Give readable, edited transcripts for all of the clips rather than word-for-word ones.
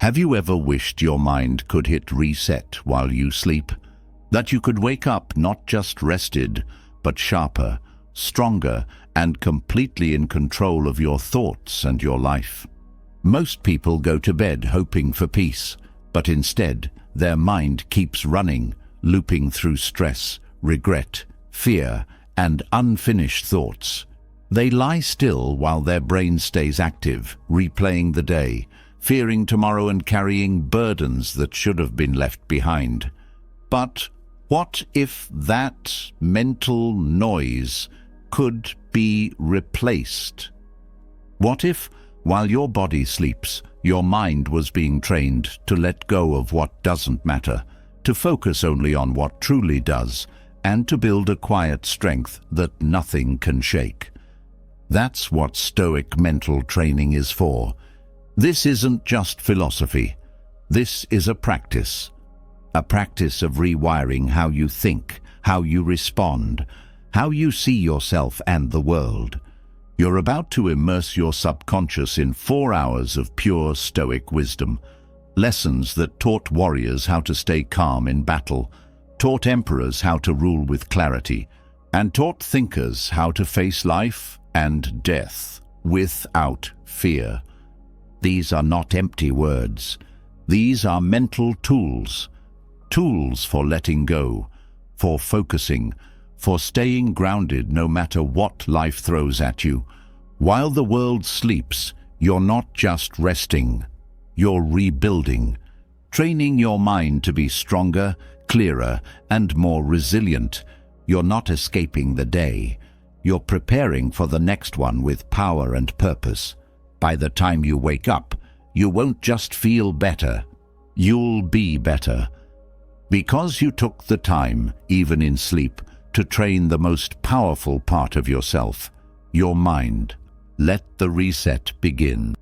Have you ever wished your mind could hit reset while you sleep? That you could wake up not just rested, but sharper, stronger, and completely in control of your thoughts and your life? Most people go to bed hoping for peace, but instead, their mind keeps running, looping through stress, regret, fear, and unfinished thoughts. They lie still while their brain stays active, replaying the day, fearing tomorrow and carrying burdens that should have been left behind. But what if that mental noise could be replaced? What if, while your body sleeps, your mind was being trained to let go of what doesn't matter, to focus only on what truly does, and to build a quiet strength that nothing can shake? That's what Stoic mental training is for. This isn't just philosophy. This is a practice of rewiring how you think, how you respond, how you see yourself and the world. You're about to immerse your subconscious in 4 hours of pure Stoic wisdom, lessons that taught warriors how to stay calm in battle, taught emperors how to rule with clarity, and taught thinkers how to face life and death without fear. These are not empty words. These are mental tools. Tools for letting go, for focusing, for staying grounded no matter what life throws at you. While the world sleeps, you're not just resting. You're rebuilding, training your mind to be stronger, clearer, and more resilient. You're not escaping the day. You're preparing for the next one with power and purpose. By the time you wake up, you won't just feel better, you'll be better. Because you took the time, even in sleep, to train the most powerful part of yourself, your mind. Let the reset begin.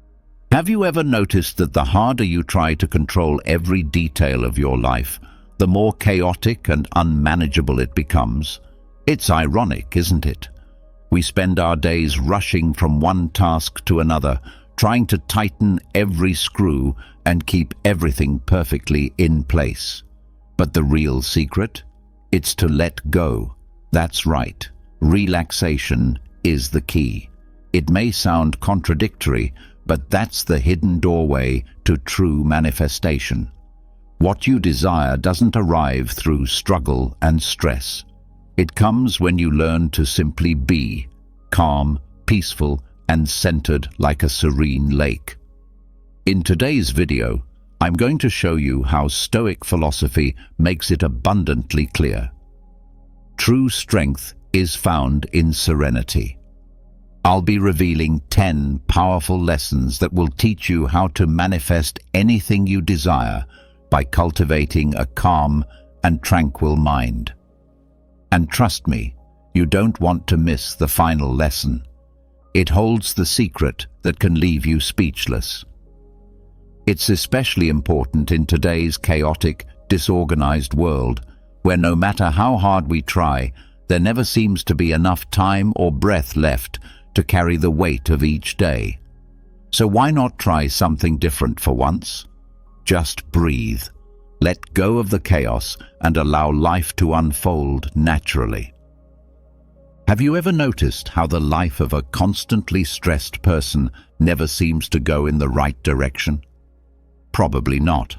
Have you ever noticed that the harder you try to control every detail of your life, the more chaotic and unmanageable it becomes? It's ironic, isn't it? We spend our days rushing from one task to another, trying to tighten every screw and keep everything perfectly in place. But the real secret? It's to let go. That's right. Relaxation is the key. It may sound contradictory, but that's the hidden doorway to true manifestation. What you desire doesn't arrive through struggle and stress. It comes when you learn to simply be, calm, peaceful, and centered like a serene lake. In today's video, I'm going to show you how Stoic philosophy makes it abundantly clear. True strength is found in serenity. I'll be revealing 10 powerful lessons that will teach you how to manifest anything you desire by cultivating a calm and tranquil mind. And trust me, you don't want to miss the final lesson. It holds the secret that can leave you speechless. It's especially important in today's chaotic, disorganized world, where no matter how hard we try, there never seems to be enough time or breath left to carry the weight of each day. So why not try something different for once? Just breathe. Let go of the chaos and allow life to unfold naturally. Have you ever noticed how the life of a constantly stressed person never seems to go in the right direction? Probably not.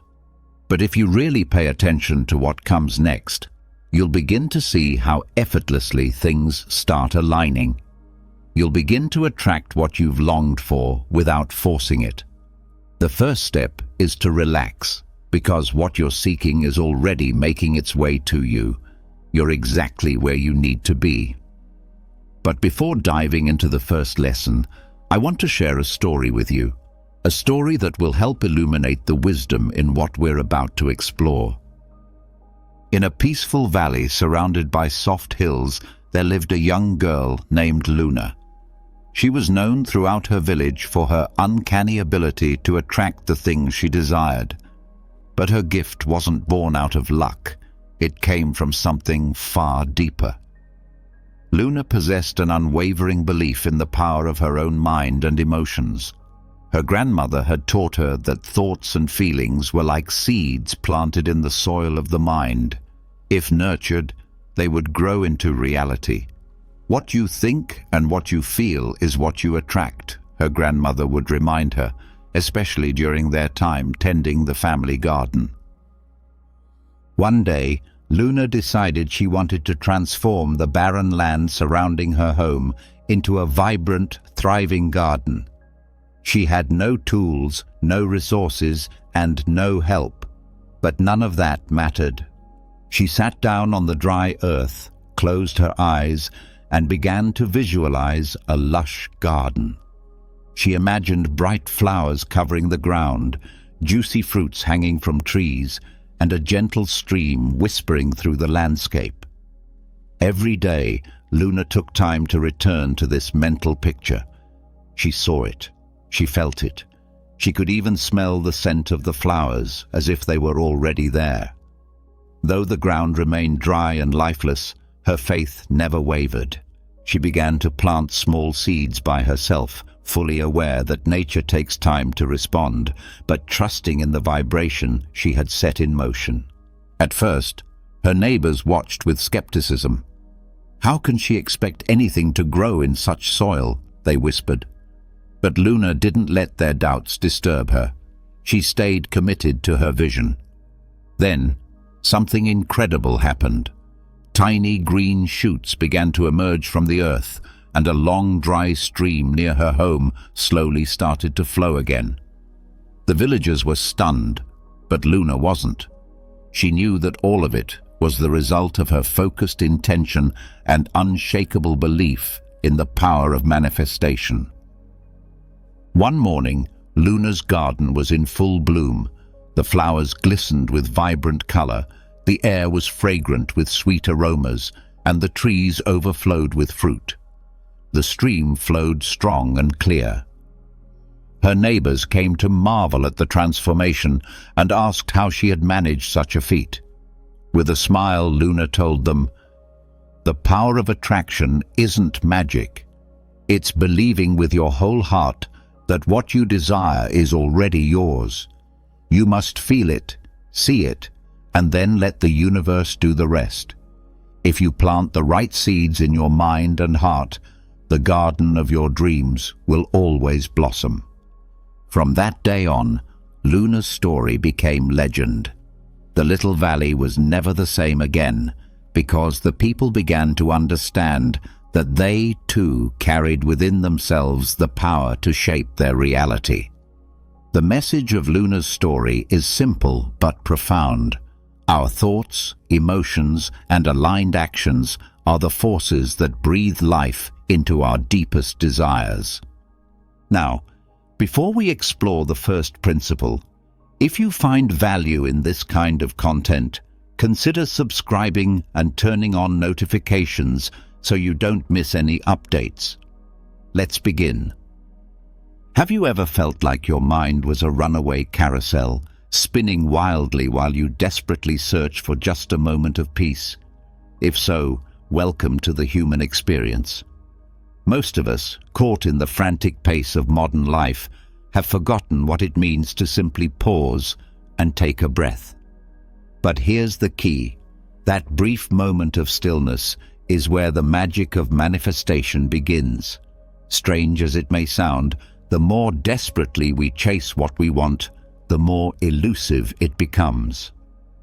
But if you really pay attention to what comes next, you'll begin to see how effortlessly things start aligning. You'll begin to attract what you've longed for without forcing it. The first step is to relax, because what you're seeking is already making its way to you. You're exactly where you need to be. But before diving into the first lesson, I want to share a story with you. A story that will help illuminate the wisdom in what we're about to explore. In a peaceful valley surrounded by soft hills, there lived a young girl named Luna. She was known throughout her village for her uncanny ability to attract the things she desired. But her gift wasn't born out of luck. It came from something far deeper. Luna possessed an unwavering belief in the power of her own mind and emotions. Her grandmother had taught her that thoughts and feelings were like seeds planted in the soil of the mind. If nurtured, they would grow into reality. What you think and what you feel is what you attract, her grandmother would remind her, especially during their time tending the family garden. One day, Luna decided she wanted to transform the barren land surrounding her home into a vibrant, thriving garden. She had no tools, no resources, and no help, but none of that mattered. She sat down on the dry earth, closed her eyes, and began to visualize a lush garden. She imagined bright flowers covering the ground, juicy fruits hanging from trees, and a gentle stream whispering through the landscape. Every day, Luna took time to return to this mental picture. She saw it. She felt it. She could even smell the scent of the flowers, as if they were already there. Though the ground remained dry and lifeless, her faith never wavered. She began to plant small seeds by herself, fully aware that nature takes time to respond, but trusting in the vibration she had set in motion. At first, her neighbors watched with skepticism. "How can she expect anything to grow in such soil?" they whispered. But Luna didn't let their doubts disturb her. She stayed committed to her vision. Then, something incredible happened. Tiny green shoots began to emerge from the earth, and a long dry stream near her home slowly started to flow again. The villagers were stunned, but Luna wasn't. She knew that all of it was the result of her focused intention and unshakable belief in the power of manifestation. One morning, Luna's garden was in full bloom. The flowers glistened with vibrant color, the air was fragrant with sweet aromas, and the trees overflowed with fruit. The stream flowed strong and clear. Her neighbors came to marvel at the transformation and asked how she had managed such a feat. With a smile, Luna told them, "The power of attraction isn't magic. It's believing with your whole heart that what you desire is already yours. You must feel it, see it, and then let the universe do the rest. If you plant the right seeds in your mind and heart, the garden of your dreams will always blossom." From that day on, Luna's story became legend. The little valley was never the same again, because the people began to understand that they too carried within themselves the power to shape their reality. The message of Luna's story is simple but profound. Our thoughts, emotions, and aligned actions are the forces that breathe life into our deepest desires. Now, before we explore the first principle, if you find value in this kind of content, consider subscribing and turning on notifications so you don't miss any updates. Let's begin. Have you ever felt like your mind was a runaway carousel, spinning wildly while you desperately search for just a moment of peace? If so, welcome to the human experience. Most of us, caught in the frantic pace of modern life, have forgotten what it means to simply pause and take a breath. But here's the key. That brief moment of stillness is where the magic of manifestation begins. Strange as it may sound, the more desperately we chase what we want, the more elusive it becomes.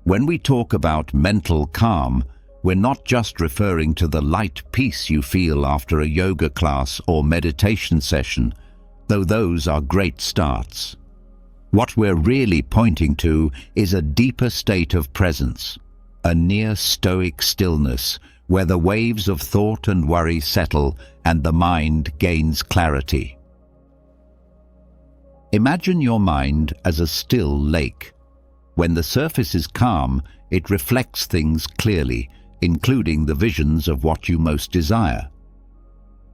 When we talk about mental calm, we're not just referring to the light peace you feel after a yoga class or meditation session, though those are great starts. What we're really pointing to is a deeper state of presence, a near stoic stillness where the waves of thought and worry settle and the mind gains clarity. Imagine your mind as a still lake. When the surface is calm, it reflects things clearly, including the visions of what you most desire.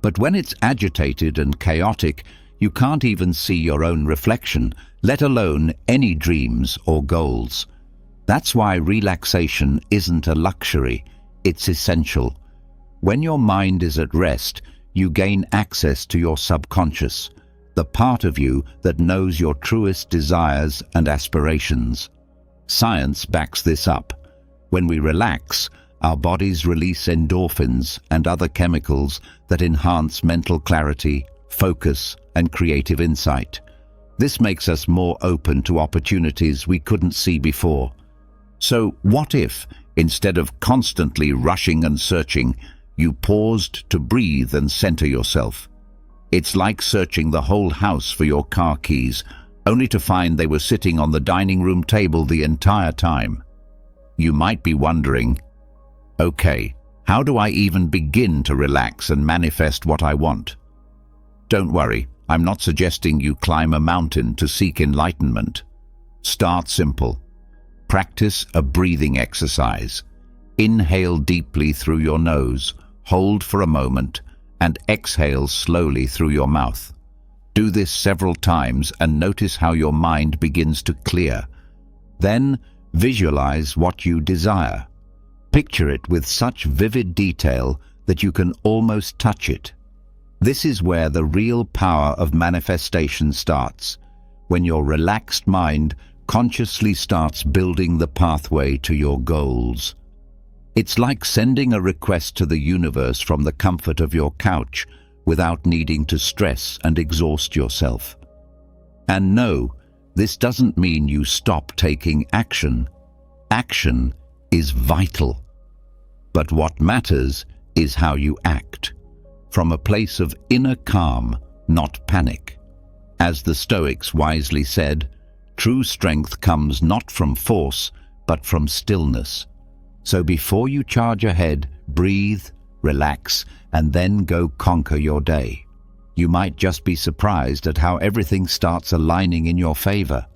But when it's agitated and chaotic, you can't even see your own reflection, let alone any dreams or goals. That's why relaxation isn't a luxury, it's essential. When your mind is at rest, you gain access to your subconscious, the part of you that knows your truest desires and aspirations. Science backs this up. When we relax, our bodies release endorphins and other chemicals that enhance mental clarity, focus, and creative insight. This makes us more open to opportunities we couldn't see before. So what if, instead of constantly rushing and searching, you paused to breathe and center yourself? It's like searching the whole house for your car keys, only to find they were sitting on the dining room table the entire time. You might be wondering, okay, how do I even begin to relax and manifest what I want? Don't worry, I'm not suggesting you climb a mountain to seek enlightenment. Start simple. Practice a breathing exercise. Inhale deeply through your nose, hold for a moment, and exhale slowly through your mouth. Do this several times and notice how your mind begins to clear. Then visualize what you desire. Picture it with such vivid detail that you can almost touch it. This is where the real power of manifestation starts, when your relaxed mind consciously starts building the pathway to your goals. It's like sending a request to the universe from the comfort of your couch without needing to stress and exhaust yourself. And no, this doesn't mean you stop taking action. Action is vital. But what matters is how you act, from a place of inner calm, not panic. As the Stoics wisely said, true strength comes not from force, but from stillness. So before you charge ahead, breathe, relax, and then go conquer your day. You might just be surprised at how everything starts aligning in your favor.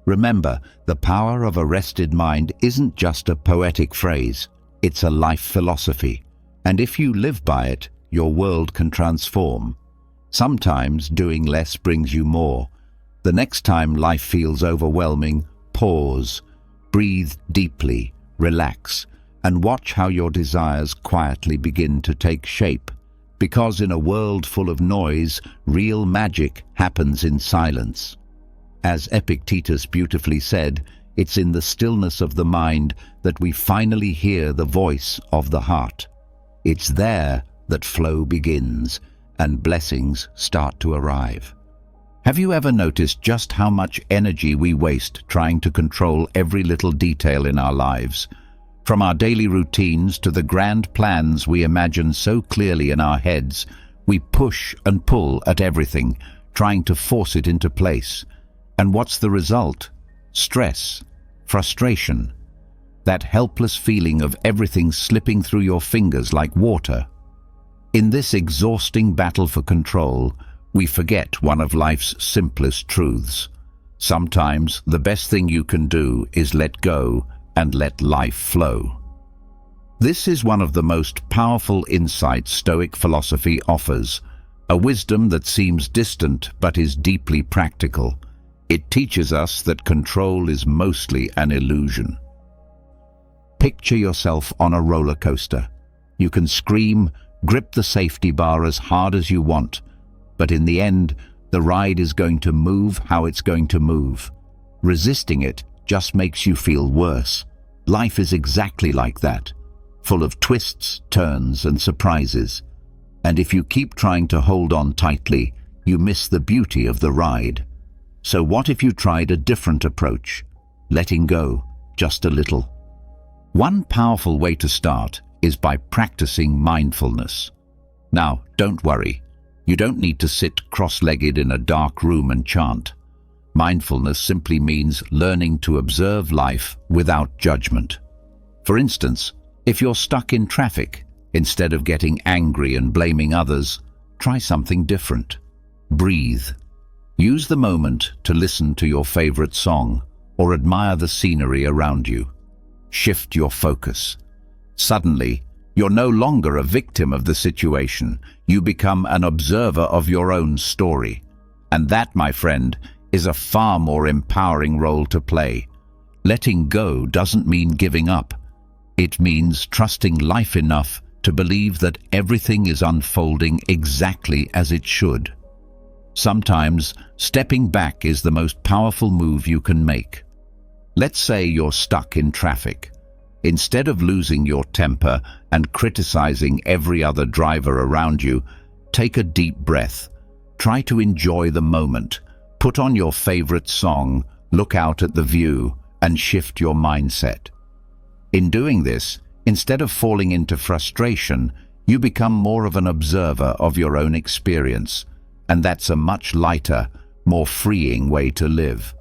Remember, the power of a rested mind isn't just a poetic phrase, it's a life philosophy. And if you live by it, your world can transform. Sometimes doing less brings you more. The next time life feels overwhelming, pause, breathe deeply, relax, and watch how your desires quietly begin to take shape. Because in a world full of noise, real magic happens in silence. As Epictetus beautifully said, it's in the stillness of the mind that we finally hear the voice of the heart. It's there that flow begins and blessings start to arrive. Have you ever noticed just how much energy we waste trying to control every little detail in our lives? From our daily routines to the grand plans we imagine so clearly in our heads, we push and pull at everything, trying to force it into place. And what's the result? Stress, frustration, that helpless feeling of everything slipping through your fingers like water. In this exhausting battle for control, we forget one of life's simplest truths. Sometimes the best thing you can do is let go and let life flow. This is one of the most powerful insights Stoic philosophy offers, a wisdom that seems distant but is deeply practical. It teaches us that control is mostly an illusion. Picture yourself on a roller coaster. You can scream, grip the safety bar as hard as you want, but in the end, the ride is going to move how it's going to move. Resisting it just makes you feel worse. Life is exactly like that, full of twists, turns, and surprises. And if you keep trying to hold on tightly, you miss the beauty of the ride. So what if you tried a different approach, letting go just a little? One powerful way to start is by practicing mindfulness. Now, don't worry. You don't need to sit cross-legged in a dark room and chant. Mindfulness simply means learning to observe life without judgment. For instance, if you're stuck in traffic, instead of getting angry and blaming others, try something different. Breathe. Use the moment to listen to your favorite song or admire the scenery around you. Shift your focus. Suddenly, you're no longer a victim of the situation. You become an observer of your own story. And that, my friend, is a far more empowering role to play. Letting go doesn't mean giving up. It means trusting life enough to believe that everything is unfolding exactly as it should. Sometimes, stepping back is the most powerful move you can make. Let's say you're stuck in traffic. Instead of losing your temper and criticizing every other driver around you, take a deep breath. Try to enjoy the moment. Put on your favorite song, look out at the view, and shift your mindset. In doing this, instead of falling into frustration, you become more of an observer of your own experience, and that's a much lighter, more freeing way to live.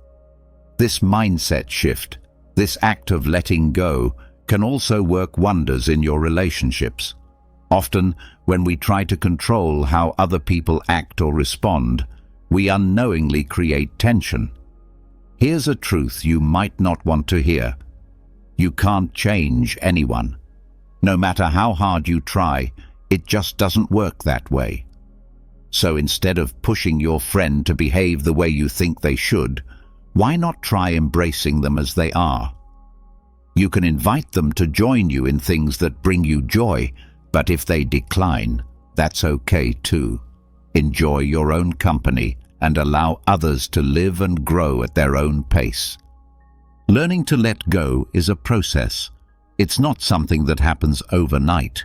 This mindset shift, this act of letting go, can also work wonders in your relationships. Often, when we try to control how other people act or respond, we unknowingly create tension. Here's a truth you might not want to hear. You can't change anyone. No matter how hard you try, it just doesn't work that way. So instead of pushing your friend to behave the way you think they should, why not try embracing them as they are? You can invite them to join you in things that bring you joy, but if they decline, that's okay too. Enjoy your own company and allow others to live and grow at their own pace. Learning to let go is a process. It's not something that happens overnight.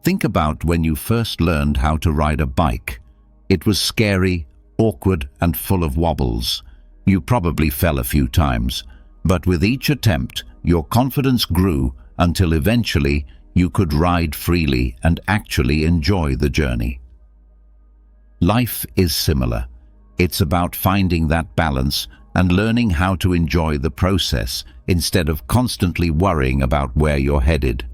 Think about when you first learned how to ride a bike. It was scary, awkward, and full of wobbles. You probably fell a few times, but with each attempt, your confidence grew until eventually you could ride freely and actually enjoy the journey. Life is similar. It's about finding that balance and learning how to enjoy the process instead of constantly worrying about where you're headed.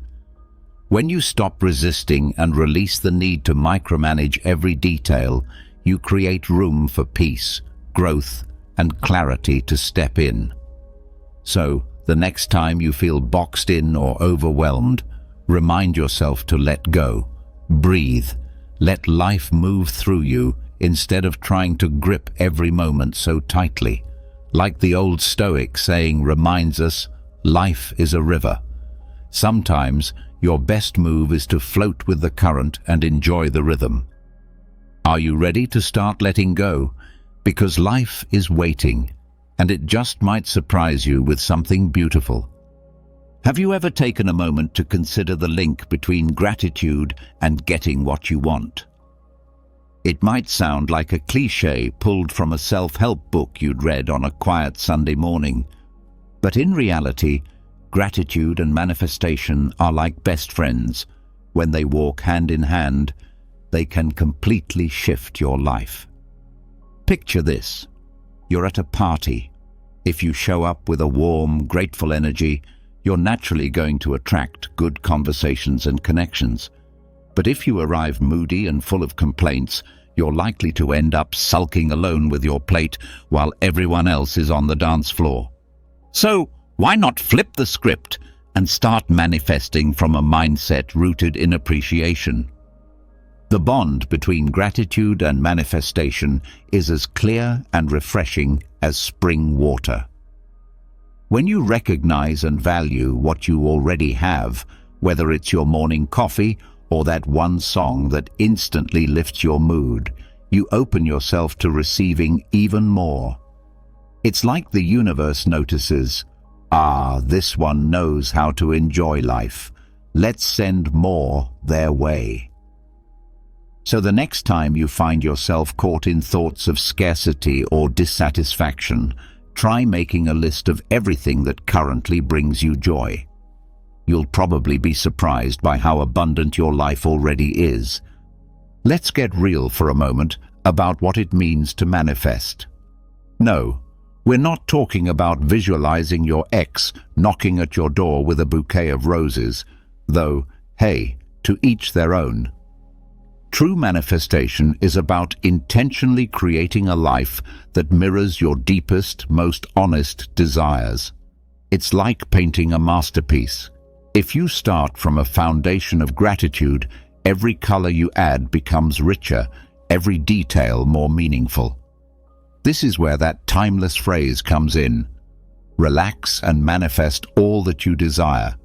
When you stop resisting and release the need to micromanage every detail, you create room for peace, growth, and clarity to step in. So, the next time you feel boxed in or overwhelmed, remind yourself to let go. Breathe. Let life move through you instead of trying to grip every moment so tightly. Like the old Stoic saying reminds us, life is a river. Sometimes your best move is to float with the current and enjoy the rhythm. Are you ready to start letting go? Because life is waiting, and it just might surprise you with something beautiful. Have you ever taken a moment to consider the link between gratitude and getting what you want? It might sound like a cliché pulled from a self-help book you'd read on a quiet Sunday morning, but in reality, gratitude and manifestation are like best friends. When they walk hand in hand, they can completely shift your life. Picture this. You're at a party. If you show up with a warm, grateful energy, you're naturally going to attract good conversations and connections. But if you arrive moody and full of complaints, you're likely to end up sulking alone with your plate while everyone else is on the dance floor. So, why not flip the script and start manifesting from a mindset rooted in appreciation? The bond between gratitude and manifestation is as clear and refreshing as spring water. When you recognize and value what you already have, whether it's your morning coffee or that one song that instantly lifts your mood, you open yourself to receiving even more. It's like the universe notices, this one knows how to enjoy life. Let's send more their way. So the next time you find yourself caught in thoughts of scarcity or dissatisfaction, try making a list of everything that currently brings you joy. You'll probably be surprised by how abundant your life already is. Let's get real for a moment about what it means to manifest. No, we're not talking about visualizing your ex knocking at your door with a bouquet of roses, though, hey, to each their own. True manifestation is about intentionally creating a life that mirrors your deepest, most honest desires. It's like painting a masterpiece. If you start from a foundation of gratitude, every color you add becomes richer, every detail more meaningful. This is where that timeless phrase comes in. Relax and manifest all that you desire.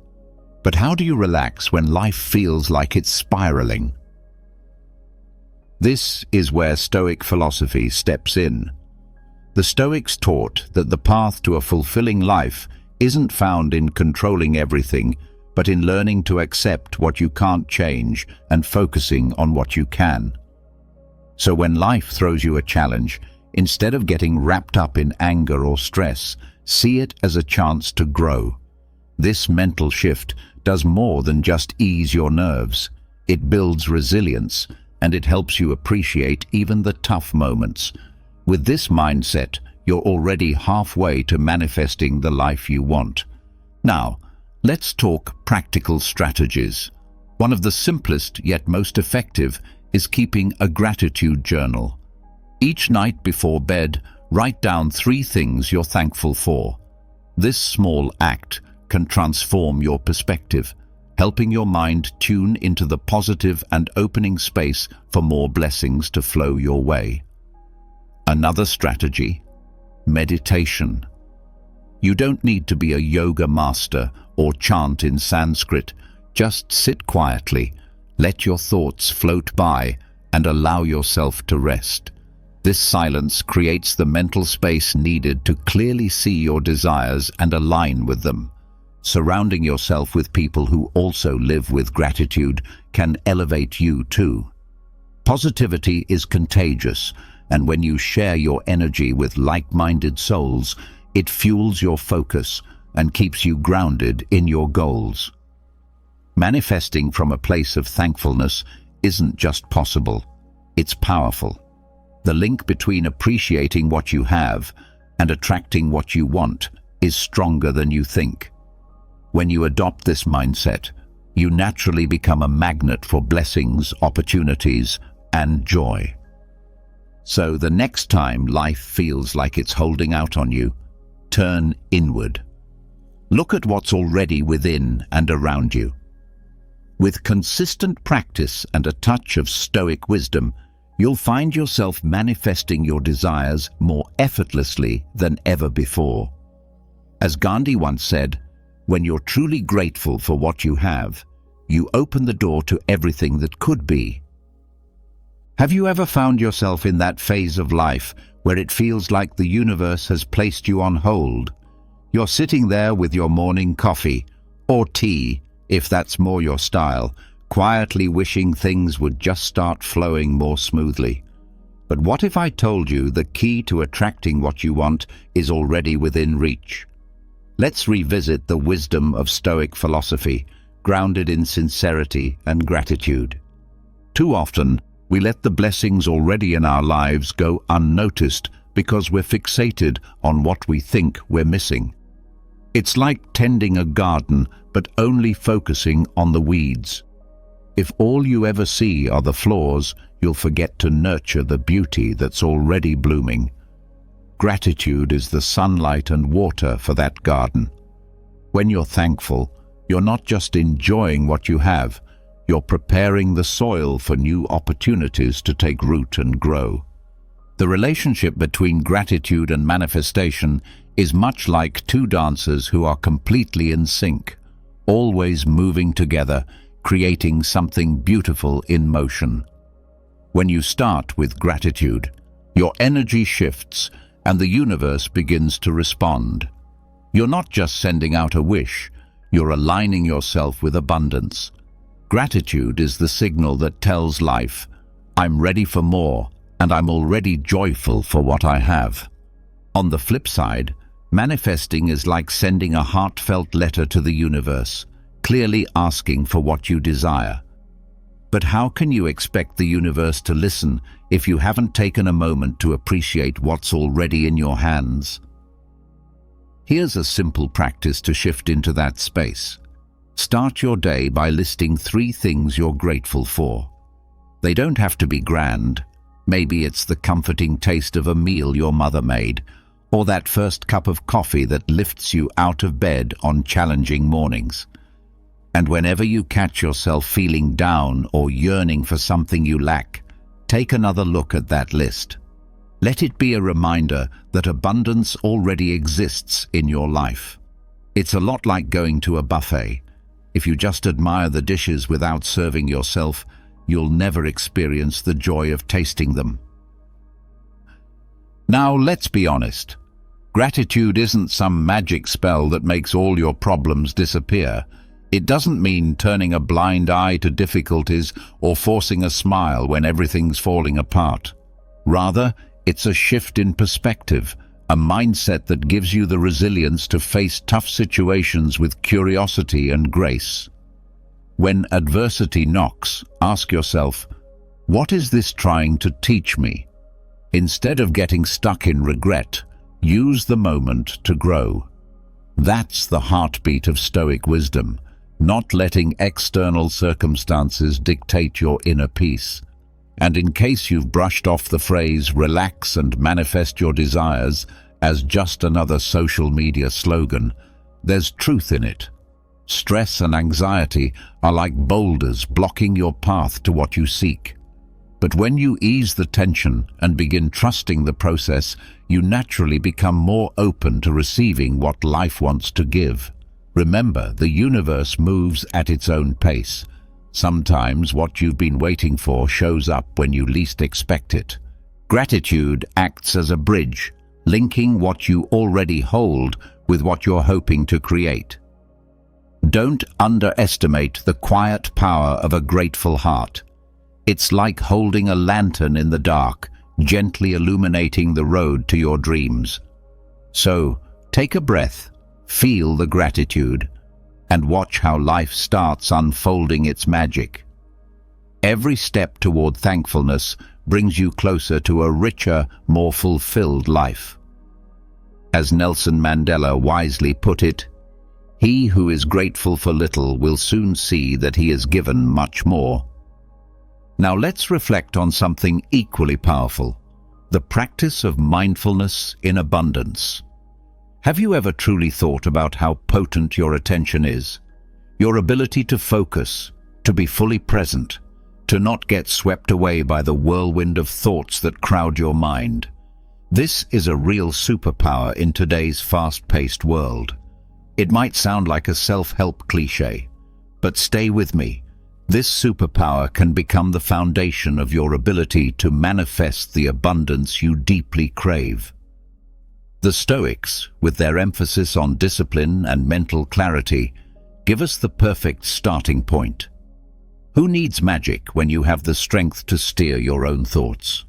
But how do you relax when life feels like it's spiraling? This is where Stoic philosophy steps in. The Stoics taught that the path to a fulfilling life isn't found in controlling everything, but in learning to accept what you can't change and focusing on what you can. So when life throws you a challenge, instead of getting wrapped up in anger or stress, see it as a chance to grow. This mental shift does more than just ease your nerves. It builds resilience, and it helps you appreciate even the tough moments. With this mindset, you're already halfway to manifesting the life you want. Now, let's talk practical strategies. One of the simplest yet most effective is keeping a gratitude journal. Each night before bed, write down 3 things you're thankful for. This small act can transform your perspective, helping your mind tune into the positive and opening space for more blessings to flow your way. Another strategy: meditation. You don't need to be a yoga master or chant in Sanskrit. Just sit quietly, let your thoughts float by, and allow yourself to rest. This silence creates the mental space needed to clearly see your desires and align with them. Surrounding yourself with people who also live with gratitude can elevate you too. Positivity is contagious, and when you share your energy with like-minded souls, it fuels your focus and keeps you grounded in your goals. Manifesting from a place of thankfulness isn't just possible, it's powerful. The link between appreciating what you have and attracting what you want is stronger than you think. When you adopt this mindset, you naturally become a magnet for blessings, opportunities, and joy. So the next time life feels like it's holding out on you, turn inward. Look at what's already within and around you. With consistent practice and a touch of Stoic wisdom, you'll find yourself manifesting your desires more effortlessly than ever before. As Gandhi once said, when you're truly grateful for what you have, you open the door to everything that could be. Have you ever found yourself in that phase of life where it feels like the universe has placed you on hold? You're sitting there with your morning coffee, or tea, if that's more your style, quietly wishing things would just start flowing more smoothly. But what if I told you the key to attracting what you want is already within reach? Let's revisit the wisdom of Stoic philosophy, grounded in sincerity and gratitude. Too often, we let the blessings already in our lives go unnoticed because we're fixated on what we think we're missing. It's like tending a garden, but only focusing on the weeds. If all you ever see are the flaws, you'll forget to nurture the beauty that's already blooming. Gratitude is the sunlight and water for that garden. When you're thankful, you're not just enjoying what you have, you're preparing the soil for new opportunities to take root and grow. The relationship between gratitude and manifestation is much like 2 dancers who are completely in sync, always moving together, creating something beautiful in motion. When you start with gratitude, your energy shifts and the universe begins to respond. You're not just sending out a wish, you're aligning yourself with abundance. Gratitude is the signal that tells life, I'm ready for more, and I'm already joyful for what I have. On the flip side, manifesting is like sending a heartfelt letter to the universe, clearly asking for what you desire. But how can you expect the universe to listen if you haven't taken a moment to appreciate what's already in your hands? Here's a simple practice to shift into that space. Start your day by listing 3 things you're grateful for. They don't have to be grand. Maybe it's the comforting taste of a meal your mother made, or that first cup of coffee that lifts you out of bed on challenging mornings. And whenever you catch yourself feeling down or yearning for something you lack, take another look at that list. Let it be a reminder that abundance already exists in your life. It's a lot like going to a buffet. If you just admire the dishes without serving yourself, you'll never experience the joy of tasting them. Now, let's be honest. Gratitude isn't some magic spell that makes all your problems disappear. It doesn't mean turning a blind eye to difficulties or forcing a smile when everything's falling apart. Rather, it's a shift in perspective, a mindset that gives you the resilience to face tough situations with curiosity and grace. When adversity knocks, ask yourself, what is this trying to teach me? Instead of getting stuck in regret, use the moment to grow. That's the heartbeat of Stoic wisdom, not letting external circumstances dictate your inner peace. And in case you've brushed off the phrase "relax and manifest your desires" as just another social media slogan, there's truth in it. Stress and anxiety are like boulders blocking your path to what you seek. But when you ease the tension and begin trusting the process, you naturally become more open to receiving what life wants to give. Remember, the universe moves at its own pace. Sometimes what you've been waiting for shows up when you least expect it. Gratitude acts as a bridge, linking what you already hold with what you're hoping to create. Don't underestimate the quiet power of a grateful heart. It's like holding a lantern in the dark, gently illuminating the road to your dreams. So, take a breath, feel the gratitude, and watch how life starts unfolding its magic. Every step toward thankfulness brings you closer to a richer, more fulfilled life. As Nelson Mandela wisely put it, "He who is grateful for little will soon see that he is given much more." Now let's reflect on something equally powerful, the practice of mindfulness in abundance. Have you ever truly thought about how potent your attention is? Your ability to focus, to be fully present, to not get swept away by the whirlwind of thoughts that crowd your mind. This is a real superpower in today's fast-paced world. It might sound like a self-help cliché, but stay with me. This superpower can become the foundation of your ability to manifest the abundance you deeply crave. The Stoics, with their emphasis on discipline and mental clarity, give us the perfect starting point. Who needs magic when you have the strength to steer your own thoughts?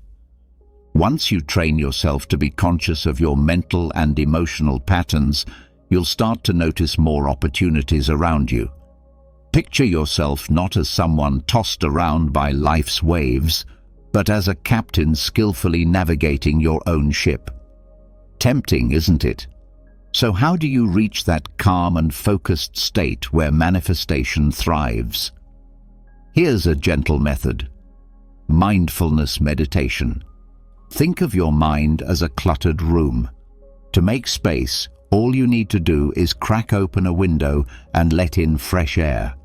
Once you train yourself to be conscious of your mental and emotional patterns, you'll start to notice more opportunities around you. Picture yourself not as someone tossed around by life's waves, but as a captain skillfully navigating your own ship. Tempting, isn't it? So how do you reach that calm and focused state where manifestation thrives? Here's a gentle method: mindfulness meditation. Think of your mind as a cluttered room. To make space, all you need to do is crack open a window and let in fresh air.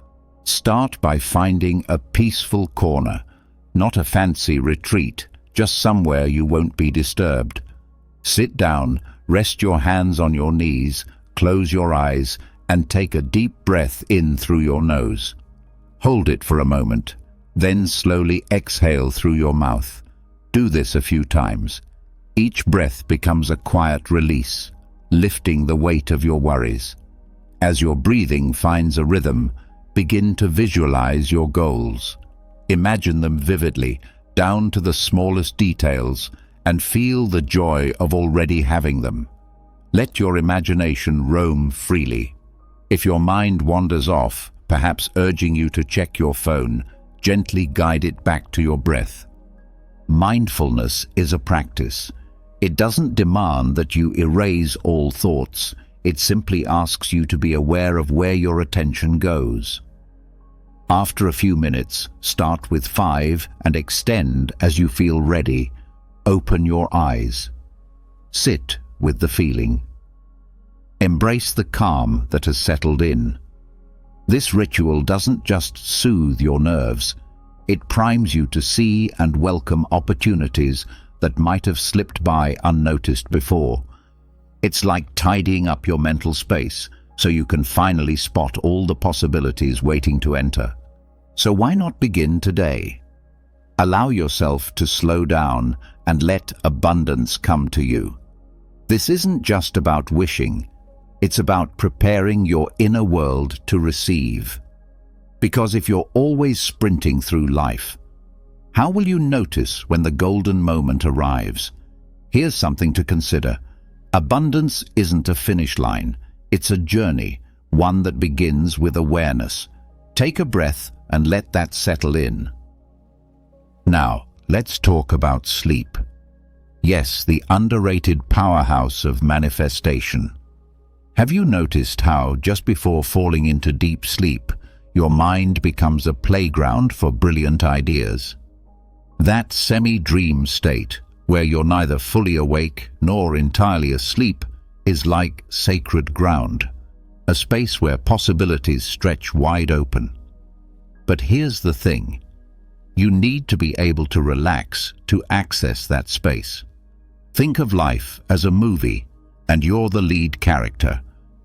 Start by finding a peaceful corner, not a fancy retreat, just somewhere you won't be disturbed. Sit down, rest your hands on your knees, close your eyes, and take a deep breath in through your nose. Hold it for a moment, then slowly exhale through your mouth. Do this a few times. Each breath becomes a quiet release, lifting the weight of your worries. As your breathing finds a rhythm, begin to visualize your goals. Imagine them vividly, down to the smallest details, and feel the joy of already having them. Let your imagination roam freely. If your mind wanders off, perhaps urging you to check your phone, gently guide it back to your breath. Mindfulness is a practice. It doesn't demand that you erase all thoughts. It simply asks you to be aware of where your attention goes. After a few minutes, start with 5 and extend as you feel ready. Open your eyes. Sit with the feeling. Embrace the calm that has settled in. This ritual doesn't just soothe your nerves, it primes you to see and welcome opportunities that might have slipped by unnoticed before. It's like tidying up your mental space so you can finally spot all the possibilities waiting to enter. So why not begin today? Allow yourself to slow down and let abundance come to you. This isn't just about wishing, it's about preparing your inner world to receive. Because if you're always sprinting through life, how will you notice when the golden moment arrives? Here's something to consider. Abundance isn't a finish line, it's a journey, one that begins with awareness. Take a breath and let that settle in. Now, let's talk about sleep. Yes, the underrated powerhouse of manifestation. Have you noticed how, just before falling into deep sleep, your mind becomes a playground for brilliant ideas? That semi-dream state, where you're neither fully awake nor entirely asleep, is like sacred ground, a space where possibilities stretch wide open. But here's the thing. You need to be able to relax to access that space. Think of life as a movie, and you're the lead character.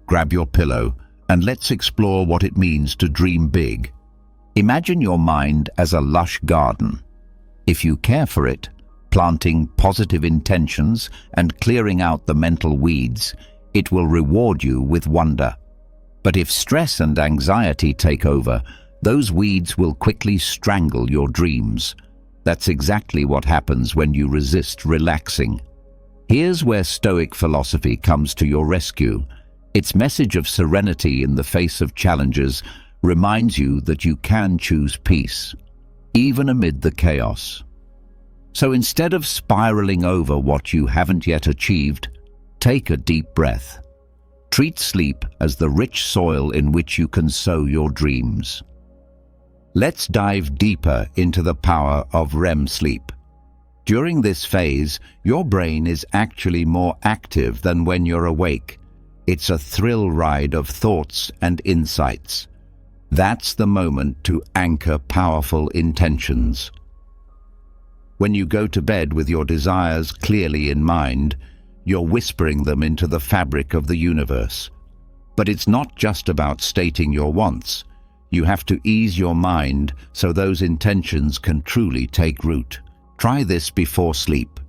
Grab your pillow, and let's explore what it means to dream big. Imagine your mind as a lush garden. If you care for it, planting positive intentions and clearing out the mental weeds, it will reward you with wonder. But if stress and anxiety take over, those weeds will quickly strangle your dreams. That's exactly what happens when you resist relaxing. Here's where Stoic philosophy comes to your rescue. Its message of serenity in the face of challenges reminds you that you can choose peace, even amid the chaos. So instead of spiraling over what you haven't yet achieved, take a deep breath. Treat sleep as the rich soil in which you can sow your dreams. Let's dive deeper into the power of REM sleep. During this phase, your brain is actually more active than when you're awake. It's a thrill ride of thoughts and insights. That's the moment to anchor powerful intentions. When you go to bed with your desires clearly in mind, you're whispering them into the fabric of the universe. But it's not just about stating your wants. You have to ease your mind so those intentions can truly take root. Try this before sleep.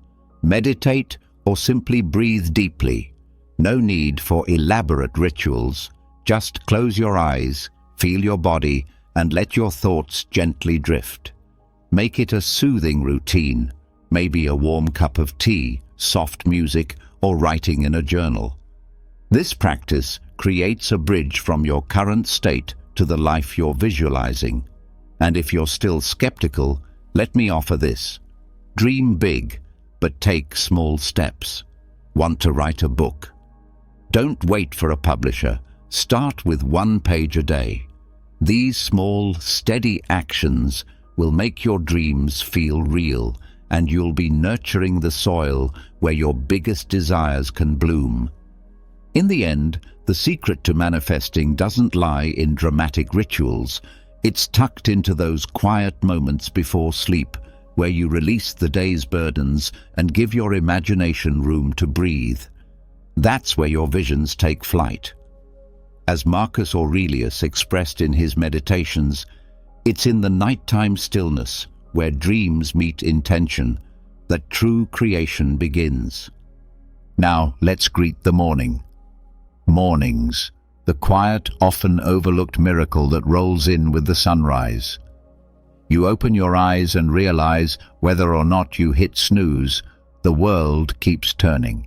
Meditate or simply breathe deeply. No need for elaborate rituals. Just close your eyes, feel your body, and let your thoughts gently drift. Make it a soothing routine, maybe a warm cup of tea, soft music, or writing in a journal. This practice creates a bridge from your current state to the life you're visualizing. And if you're still skeptical, let me offer this. Dream big, but take small steps. Want to write a book? Don't wait for a publisher. Start with 1 page a day. These small, steady actions will make your dreams feel real, and you'll be nurturing the soil where your biggest desires can bloom. In the end, the secret to manifesting doesn't lie in dramatic rituals. It's tucked into those quiet moments before sleep, where you release the day's burdens and give your imagination room to breathe. That's where your visions take flight. As Marcus Aurelius expressed in his Meditations, it's in the nighttime stillness, where dreams meet intention, that true creation begins. Now let's greet the morning. Mornings, the quiet, often overlooked miracle that rolls in with the sunrise. You open your eyes and realize whether or not you hit snooze, the world keeps turning.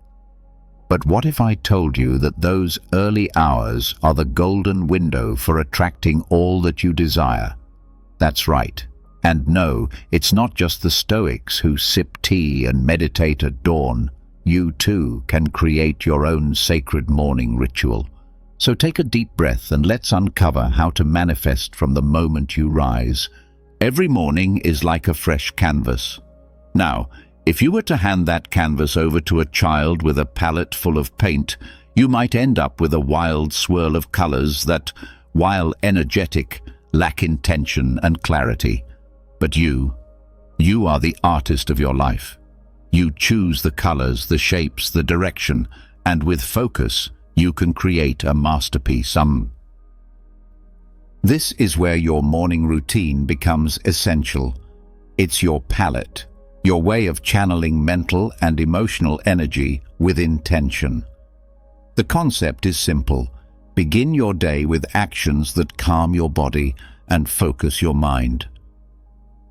But what if I told you that those early hours are the golden window for attracting all that you desire? That's right. And no, it's not just the Stoics who sip tea and meditate at dawn. You too can create your own sacred morning ritual. So take a deep breath and let's uncover how to manifest from the moment you rise. Every morning is like a fresh canvas. Now, if you were to hand that canvas over to a child with a palette full of paint, you might end up with a wild swirl of colors that, while energetic, lack intention and clarity. But you are the artist of your life. You choose the colors, the shapes, the direction, and with focus, you can create a masterpiece. This is where your morning routine becomes essential. It's your palette, your way of channeling mental and emotional energy with intention. The concept is simple. Begin your day with actions that calm your body and focus your mind.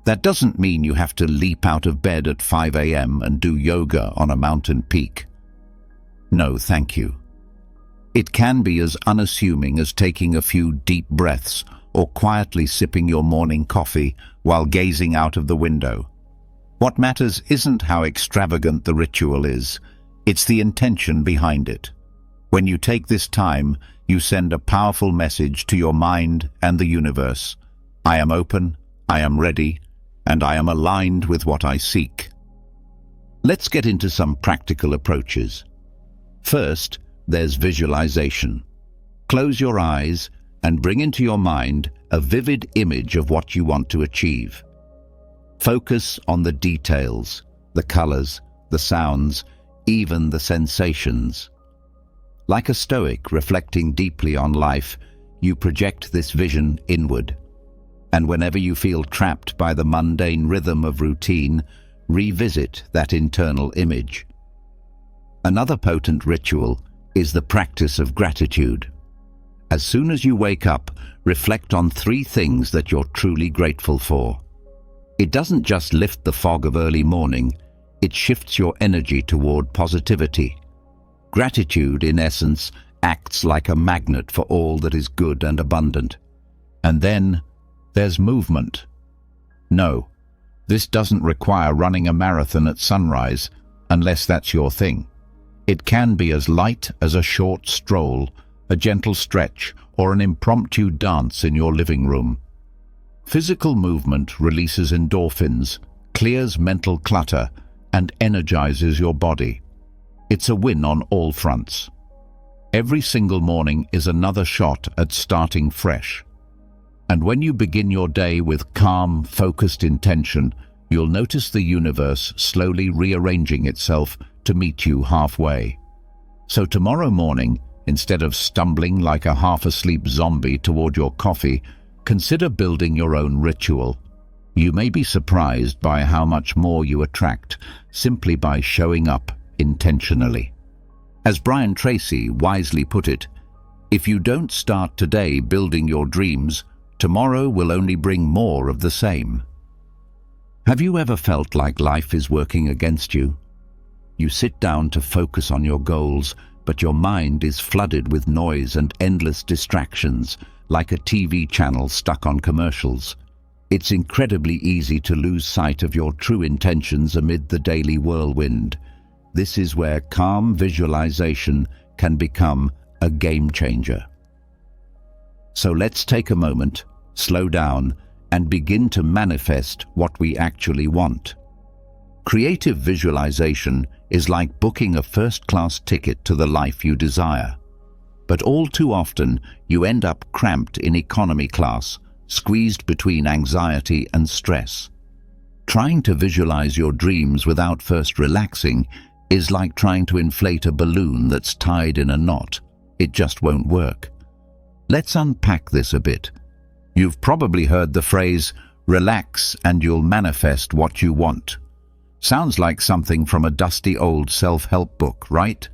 That doesn't mean you have to leap out of bed at 5 a.m. and do yoga on a mountain peak. No, thank you. It can be as unassuming as taking a few deep breaths or quietly sipping your morning coffee while gazing out of the window. What matters isn't how extravagant the ritual is, it's the intention behind it. When you take this time, you send a powerful message to your mind and the universe. I am open, I am ready, and I am aligned with what I seek. Let's get into some practical approaches. First, there's visualization. Close your eyes and bring into your mind a vivid image of what you want to achieve. Focus on the details, the colors, the sounds, even the sensations. Like a Stoic reflecting deeply on life, you project this vision inward. And whenever you feel trapped by the mundane rhythm of routine, revisit that internal image. Another potent ritual is the practice of gratitude. As soon as you wake up, reflect on 3 things that you're truly grateful for. It doesn't just lift the fog of early morning, it shifts your energy toward positivity. Gratitude, in essence, acts like a magnet for all that is good and abundant. And then there's movement. No, this doesn't require running a marathon at sunrise, unless that's your thing. It can be as light as a short stroll, a gentle stretch, or an impromptu dance in your living room. Physical movement releases endorphins, clears mental clutter, and energizes your body. It's a win on all fronts. Every single morning is another shot at starting fresh. And when you begin your day with calm, focused intention, you'll notice the universe slowly rearranging itself to meet you halfway. So tomorrow morning, instead of stumbling like a half-asleep zombie toward your coffee, consider building your own ritual. You may be surprised by how much more you attract simply by showing up intentionally. As Brian Tracy wisely put it, if you don't start today building your dreams, tomorrow will only bring more of the same. Have you ever felt like life is working against you? You sit down to focus on your goals, but your mind is flooded with noise and endless distractions, like a TV channel stuck on commercials. It's incredibly easy to lose sight of your true intentions amid the daily whirlwind. This is where calm visualization can become a game changer. So let's take a moment, slow down, and begin to manifest what we actually want. Creative visualization is like booking a first-class ticket to the life you desire. But all too often, you end up cramped in economy class, squeezed between anxiety and stress. Trying to visualize your dreams without first relaxing is like trying to inflate a balloon that's tied in a knot. It just won't work. Let's unpack this a bit. You've probably heard the phrase, "Relax and you'll manifest what you want." Sounds like something from a dusty old self-help book, right?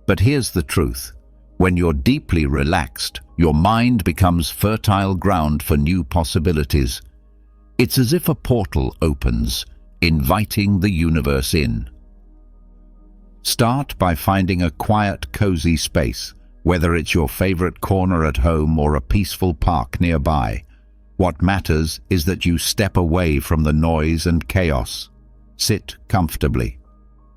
But here's the truth. When you're deeply relaxed, your mind becomes fertile ground for new possibilities. It's as if a portal opens, inviting the universe in. Start by finding a quiet, cozy space, whether it's your favorite corner at home or a peaceful park nearby. What matters is that you step away from the noise and chaos. Sit comfortably.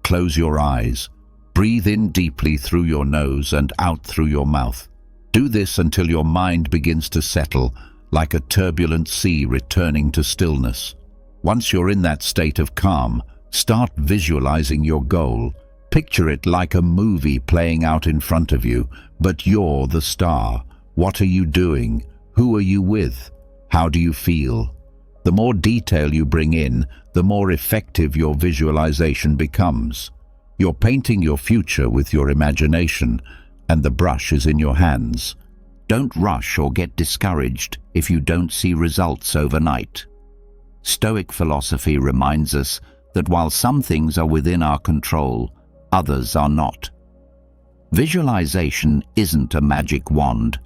Close your eyes. Breathe in deeply through your nose and out through your mouth. Do this until your mind begins to settle, like a turbulent sea returning to stillness. Once you're in that state of calm, start visualizing your goal. Picture it like a movie playing out in front of you, but you're the star. What are you doing? Who are you with? How do you feel? The more detail you bring in, the more effective your visualization becomes. You're painting your future with your imagination, and the brush is in your hands. Don't rush or get discouraged if you don't see results overnight. Stoic philosophy reminds us that while some things are within our control, others are not. Visualization isn't a magic wand.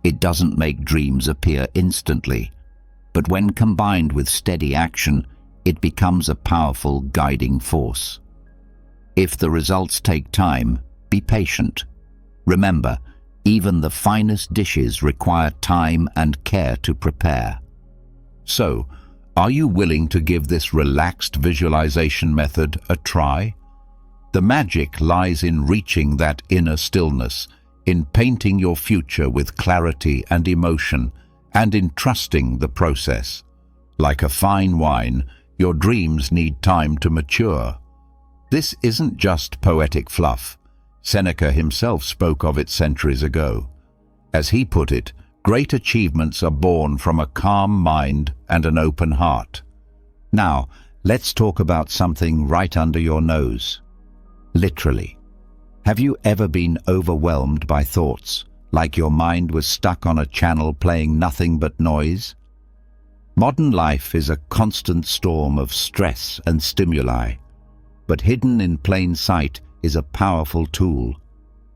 It doesn't make dreams appear instantly. But when combined with steady action, it becomes a powerful guiding force. If the results take time, be patient. Remember, even the finest dishes require time and care to prepare. So, are you willing to give this relaxed visualization method a try? The magic lies in reaching that inner stillness, in painting your future with clarity and emotion, and in trusting the process. Like a fine wine, your dreams need time to mature. This isn't just poetic fluff. Seneca himself spoke of it centuries ago. As he put it, great achievements are born from a calm mind and an open heart. Now, let's talk about something right under your nose. Literally. Have you ever been overwhelmed by thoughts, like your mind was stuck on a channel playing nothing but noise? Modern life is a constant storm of stress and stimuli, but hidden in plain sight is a powerful tool: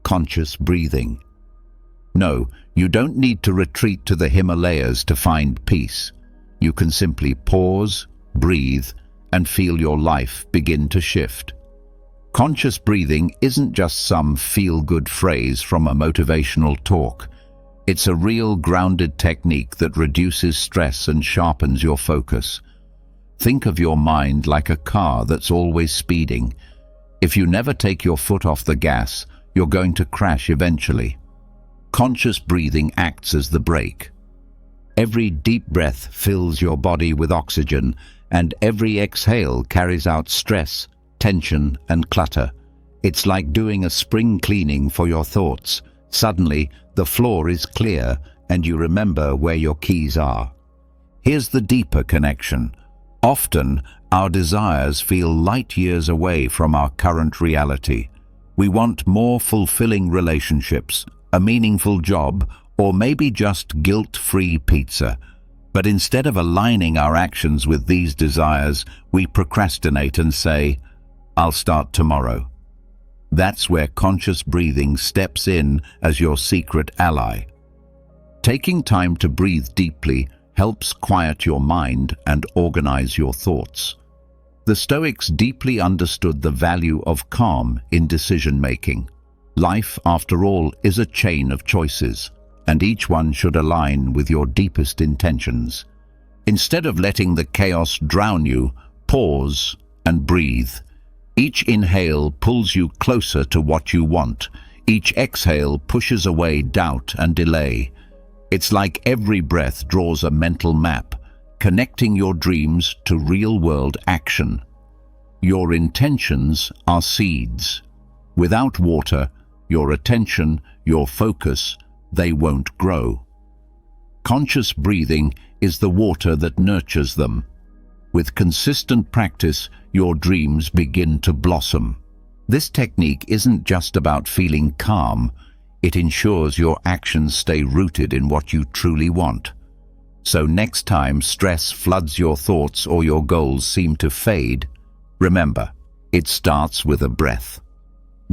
conscious breathing. No, you don't need to retreat to the Himalayas to find peace. You can simply pause, breathe, and feel your life begin to shift. Conscious breathing isn't just some feel-good phrase from a motivational talk. It's a real grounded technique that reduces stress and sharpens your focus. Think of your mind like a car that's always speeding. If you never take your foot off the gas, you're going to crash eventually. Conscious breathing acts as the brake. Every deep breath fills your body with oxygen, and every exhale carries out stress, tension, and clutter. It's like doing a spring cleaning for your thoughts. Suddenly, the floor is clear, and you remember where your keys are. Here's the deeper connection. Often, our desires feel light years away from our current reality. We want more fulfilling relationships, a meaningful job, or maybe just guilt-free pizza. But instead of aligning our actions with these desires, we procrastinate and say, "I'll start tomorrow." That's where conscious breathing steps in as your secret ally. Taking time to breathe deeply helps quiet your mind and organize your thoughts. The Stoics deeply understood the value of calm in decision-making. Life, after all, is a chain of choices, and each one should align with your deepest intentions. Instead of letting the chaos drown you, pause and breathe. Each inhale pulls you closer to what you want. Each exhale pushes away doubt and delay. It's like every breath draws a mental map, connecting your dreams to real-world action. Your intentions are seeds. Without water, your attention, your focus, they won't grow. Conscious breathing is the water that nurtures them. With consistent practice, your dreams begin to blossom. This technique isn't just about feeling calm. It ensures your actions stay rooted in what you truly want. So next time stress floods your thoughts or your goals seem to fade, remember, it starts with a breath.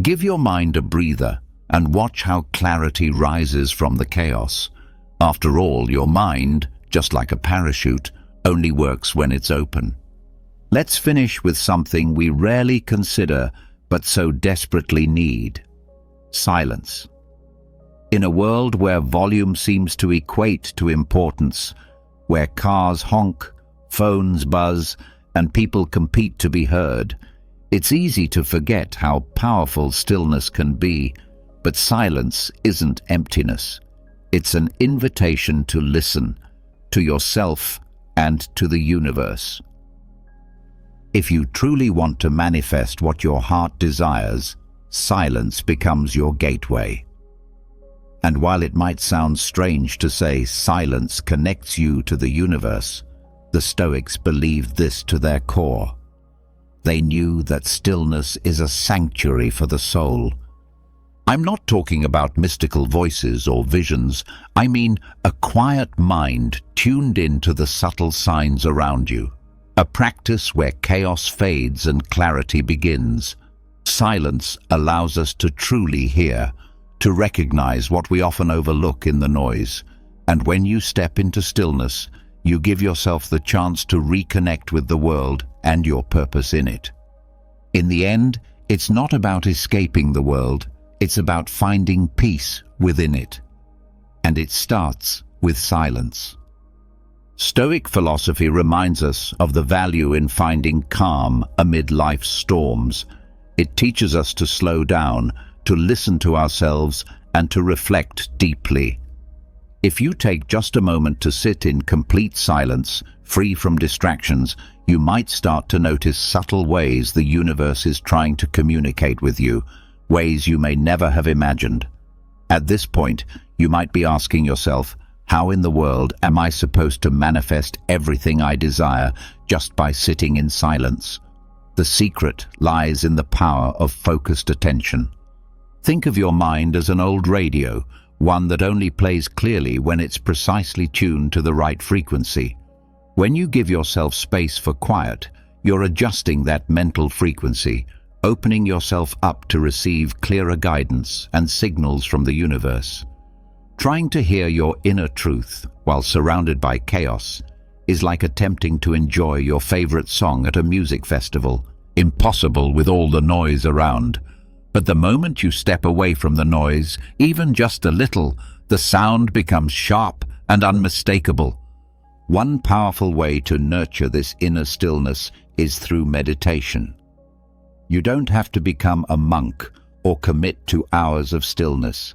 Give your mind a breather and watch how clarity rises from the chaos. After all, your mind, just like a parachute, only works when it's open. Let's finish with something we rarely consider but so desperately need: silence. In a world where volume seems to equate to importance, where cars honk, phones buzz, and people compete to be heard, it's easy to forget how powerful stillness can be. But silence isn't emptiness. It's an invitation to listen, to yourself and to the universe. If you truly want to manifest what your heart desires, silence becomes your gateway. And while it might sound strange to say silence connects you to the universe, the Stoics believed this to their core. They knew that stillness is a sanctuary for the soul. I'm not talking about mystical voices or visions. I mean a quiet mind tuned into the subtle signs around you. A practice where chaos fades and clarity begins. Silence allows us to truly hear, to recognize what we often overlook in the noise. And when you step into stillness, you give yourself the chance to reconnect with the world and your purpose in it. In the end, it's not about escaping the world, it's about finding peace within it. And it starts with silence. Stoic philosophy reminds us of the value in finding calm amid life's storms. It teaches us to slow down, to listen to ourselves, and to reflect deeply. If you take just a moment to sit in complete silence, free from distractions, you might start to notice subtle ways the universe is trying to communicate with you, ways you may never have imagined. At this point, you might be asking yourself, how in the world am I supposed to manifest everything I desire just by sitting in silence? The secret lies in the power of focused attention. Think of your mind as an old radio, one that only plays clearly when it's precisely tuned to the right frequency. When you give yourself space for quiet, you're adjusting that mental frequency, opening yourself up to receive clearer guidance and signals from the universe. Trying to hear your inner truth while surrounded by chaos is like attempting to enjoy your favorite song at a music festival. Impossible with all the noise around. But the moment you step away from the noise, even just a little, the sound becomes sharp and unmistakable. One powerful way to nurture this inner stillness is through meditation. You don't have to become a monk or commit to hours of stillness.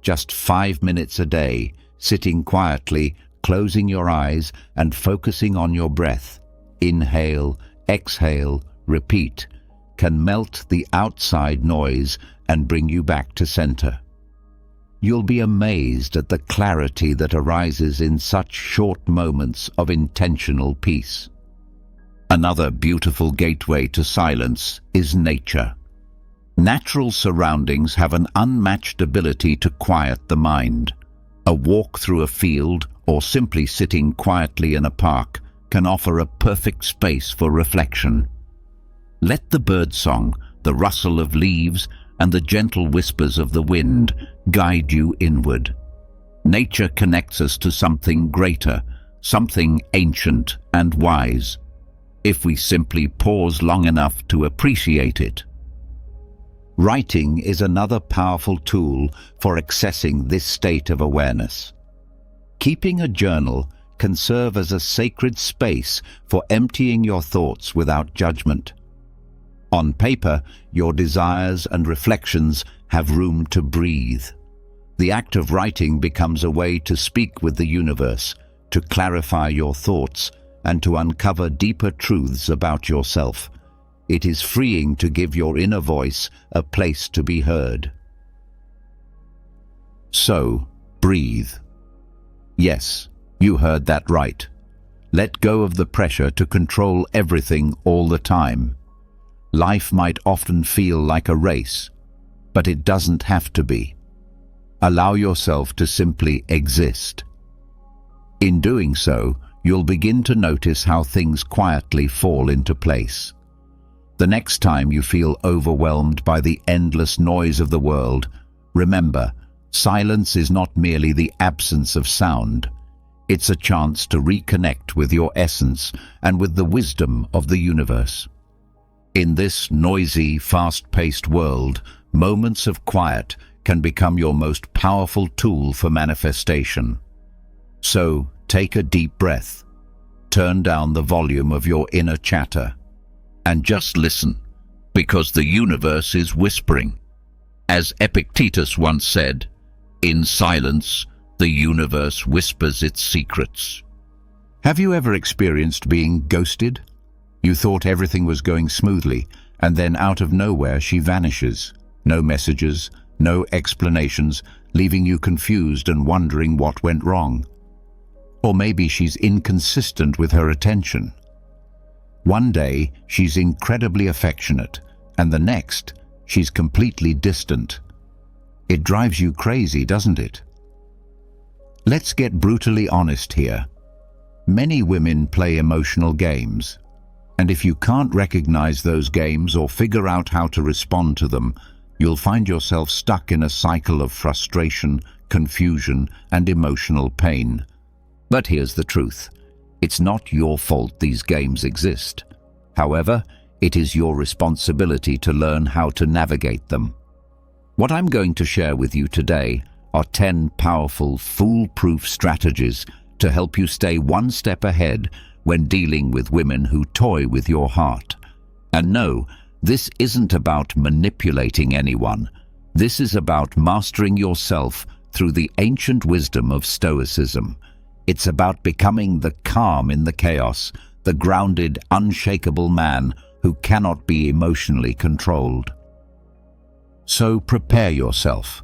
Just 5 minutes a day, sitting quietly, closing your eyes and focusing on your breath. Inhale, exhale, repeat, can melt the outside noise and bring you back to center. You'll be amazed at the clarity that arises in such short moments of intentional peace. Another beautiful gateway to silence is nature. Natural surroundings have an unmatched ability to quiet the mind. A walk through a field or simply sitting quietly in a park can offer a perfect space for reflection. Let the birdsong, the rustle of leaves, and the gentle whispers of the wind guide you inward. Nature connects us to something greater, something ancient and wise, if we simply pause long enough to appreciate it. Writing is another powerful tool for accessing this state of awareness. Keeping a journal can serve as a sacred space for emptying your thoughts without judgment. On paper, your desires and reflections have room to breathe. The act of writing becomes a way to speak with the universe, to clarify your thoughts, and to uncover deeper truths about yourself. It is freeing to give your inner voice a place to be heard. So, breathe. Yes, you heard that right. Let go of the pressure to control everything all the time. Life might often feel like a race, but it doesn't have to be. Allow yourself to simply exist. In doing so, you'll begin to notice how things quietly fall into place. The next time you feel overwhelmed by the endless noise of the world, remember, silence is not merely the absence of sound. It's a chance to reconnect with your essence and with the wisdom of the universe. In this noisy, fast-paced world, moments of quiet can become your most powerful tool for manifestation. So, take a deep breath, turn down the volume of your inner chatter, and just listen, because the universe is whispering. As Epictetus once said, "In silence, the universe whispers its secrets." Have you ever experienced being ghosted? You thought everything was going smoothly, and then out of nowhere she vanishes. No messages, no explanations, leaving you confused and wondering what went wrong. Or maybe she's inconsistent with her attention. One day, she's incredibly affectionate, and the next, she's completely distant. It drives you crazy, doesn't it? Let's get brutally honest here. Many women play emotional games, and if you can't recognize those games or figure out how to respond to them, you'll find yourself stuck in a cycle of frustration, confusion, and emotional pain. But here's the truth. It's not your fault these games exist. However, it is your responsibility to learn how to navigate them. What I'm going to share with you today are 10 powerful, foolproof strategies to help you stay one step ahead when dealing with women who toy with your heart. And no, this isn't about manipulating anyone. This is about mastering yourself through the ancient wisdom of Stoicism. It's about becoming the calm in the chaos, the grounded, unshakable man who cannot be emotionally controlled. So prepare yourself,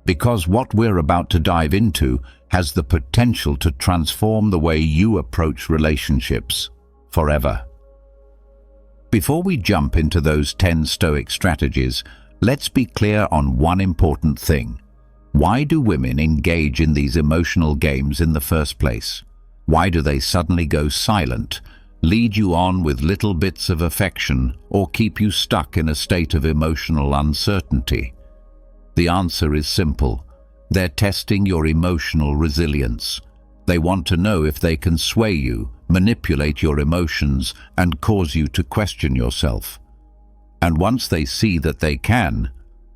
because what we're about to dive into has the potential to transform the way you approach relationships forever. Before we jump into those 10 Stoic strategies, let's be clear on one important thing. Why do women engage in these emotional games in the first place? Why do they suddenly go silent, lead you on with little bits of affection, or keep you stuck in a state of emotional uncertainty? The answer is simple. They're testing your emotional resilience. They want to know if they can sway you, manipulate your emotions, and cause you to question yourself. And once they see that they can,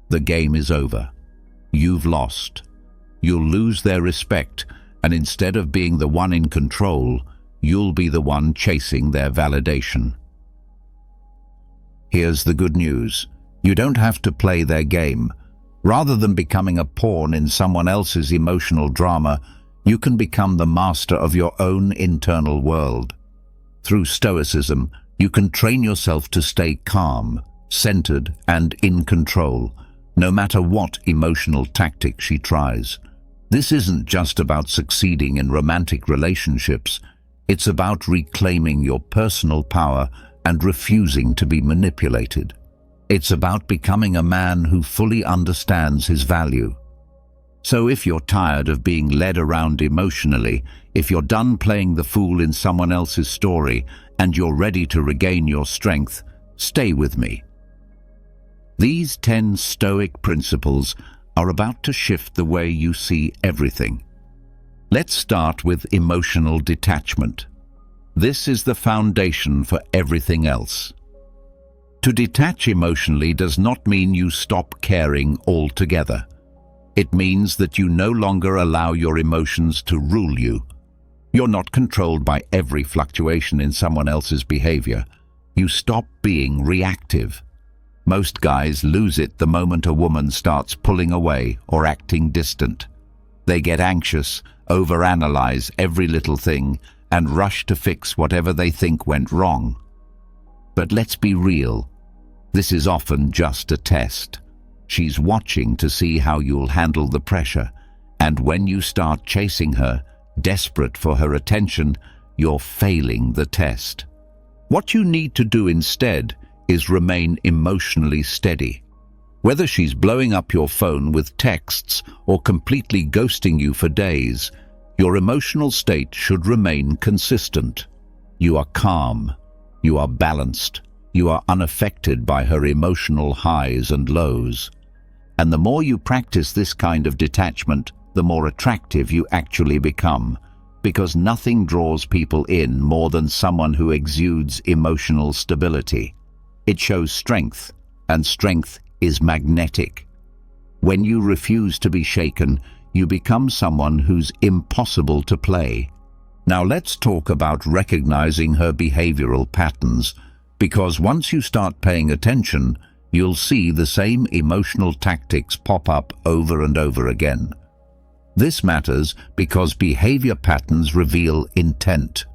the game is over. You've lost. You'll lose their respect, and instead of being the one in control, you'll be the one chasing their validation. Here's the good news. You don't have to play their game. Rather than becoming a pawn in someone else's emotional drama, you can become the master of your own internal world. Through Stoicism, you can train yourself to stay calm, centered, and in control, no matter what emotional tactic she tries. This isn't just about succeeding in romantic relationships. It's about reclaiming your personal power and refusing to be manipulated. It's about becoming a man who fully understands his value. So if you're tired of being led around emotionally, if you're done playing the fool in someone else's story, and you're ready to regain your strength, stay with me. These 10 Stoic principles are about to shift the way you see everything. Let's start with emotional detachment. This is the foundation for everything else. To detach emotionally does not mean you stop caring altogether. It means that you no longer allow your emotions to rule you. You're not controlled by every fluctuation in someone else's behavior. You stop being reactive. Most guys lose it the moment a woman starts pulling away or acting distant. They get anxious, overanalyze every little thing, and rush to fix whatever they think went wrong. But let's be real. This is often just a test. She's watching to see how you'll handle the pressure, and when you start chasing her, desperate for her attention, you're failing the test. What you need to do instead is remain emotionally steady. Whether she's blowing up your phone with texts or completely ghosting you for days, your emotional state should remain consistent. You are calm. You are balanced. You are unaffected by her emotional highs and lows. And the more you practice this kind of detachment, the more attractive you actually become, because nothing draws people in more than someone who exudes emotional stability. It shows strength, and strength is magnetic. When you refuse to be shaken, you become someone who's impossible to play. Now let's talk about recognizing her behavioral patterns, because once you start paying attention, you'll see the same emotional tactics pop up over and over again. This matters because behavior patterns reveal intent,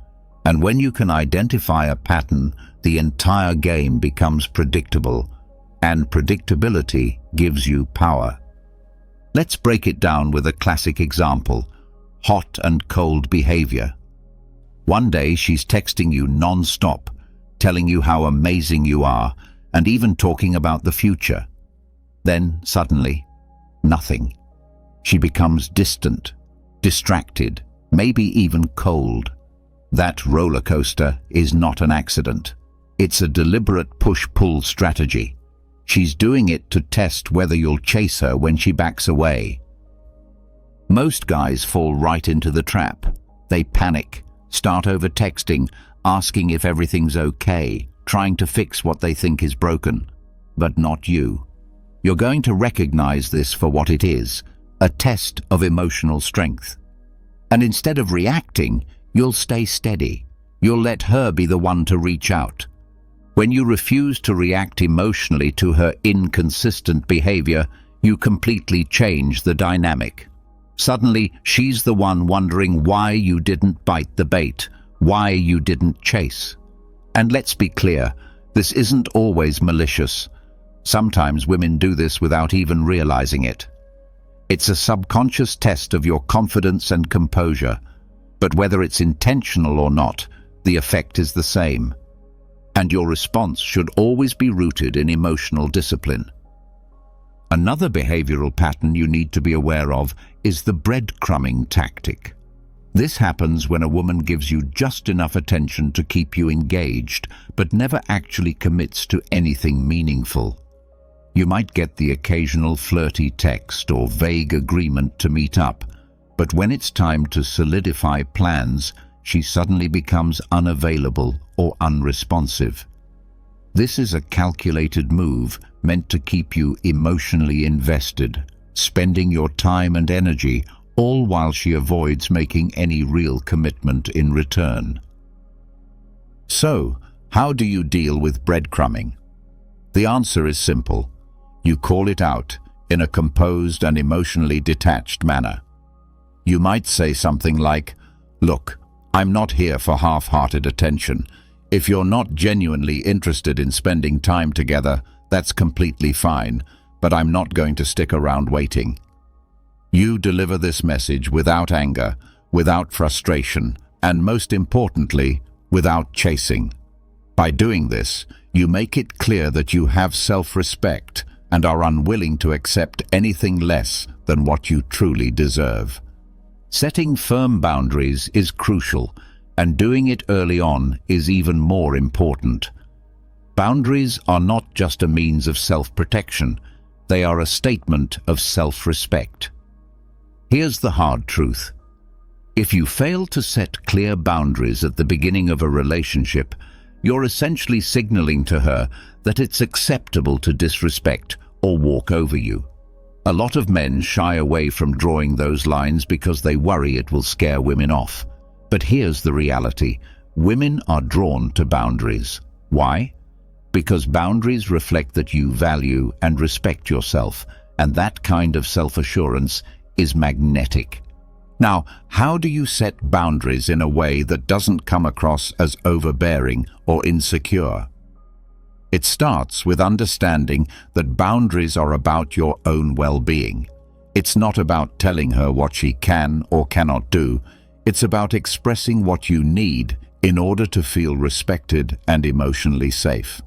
and when you can identify a pattern, the entire game becomes predictable, and predictability gives you power. Let's break it down with a classic example: hot and cold behavior. One day she's texting you non-stop, telling you how amazing you are, and even talking about the future. Then, suddenly, nothing. She becomes distant, distracted, maybe even cold. That roller coaster is not an accident. It's a deliberate push-pull strategy. She's doing it to test whether you'll chase her when she backs away. Most guys fall right into the trap. They panic, start over-texting, asking if everything's okay, trying to fix what they think is broken. But not you. You're going to recognize this for what it is, a test of emotional strength. And instead of reacting, you'll stay steady. You'll let her be the one to reach out. When you refuse to react emotionally to her inconsistent behavior, you completely change the dynamic. Suddenly, she's the one wondering why you didn't bite the bait, why you didn't chase. And let's be clear, this isn't always malicious. Sometimes women do this without even realizing it. It's a subconscious test of your confidence and composure, but whether it's intentional or not, the effect is the same. And your response should always be rooted in emotional discipline. Another behavioral pattern you need to be aware of is the breadcrumbing tactic. This happens when a woman gives you just enough attention to keep you engaged, but never actually commits to anything meaningful. You might get the occasional flirty text or vague agreement to meet up, but when it's time to solidify plans, she suddenly becomes unavailable or unresponsive. This is a calculated move meant to keep you emotionally invested, spending your time and energy, all while she avoids making any real commitment in return. So, how do you deal with breadcrumbing? The answer is simple. You call it out in a composed and emotionally detached manner. You might say something like, "Look, I'm not here for half-hearted attention. If you're not genuinely interested in spending time together, that's completely fine, but I'm not going to stick around waiting." You deliver this message without anger, without frustration, and most importantly, without chasing. By doing this, you make it clear that you have self-respect and are unwilling to accept anything less than what you truly deserve. Setting firm boundaries is crucial, and doing it early on is even more important. Boundaries are not just a means of self-protection, they are a statement of self-respect. Here's the hard truth. If you fail to set clear boundaries at the beginning of a relationship, you're essentially signaling to her that it's acceptable to disrespect or walk over you. A lot of men shy away from drawing those lines because they worry it will scare women off. But here's the reality. Women are drawn to boundaries. Why? Because boundaries reflect that you value and respect yourself, and that kind of self-assurance is magnetic. Now, how do you set boundaries in a way that doesn't come across as overbearing or insecure? It starts with understanding that boundaries are about your own well-being. It's not about telling her what she can or cannot do. It's about expressing what you need in order to feel respected and emotionally safe.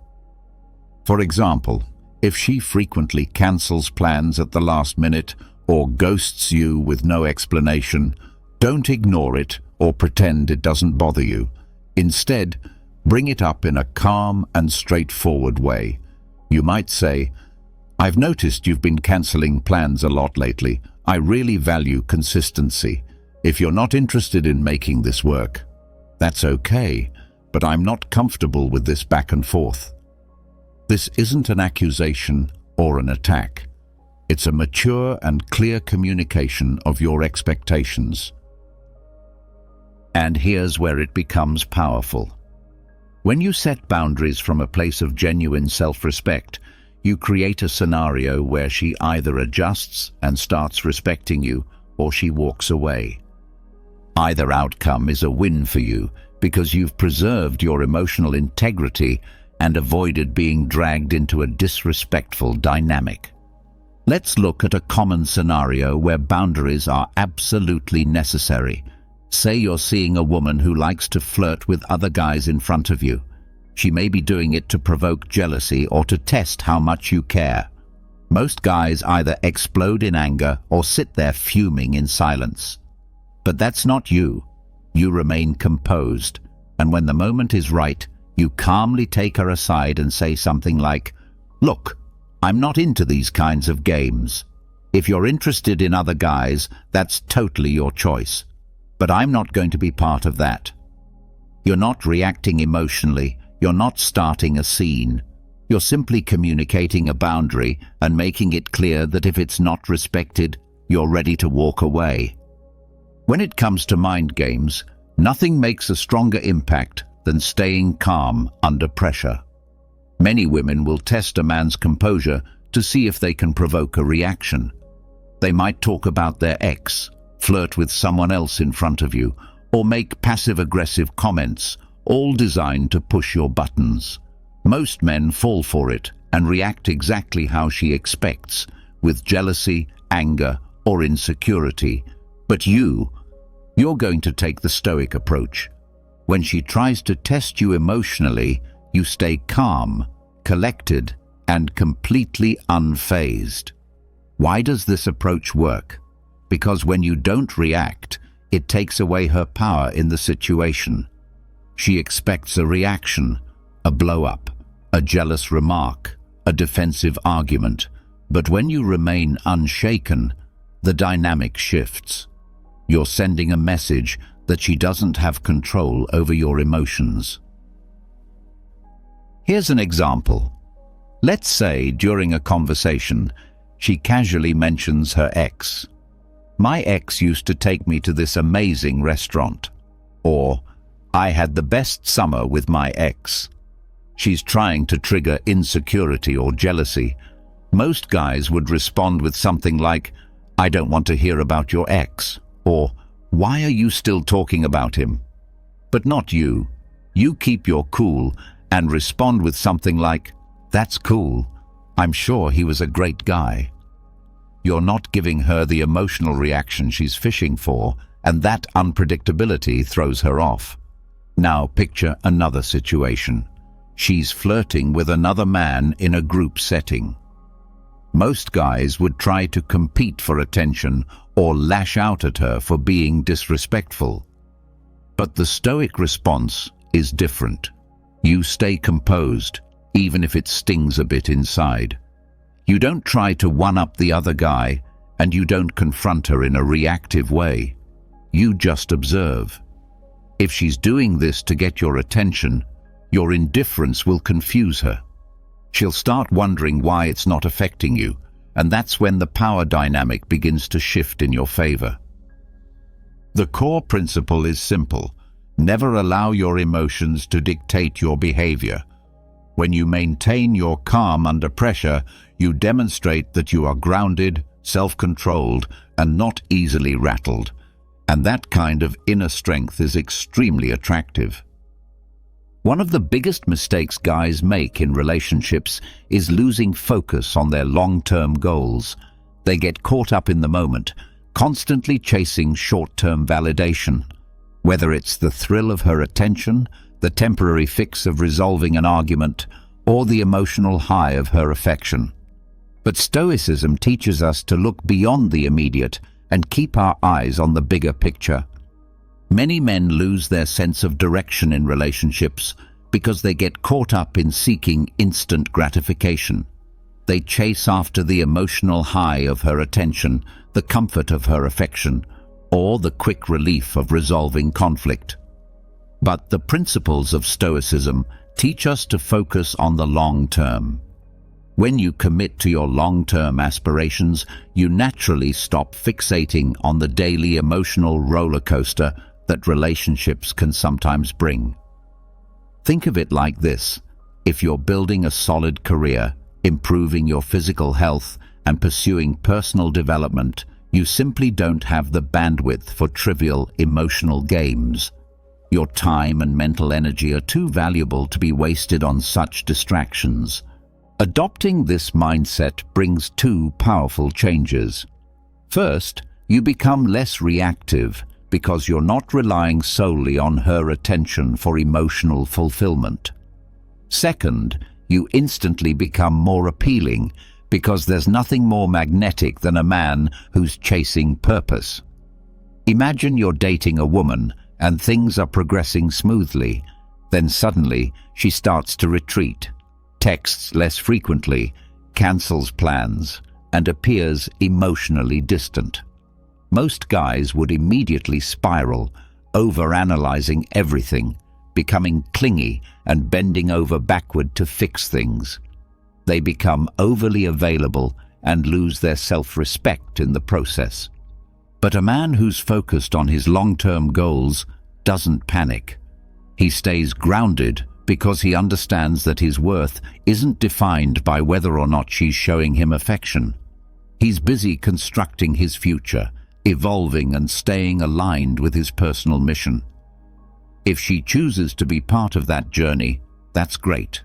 For example, if she frequently cancels plans at the last minute or ghosts you with no explanation, don't ignore it or pretend it doesn't bother you. Instead, bring it up in a calm and straightforward way. You might say, "I've noticed you've been canceling plans a lot lately. I really value consistency. If you're not interested in making this work, that's okay, but I'm not comfortable with this back and forth." This isn't an accusation or an attack. It's a mature and clear communication of your expectations. And here's where it becomes powerful. When you set boundaries from a place of genuine self-respect, you create a scenario where she either adjusts and starts respecting you, or she walks away. Either outcome is a win for you because you've preserved your emotional integrity and avoided being dragged into a disrespectful dynamic. Let's look at a common scenario where boundaries are absolutely necessary. Say you're seeing a woman who likes to flirt with other guys in front of you. She may be doing it to provoke jealousy or to test how much you care. Most guys either explode in anger or sit there fuming in silence. But that's not you. You remain composed, and when the moment is right, you calmly take her aside and say something like, "Look, I'm not into these kinds of games. If you're interested in other guys, that's totally your choice. But I'm not going to be part of that." You're not reacting emotionally. You're not starting a scene. You're simply communicating a boundary and making it clear that if it's not respected, you're ready to walk away. When it comes to mind games, nothing makes a stronger impact than staying calm under pressure. Many women will test a man's composure to see if they can provoke a reaction. They might talk about their ex, flirt with someone else in front of you, or make passive-aggressive comments, all designed to push your buttons. Most men fall for it and react exactly how she expects, with jealousy, anger, or insecurity. But you're going to take the Stoic approach. When she tries to test you emotionally, you stay calm, collected, and completely unfazed. Why does this approach work? Because when you don't react, it takes away her power in the situation. She expects a reaction, a blow-up, a jealous remark, a defensive argument. But when you remain unshaken, the dynamic shifts. You're sending a message that she doesn't have control over your emotions. Here's an example. Let's say during a conversation, she casually mentions her ex. "My ex used to take me to this amazing restaurant." Or, "I had the best summer with my ex." She's trying to trigger insecurity or jealousy. Most guys would respond with something like, "I don't want to hear about your ex," or "Why are you still talking about him?" But not you. You keep your cool and respond with something like, "That's cool. I'm sure he was a great guy." You're not giving her the emotional reaction she's fishing for, and that unpredictability throws her off. Now picture another situation. She's flirting with another man in a group setting. Most guys would try to compete for attention or lash out at her for being disrespectful. But the Stoic response is different. You stay composed, even if it stings a bit inside. You don't try to one-up the other guy, and you don't confront her in a reactive way. You just observe. If she's doing this to get your attention, your indifference will confuse her. She'll start wondering why it's not affecting you, and that's when the power dynamic begins to shift in your favor. The core principle is simple. Never allow your emotions to dictate your behavior. When you maintain your calm under pressure, you demonstrate that you are grounded, self-controlled, and not easily rattled. And that kind of inner strength is extremely attractive. One of the biggest mistakes guys make in relationships is losing focus on their long-term goals. They get caught up in the moment, constantly chasing short-term validation. Whether it's the thrill of her attention, the temporary fix of resolving an argument, or the emotional high of her affection. But Stoicism teaches us to look beyond the immediate and keep our eyes on the bigger picture. Many men lose their sense of direction in relationships because they get caught up in seeking instant gratification. They chase after the emotional high of her attention, the comfort of her affection, or the quick relief of resolving conflict. But the principles of Stoicism teach us to focus on the long term. When you commit to your long-term aspirations, you naturally stop fixating on the daily emotional roller coaster that relationships can sometimes bring. Think of it like this. If you're building a solid career, improving your physical health, and pursuing personal development, you simply don't have the bandwidth for trivial emotional games. Your time and mental energy are too valuable to be wasted on such distractions. Adopting this mindset brings two powerful changes. First, you become less reactive because you're not relying solely on her attention for emotional fulfillment. Second, you instantly become more appealing because there's nothing more magnetic than a man who's chasing purpose. Imagine you're dating a woman and things are progressing smoothly. Then suddenly she starts to retreat, texts less frequently, cancels plans, and appears emotionally distant. Most guys would immediately spiral, overanalyzing everything, becoming clingy and bending over backward to fix things. They become overly available and lose their self-respect in the process. But a man who's focused on his long-term goals doesn't panic. He stays grounded because he understands that his worth isn't defined by whether or not she's showing him affection. He's busy constructing his future, evolving and staying aligned with his personal mission. If she chooses to be part of that journey, that's great.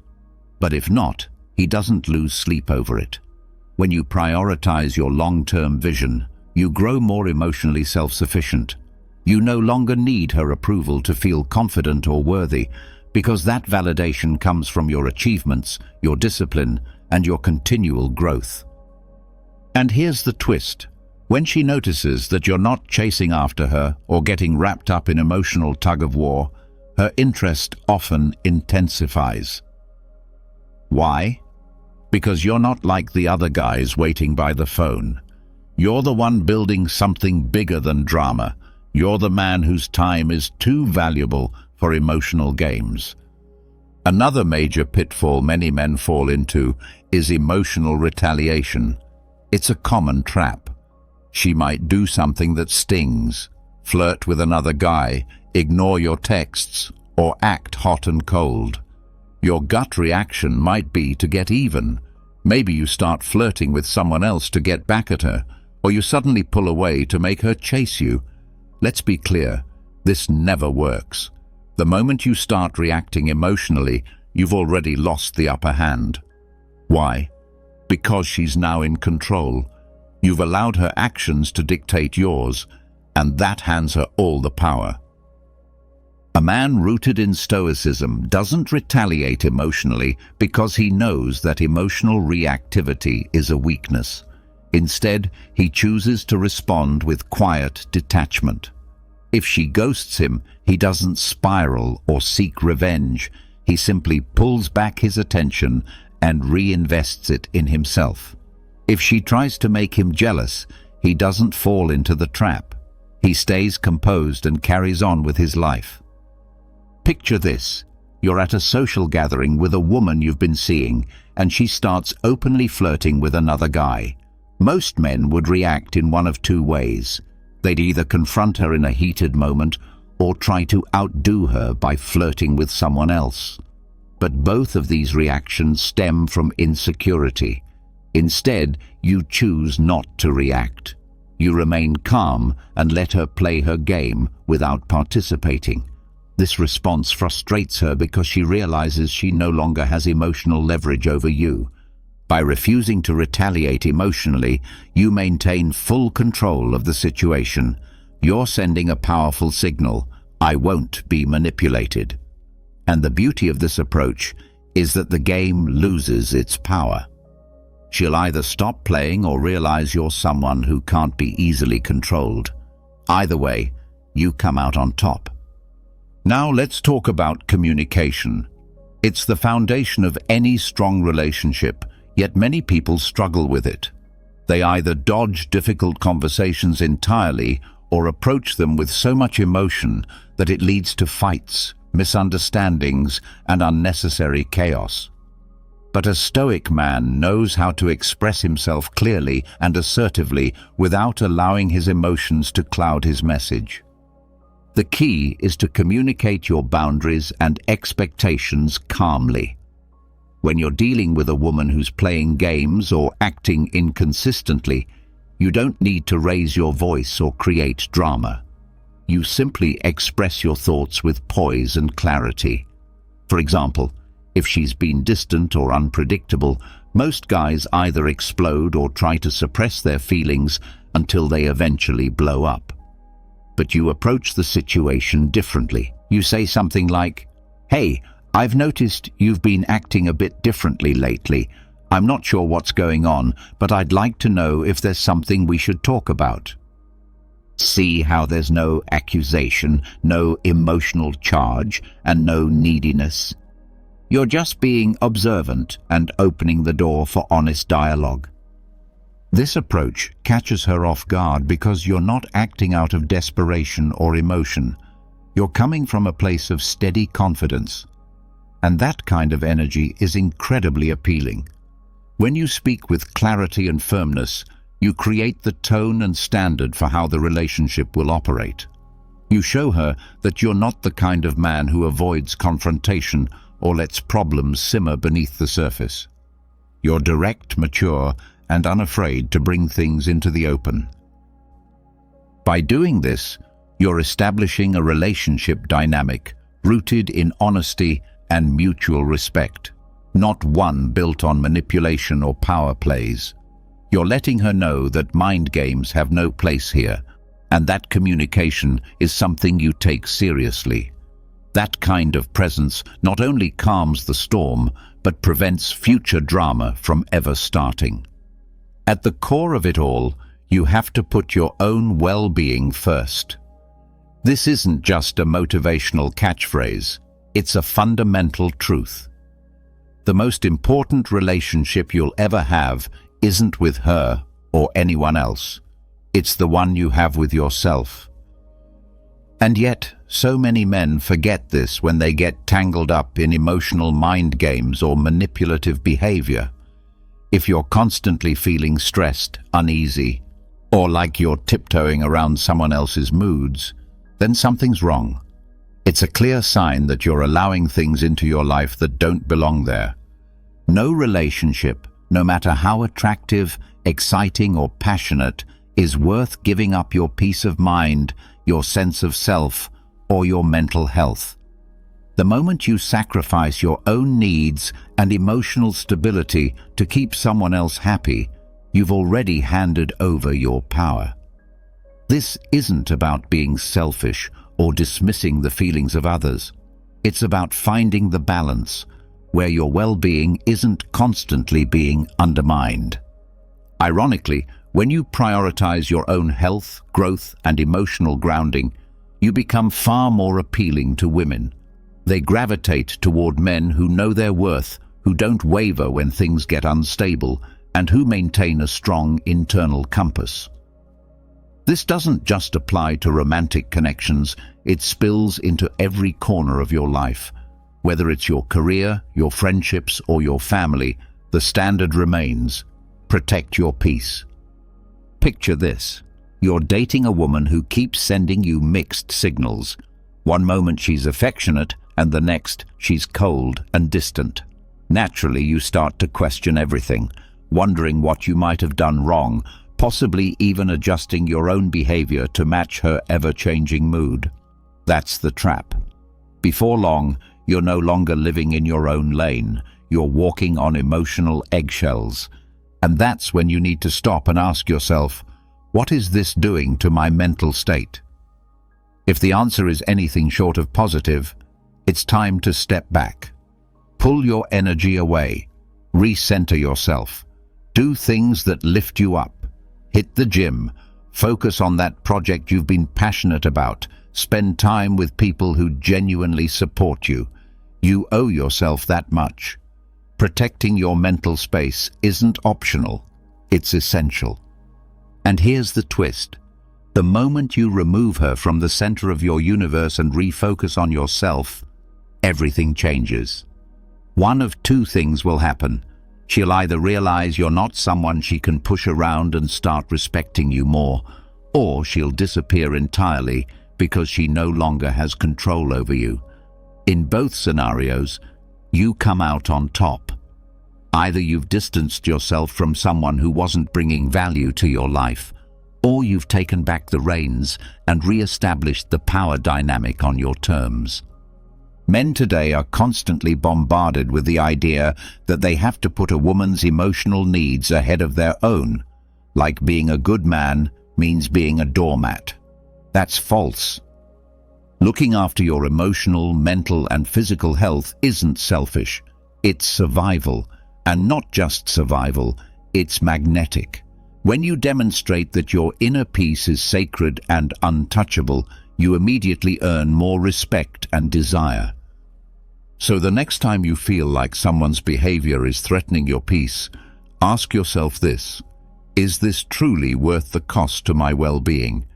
But if not, he doesn't lose sleep over it. When you prioritize your long-term vision, you grow more emotionally self-sufficient. You no longer need her approval to feel confident or worthy, because that validation comes from your achievements, your discipline, and your continual growth. And here's the twist. When she notices that you're not chasing after her or getting wrapped up in emotional tug-of-war, her interest often intensifies. Why? Because you're not like the other guys waiting by the phone. You're the one building something bigger than drama. You're the man whose time is too valuable for emotional games. Another major pitfall many men fall into is emotional retaliation. It's a common trap. She might do something that stings, flirt with another guy, ignore your texts, or act hot and cold. Your gut reaction might be to get even. Maybe you start flirting with someone else to get back at her, or you suddenly pull away to make her chase you. Let's be clear, this never works. The moment you start reacting emotionally, you've already lost the upper hand. Why? Because she's now in control. You've allowed her actions to dictate yours, and that hands her all the power. A man rooted in Stoicism doesn't retaliate emotionally because he knows that emotional reactivity is a weakness. Instead, he chooses to respond with quiet detachment. If she ghosts him, he doesn't spiral or seek revenge. He simply pulls back his attention and reinvests it in himself. If she tries to make him jealous, he doesn't fall into the trap. He stays composed and carries on with his life. Picture this. You're at a social gathering with a woman you've been seeing, and she starts openly flirting with another guy. Most men would react in one of two ways. They'd either confront her in a heated moment or try to outdo her by flirting with someone else. But both of these reactions stem from insecurity. Instead, you choose not to react. You remain calm and let her play her game without participating. This response frustrates her because she realizes she no longer has emotional leverage over you. By refusing to retaliate emotionally, you maintain full control of the situation. You're sending a powerful signal: I won't be manipulated. And the beauty of this approach is that the game loses its power. She'll either stop playing or realize you're someone who can't be easily controlled. Either way, you come out on top. Now let's talk about communication. It's the foundation of any strong relationship, yet many people struggle with it. They either dodge difficult conversations entirely or approach them with so much emotion that it leads to fights, misunderstandings, and unnecessary chaos. But a Stoic man knows how to express himself clearly and assertively without allowing his emotions to cloud his message. The key is to communicate your boundaries and expectations calmly. When you're dealing with a woman who's playing games or acting inconsistently, you don't need to raise your voice or create drama. You simply express your thoughts with poise and clarity. For example, if she's been distant or unpredictable, most guys either explode or try to suppress their feelings until they eventually blow up. But you approach the situation differently. You say something like, "Hey, I've noticed you've been acting a bit differently lately. I'm not sure what's going on, but I'd like to know if there's something we should talk about. See how there's no accusation, no emotional charge, and no neediness? You're just being observant and opening the door for honest dialogue. This approach catches her off guard because you're not acting out of desperation or emotion. You're coming from a place of steady confidence. And that kind of energy is incredibly appealing. When you speak with clarity and firmness, you create the tone and standard for how the relationship will operate. You show her that you're not the kind of man who avoids confrontation or lets problems simmer beneath the surface. You're direct, mature, and unafraid to bring things into the open. By doing this, you're establishing a relationship dynamic rooted in honesty and mutual respect, not one built on manipulation or power plays. You're letting her know that mind games have no place here, and that communication is something you take seriously. That kind of presence not only calms the storm, but prevents future drama from ever starting. At the core of it all, you have to put your own well-being first. This isn't just a motivational catchphrase, it's a fundamental truth. The most important relationship you'll ever have isn't with her or anyone else. It's the one you have with yourself. And yet, so many men forget this when they get tangled up in emotional mind games or manipulative behavior. If you're constantly feeling stressed, uneasy, or like you're tiptoeing around someone else's moods, then something's wrong. It's a clear sign that you're allowing things into your life that don't belong there. No relationship, no matter how attractive, exciting, or passionate, is worth giving up your peace of mind, your sense of self, or your mental health. The moment you sacrifice your own needs and emotional stability to keep someone else happy, you've already handed over your power. This isn't about being selfish or dismissing the feelings of others. It's about finding the balance where your well-being isn't constantly being undermined. Ironically, when you prioritize your own health, growth, and emotional grounding, you become far more appealing to women. They gravitate toward men who know their worth, who don't waver when things get unstable, and who maintain a strong internal compass. This doesn't just apply to romantic connections, it spills into every corner of your life. Whether it's your career, your friendships, or your family, the standard remains: protect your peace. Picture this. You're dating a woman who keeps sending you mixed signals. One moment she's affectionate, and the next she's cold and distant. Naturally, you start to question everything, wondering what you might have done wrong, possibly even adjusting your own behavior to match her ever-changing mood. That's the trap. Before long, you're no longer living in your own lane. You're walking on emotional eggshells. And that's when you need to stop and ask yourself, what is this doing to my mental state? If the answer is anything short of positive, it's time to step back. Pull your energy away. Recenter yourself. Do things that lift you up. Hit the gym. Focus on that project you've been passionate about. Spend time with people who genuinely support you. You owe yourself that much. Protecting your mental space isn't optional. It's essential. And here's the twist. The moment you remove her from the center of your universe and refocus on yourself, everything changes. One of two things will happen. She'll either realize you're not someone she can push around and start respecting you more, or she'll disappear entirely because she no longer has control over you. In both scenarios, you come out on top. Either you've distanced yourself from someone who wasn't bringing value to your life, or you've taken back the reins and re-established the power dynamic on your terms. Men today are constantly bombarded with the idea that they have to put a woman's emotional needs ahead of their own, like being a good man means being a doormat. That's false. Looking after your emotional, mental, and physical health isn't selfish. It's survival, And not just survival, it's magnetic. When you demonstrate that your inner peace is sacred and untouchable, you immediately earn more respect and desire. So the next time you feel like someone's behavior is threatening your peace, ask yourself this: is this truly worth the cost to my well-being?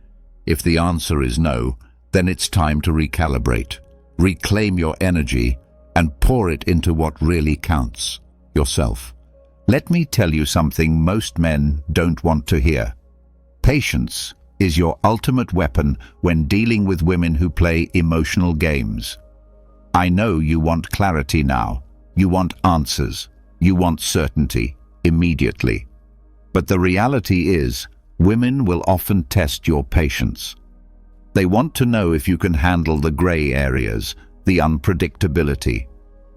If the answer is no, then it's time to recalibrate. Reclaim your energy and pour it into what really counts: yourself. Let me tell you something most men don't want to hear. Patience is your ultimate weapon when dealing with women who play emotional games. I know you want clarity now. You want answers. You want certainty immediately. But the reality is, women will often test your patience. They want to know if you can handle the gray areas, the unpredictability.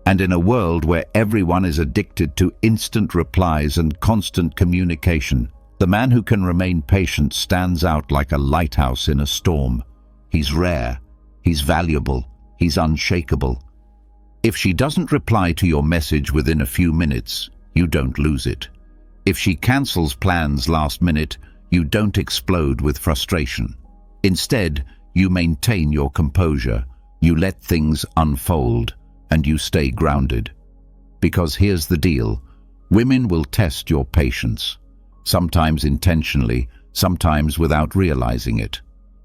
And in a world where everyone is addicted to instant replies and constant communication, the man who can remain patient stands out like a lighthouse in a storm. He's rare, he's valuable, he's unshakable. If she doesn't reply to your message within a few minutes, you don't lose it. If she cancels plans last minute, you don't explode with frustration. Instead, you maintain your composure, you let things unfold, and you stay grounded. Because here's the deal: women will test your patience, sometimes intentionally, sometimes without realizing it.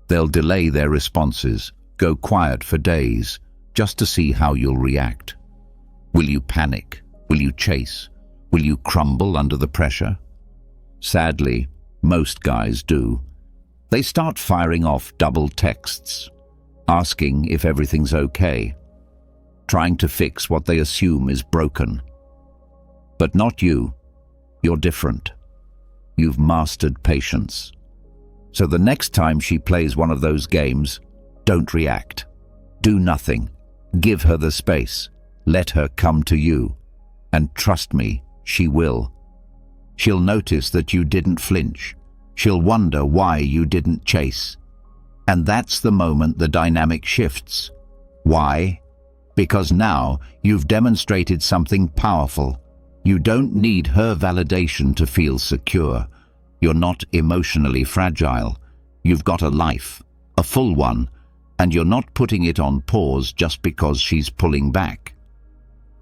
They'll delay their responses, go quiet for days, just to see how you'll react. Will you panic? Will you chase? Will you crumble under the pressure? Sadly, most guys do. They start firing off double texts, asking if everything's okay, trying to fix what they assume is broken. But not you. You're different. You've mastered patience. So the next time she plays one of those games, don't react. Do nothing. Give her the space. Let her come to you. And trust me, she will. She'll notice that you didn't flinch. She'll wonder why you didn't chase. And that's the moment the dynamic shifts. Why? Because now you've demonstrated something powerful. You don't need her validation to feel secure. You're not emotionally fragile. You've got a life, a full one, and you're not putting it on pause just because she's pulling back.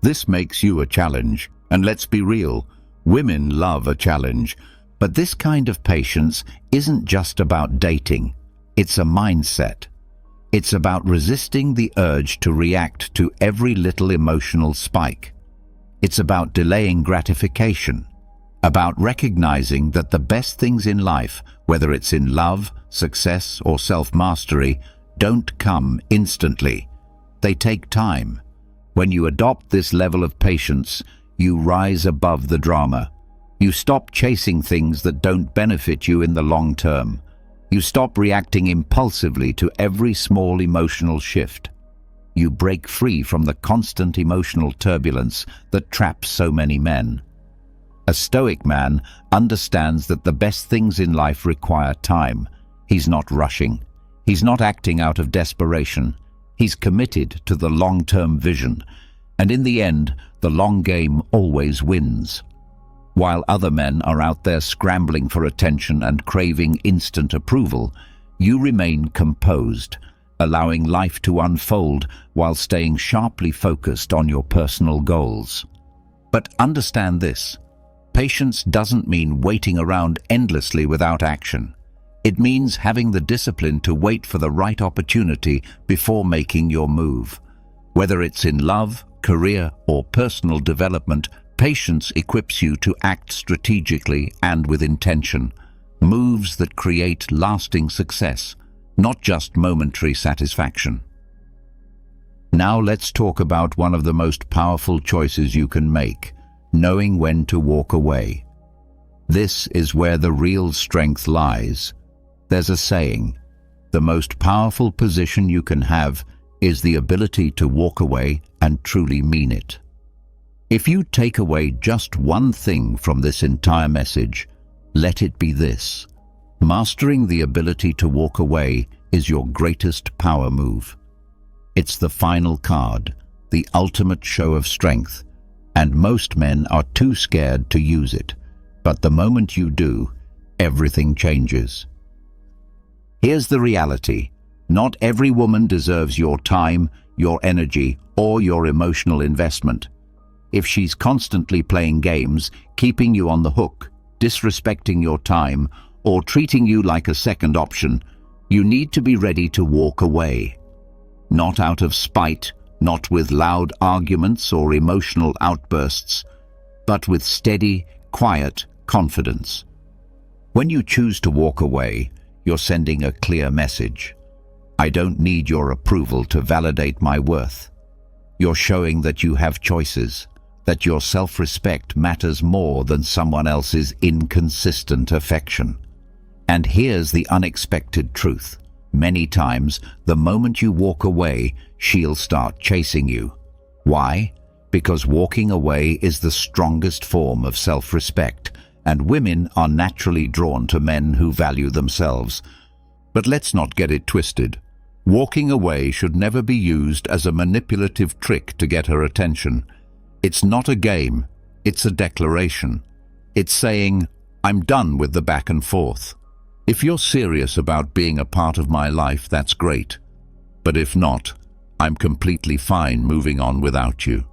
This makes you a challenge, and let's be real, women love a challenge. But this kind of patience isn't just about dating. It's a mindset. It's about resisting the urge to react to every little emotional spike. It's about delaying gratification, about recognizing that the best things in life, whether it's in love, success, or self-mastery, don't come instantly. They take time. When you adopt this level of patience, you rise above the drama. You stop chasing things that don't benefit you in the long term. You stop reacting impulsively to every small emotional shift. You break free from the constant emotional turbulence that traps so many men. A Stoic man understands that the best things in life require time. He's not rushing. He's not acting out of desperation. He's committed to the long-term vision. And in the end, the long game always wins. While other men are out there scrambling for attention and craving instant approval, you remain composed, allowing life to unfold while staying sharply focused on your personal goals. But understand this: patience doesn't mean waiting around endlessly without action. It means having the discipline to wait for the right opportunity before making your move. Whether it's in love, career, or personal development, patience equips you to act strategically and with intention, moves that create lasting success, not just momentary satisfaction. Now let's talk about one of the most powerful choices you can make: knowing when to walk away. This is where the real strength lies. There's a saying, the most powerful position you can have is the ability to walk away and truly mean it. If you take away just one thing from this entire message, let it be this: mastering the ability to walk away is your greatest power move. It's the final card, the ultimate show of strength, and most men are too scared to use it. But the moment you do, everything changes. Here's the reality. Not every woman deserves your time, your energy, or your emotional investment. If she's constantly playing games, keeping you on the hook, disrespecting your time, or treating you like a second option, you need to be ready to walk away. Not out of spite, not with loud arguments or emotional outbursts, but with steady, quiet confidence. When you choose to walk away, you're sending a clear message. I don't need your approval to validate my worth. You're showing that you have choices, that your self-respect matters more than someone else's inconsistent affection. And here's the unexpected truth. Many times, the moment you walk away, she'll start chasing you. Why? Because walking away is the strongest form of self-respect, and women are naturally drawn to men who value themselves. But let's not get it twisted. Walking away should never be used as a manipulative trick to get her attention. It's not a game, it's a declaration. It's saying, I'm done with the back and forth. If you're serious about being a part of my life, that's great. But if not, I'm completely fine moving on without you.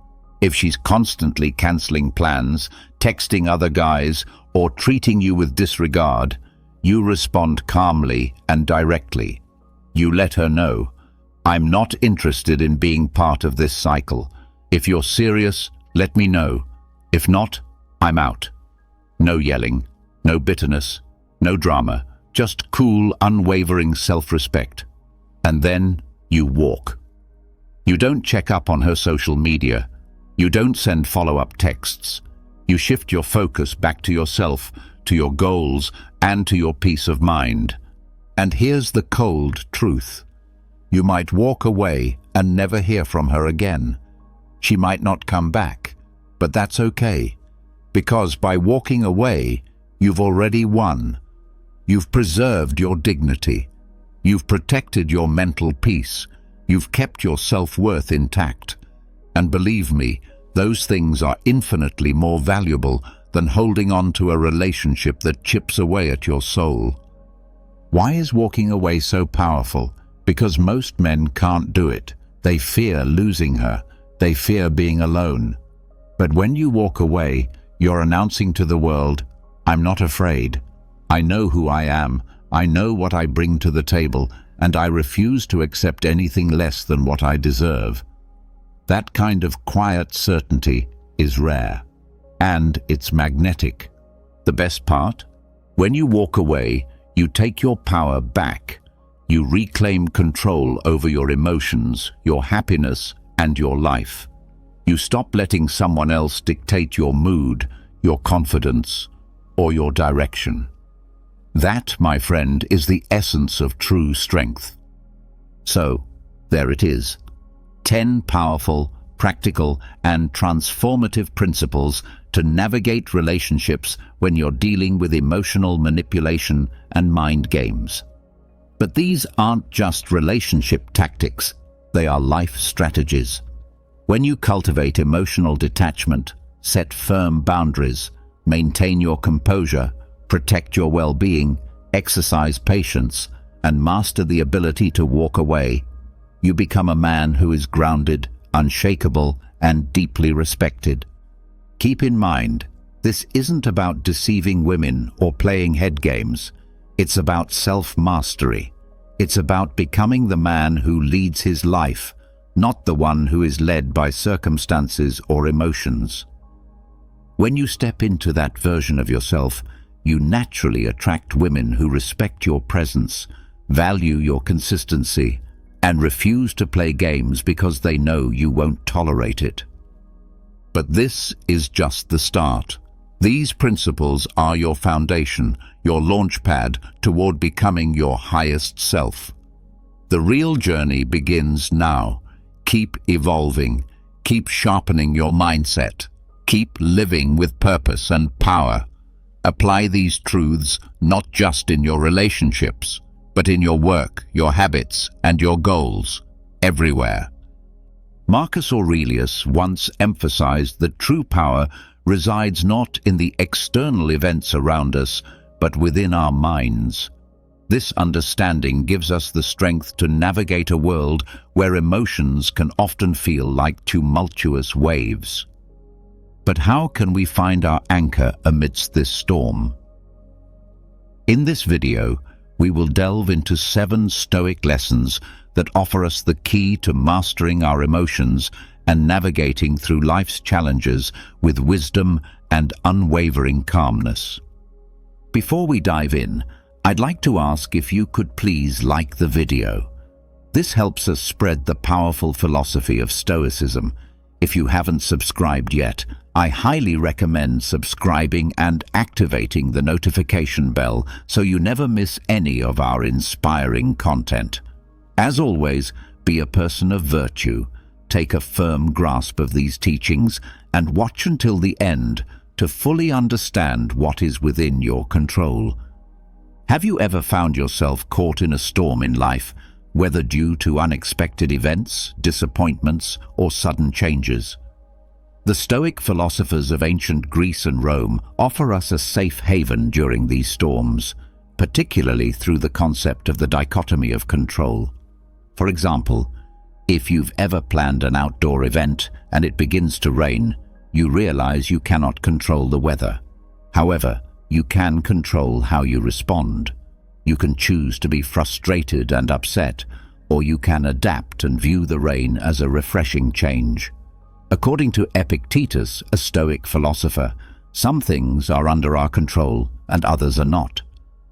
If she's constantly canceling plans, texting other guys, or treating you with disregard, you respond calmly and directly. You let her know, I'm not interested in being part of this cycle. If you're serious, let me know. If not, I'm out. No yelling, no bitterness, no drama, just cool, unwavering self-respect. And then you walk. You don't check up on her social media. You don't send follow-up texts. You shift your focus back to yourself, to your goals, and to your peace of mind. And here's the cold truth. You might walk away and never hear from her again. She might not come back, but that's okay. Because by walking away, you've already won. You've preserved your dignity. You've protected your mental peace. You've kept your self-worth intact. And believe me, those things are infinitely more valuable than holding on to a relationship that chips away at your soul. Why is walking away so powerful? Because most men can't do it. They fear losing her. They fear being alone. But when you walk away, you're announcing to the world, I'm not afraid. I know who I am, I know what I bring to the table, and I refuse to accept anything less than what I deserve. That kind of quiet certainty is rare, and it's magnetic. The best part? When you walk away, you take your power back. You reclaim control over your emotions, your happiness, and your life. You stop letting someone else dictate your mood, your confidence, or your direction. That, my friend, is the essence of true strength. So, there it is. 10 powerful, practical, and transformative principles to navigate relationships when you're dealing with emotional manipulation and mind games. But these aren't just relationship tactics, they are life strategies. When you cultivate emotional detachment, set firm boundaries, maintain your composure, protect your well-being, exercise patience, and master the ability to walk away, you become a man who is grounded, unshakable, and deeply respected. Keep in mind, this isn't about deceiving women or playing head games. It's about self-mastery. It's about becoming the man who leads his life, not the one who is led by circumstances or emotions. When you step into that version of yourself, you naturally attract women who respect your presence, value your consistency, and refuse to play games because they know you won't tolerate it. But this is just the start. These principles are your foundation, your launchpad toward becoming your highest self. The real journey begins now. Keep evolving, keep sharpening your mindset, keep living with purpose and power. Apply these truths not just in your relationships, but in your work, your habits, and your goals, everywhere. Marcus Aurelius once emphasized that true power resides not in the external events around us, but within our minds. This understanding gives us the strength to navigate a world where emotions can often feel like tumultuous waves. But how can we find our anchor amidst this storm? In this video, we will delve into 7 Stoic lessons that offer us the key to mastering our emotions and navigating through life's challenges with wisdom and unwavering calmness. Before we dive in, I'd like to ask if you could please like the video. This helps us spread the powerful philosophy of Stoicism. If you haven't subscribed yet, I highly recommend subscribing and activating the notification bell so you never miss any of our inspiring content. As always, be a person of virtue. Take a firm grasp of these teachings and watch until the end to fully understand what is within your control. Have you ever found yourself caught in a storm in life, whether due to unexpected events, disappointments, or sudden changes? The Stoic philosophers of ancient Greece and Rome offer us a safe haven during these storms, particularly through the concept of the dichotomy of control. For example, if you've ever planned an outdoor event and it begins to rain, you realize you cannot control the weather. However, you can control how you respond. You can choose to be frustrated and upset, or you can adapt and view the rain as a refreshing change. According to Epictetus, a Stoic philosopher, some things are under our control and others are not.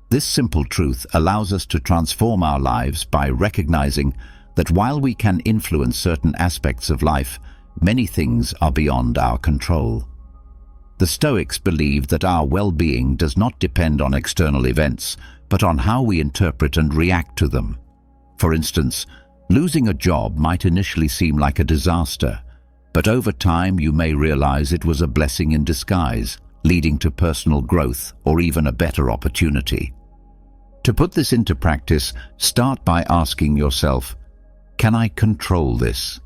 This simple truth allows us to transform our lives by recognizing that while we can influence certain aspects of life, many things are beyond our control. The Stoics believe that our well-being does not depend on external events, but on how we interpret and react to them. For instance, losing a job might initially seem like a disaster, but over time you may realize it was a blessing in disguise, leading to personal growth or even a better opportunity. To put this into practice, start by asking yourself, can I control this?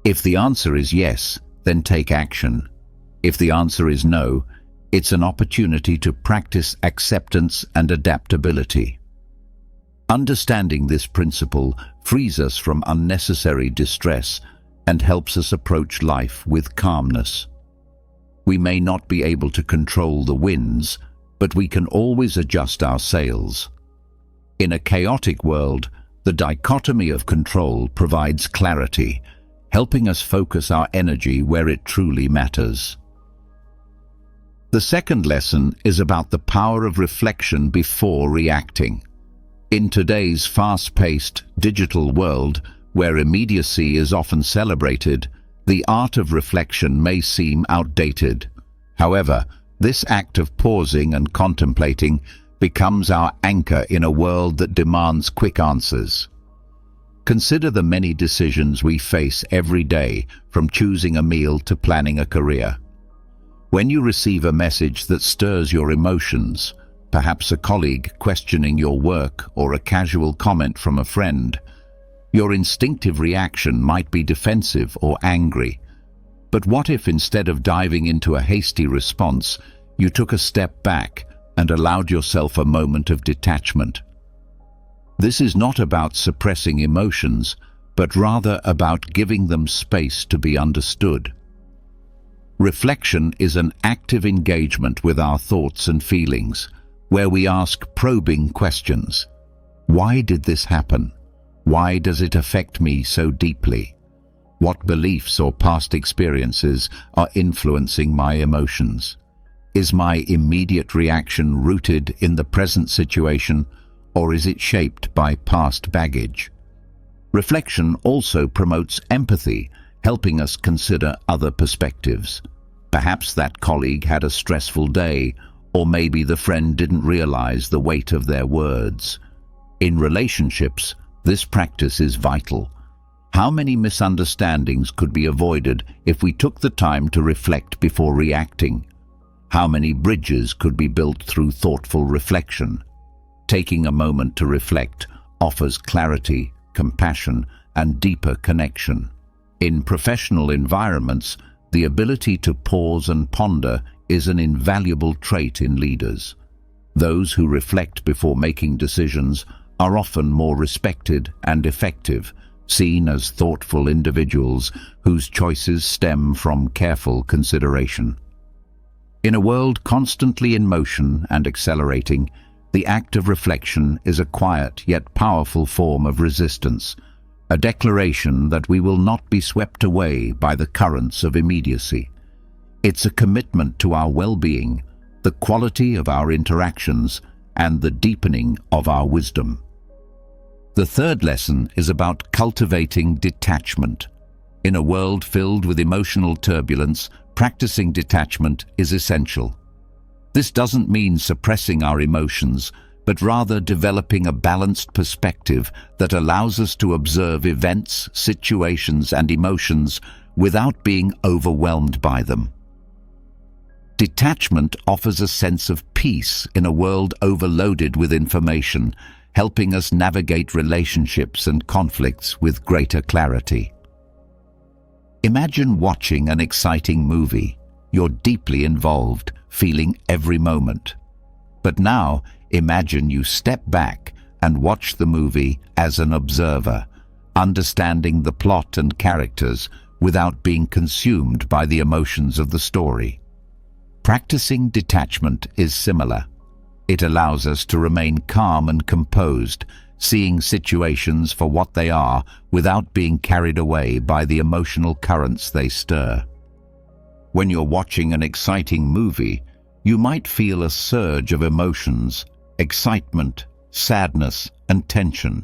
If the answer is yes, then take action. If the answer is no, it's an opportunity to practice acceptance and adaptability. Understanding this principle frees us from unnecessary distress and helps us approach life with calmness. We may not be able to control the winds, but we can always adjust our sails. In a chaotic world, the dichotomy of control provides clarity, helping us focus our energy where it truly matters. The second lesson is about the power of reflection before reacting. In today's fast-paced digital world, where immediacy is often celebrated, the art of reflection may seem outdated. However, this act of pausing and contemplating becomes our anchor in a world that demands quick answers. Consider the many decisions we face every day, from choosing a meal to planning a career. When you receive a message that stirs your emotions, perhaps a colleague questioning your work or a casual comment from a friend, your instinctive reaction might be defensive or angry. But what if instead of diving into a hasty response, you took a step back and allowed yourself a moment of detachment? This is not about suppressing emotions, but rather about giving them space to be understood. Reflection is an active engagement with our thoughts and feelings, where we ask probing questions. Why did this happen? Why does it affect me so deeply? What beliefs or past experiences are influencing my emotions? Is my immediate reaction rooted in the present situation, or is it shaped by past baggage? Reflection also promotes empathy, helping us consider other perspectives. Perhaps that colleague had a stressful day, or maybe the friend didn't realize the weight of their words. In relationships, this practice is vital. How many misunderstandings could be avoided if we took the time to reflect before reacting? How many bridges could be built through thoughtful reflection? Taking a moment to reflect offers clarity, compassion, and deeper connection. In professional environments, the ability to pause and ponder is an invaluable trait in leaders. Those who reflect before making decisions are often more respected and effective, seen as thoughtful individuals whose choices stem from careful consideration. In a world constantly in motion and accelerating, the act of reflection is a quiet yet powerful form of resistance, a declaration that we will not be swept away by the currents of immediacy. It's a commitment to our well-being, the quality of our interactions, and the deepening of our wisdom. The third lesson is about cultivating detachment. In a world filled with emotional turbulence, practicing detachment is essential. This doesn't mean suppressing our emotions, but rather developing a balanced perspective that allows us to observe events, situations, and emotions without being overwhelmed by them. Detachment offers a sense of peace in a world overloaded with information, helping us navigate relationships and conflicts with greater clarity. Imagine watching an exciting movie. You're deeply involved, feeling every moment. But now, imagine you step back and watch the movie as an observer, understanding the plot and characters without being consumed by the emotions of the story. Practicing detachment is similar. It allows us to remain calm and composed, seeing situations for what they are without being carried away by the emotional currents they stir. When you're watching an exciting movie, you might feel a surge of emotions, excitement, sadness, and tension.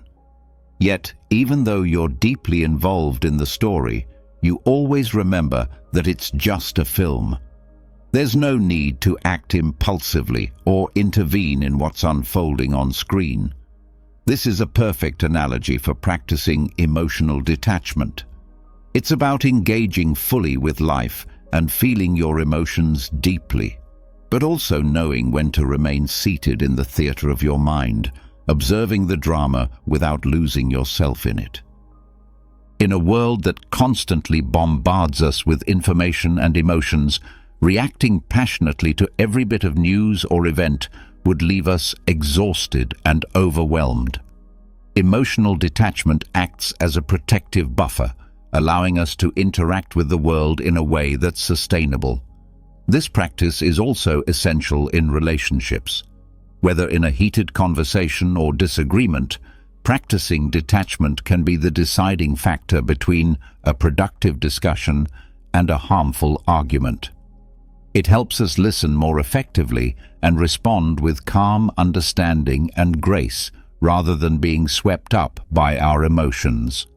Yet, even though you're deeply involved in the story, you always remember that it's just a film. There's no need to act impulsively or intervene in what's unfolding on screen. This is a perfect analogy for practicing emotional detachment. It's about engaging fully with life and feeling your emotions deeply, but also knowing when to remain seated in the theater of your mind, observing the drama without losing yourself in it. In a world that constantly bombards us with information and emotions, reacting passionately to every bit of news or event would leave us exhausted and overwhelmed. Emotional detachment acts as a protective buffer, allowing us to interact with the world in a way that's sustainable. This practice is also essential in relationships. Whether in a heated conversation or disagreement, practicing detachment can be the deciding factor between a productive discussion and a harmful argument. It helps us listen more effectively and respond with calm understanding and grace rather than being swept up by our emotions.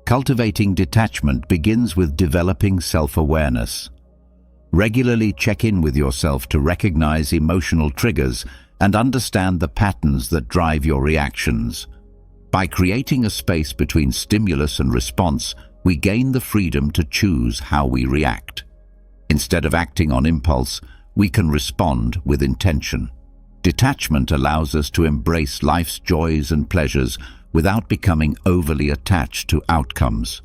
Cultivating detachment begins with developing self-awareness. Regularly check in with yourself to recognize emotional triggers and understand the patterns that drive your reactions. By creating a space between stimulus and response, we gain the freedom to choose how we react. Instead of acting on impulse, we can respond with intention. Detachment allows us to embrace life's joys and pleasures without becoming overly attached to outcomes.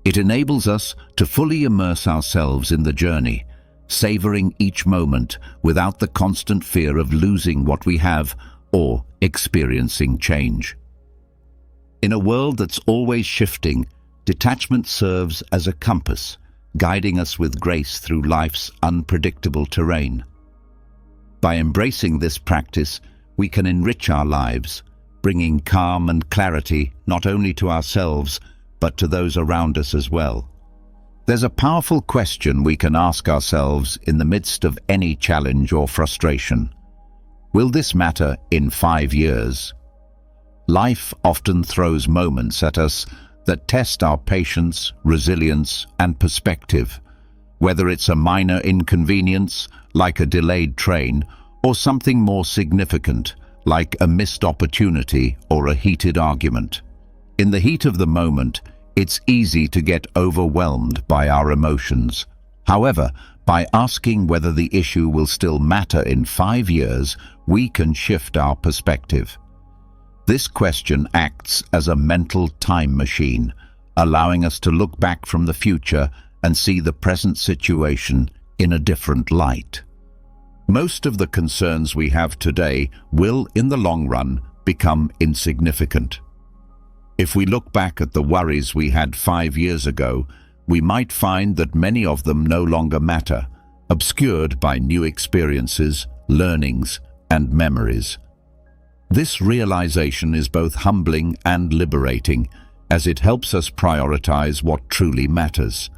It enables us to fully immerse ourselves in the journey, savoring each moment without the constant fear of losing what we have or experiencing change. In a world that's always shifting, detachment serves as a compass, guiding us with grace through life's unpredictable terrain. By embracing this practice, we can enrich our lives, bringing calm and clarity not only to ourselves, but to those around us as well. There's a powerful question we can ask ourselves in the midst of any challenge or frustration. Will this matter in 5 years? Life often throws moments at us that test our patience, resilience, and perspective, whether it's a minor inconvenience, like a delayed train, or something more significant, like a missed opportunity or a heated argument. In the heat of the moment, it's easy to get overwhelmed by our emotions. However, by asking whether the issue will still matter in 5 years, we can shift our perspective. This question acts as a mental time machine, allowing us to look back from the future and see the present situation in a different light. Most of the concerns we have today will, in the long run, become insignificant. If we look back at the worries we had 5 years ago, we might find that many of them no longer matter, obscured by new experiences, learnings, and memories. This realization is both humbling and liberating, as it helps us prioritize what truly matters.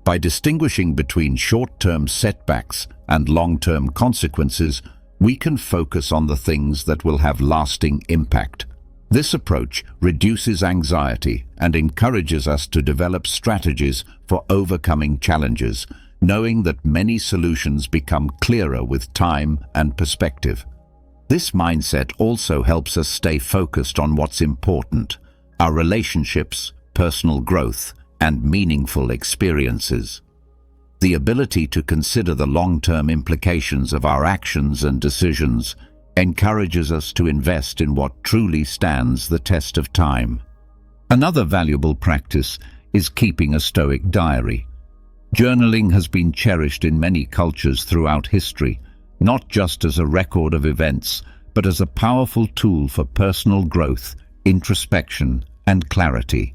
By distinguishing between short-term setbacks and long-term consequences, we can focus on the things that will have lasting impact. This approach reduces anxiety and encourages us to develop strategies for overcoming challenges, knowing that many solutions become clearer with time and perspective. This mindset also helps us stay focused on what's important: our relationships, personal growth, and meaningful experiences. The ability to consider the long-term implications of our actions and decisions encourages us to invest in what truly stands the test of time. Another valuable practice is keeping a Stoic diary. Journaling has been cherished in many cultures throughout history, not just as a record of events, but as a powerful tool for personal growth, introspection, and clarity.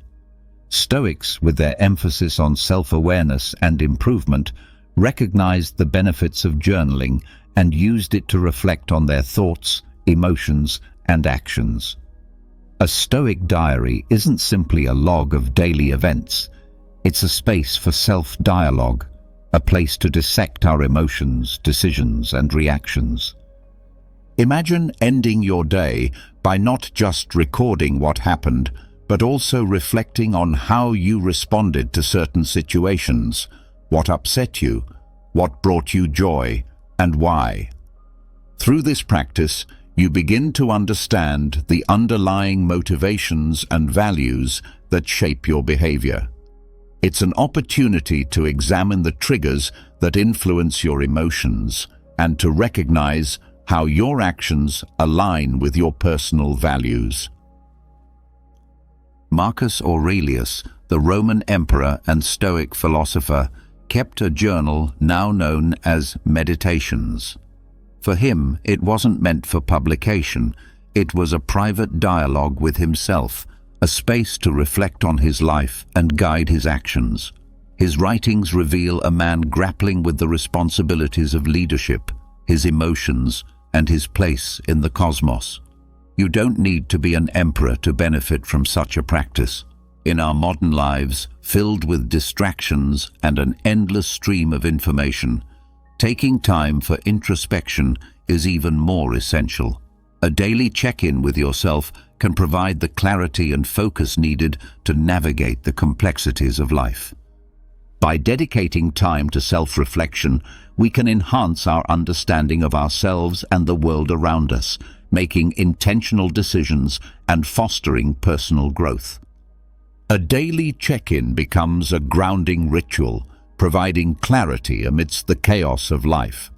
Stoics, with their emphasis on self-awareness and improvement, recognized the benefits of journaling and used it to reflect on their thoughts, emotions, and actions. A Stoic diary isn't simply a log of daily events. It's a space for self-dialogue, a place to dissect our emotions, decisions, and reactions. Imagine ending your day by not just recording what happened, but also reflecting on how you responded to certain situations, what upset you, what brought you joy, and why. Through this practice, you begin to understand the underlying motivations and values that shape your behavior. It's an opportunity to examine the triggers that influence your emotions and to recognize how your actions align with your personal values. Marcus Aurelius, the Roman emperor and Stoic philosopher, kept a journal now known as Meditations. For him, it wasn't meant for publication. It was a private dialogue with himself, a space to reflect on his life and guide his actions. His writings reveal a man grappling with the responsibilities of leadership, his emotions, and his place in the cosmos. You don't need to be an emperor to benefit from such a practice. In our modern lives, filled with distractions and an endless stream of information, taking time for introspection is even more essential. A daily check-in with yourself can provide the clarity and focus needed to navigate the complexities of life. By dedicating time to self-reflection, we can enhance our understanding of ourselves and the world around us, making intentional decisions and fostering personal growth. A daily check-in becomes a grounding ritual, providing clarity amidst the chaos of life.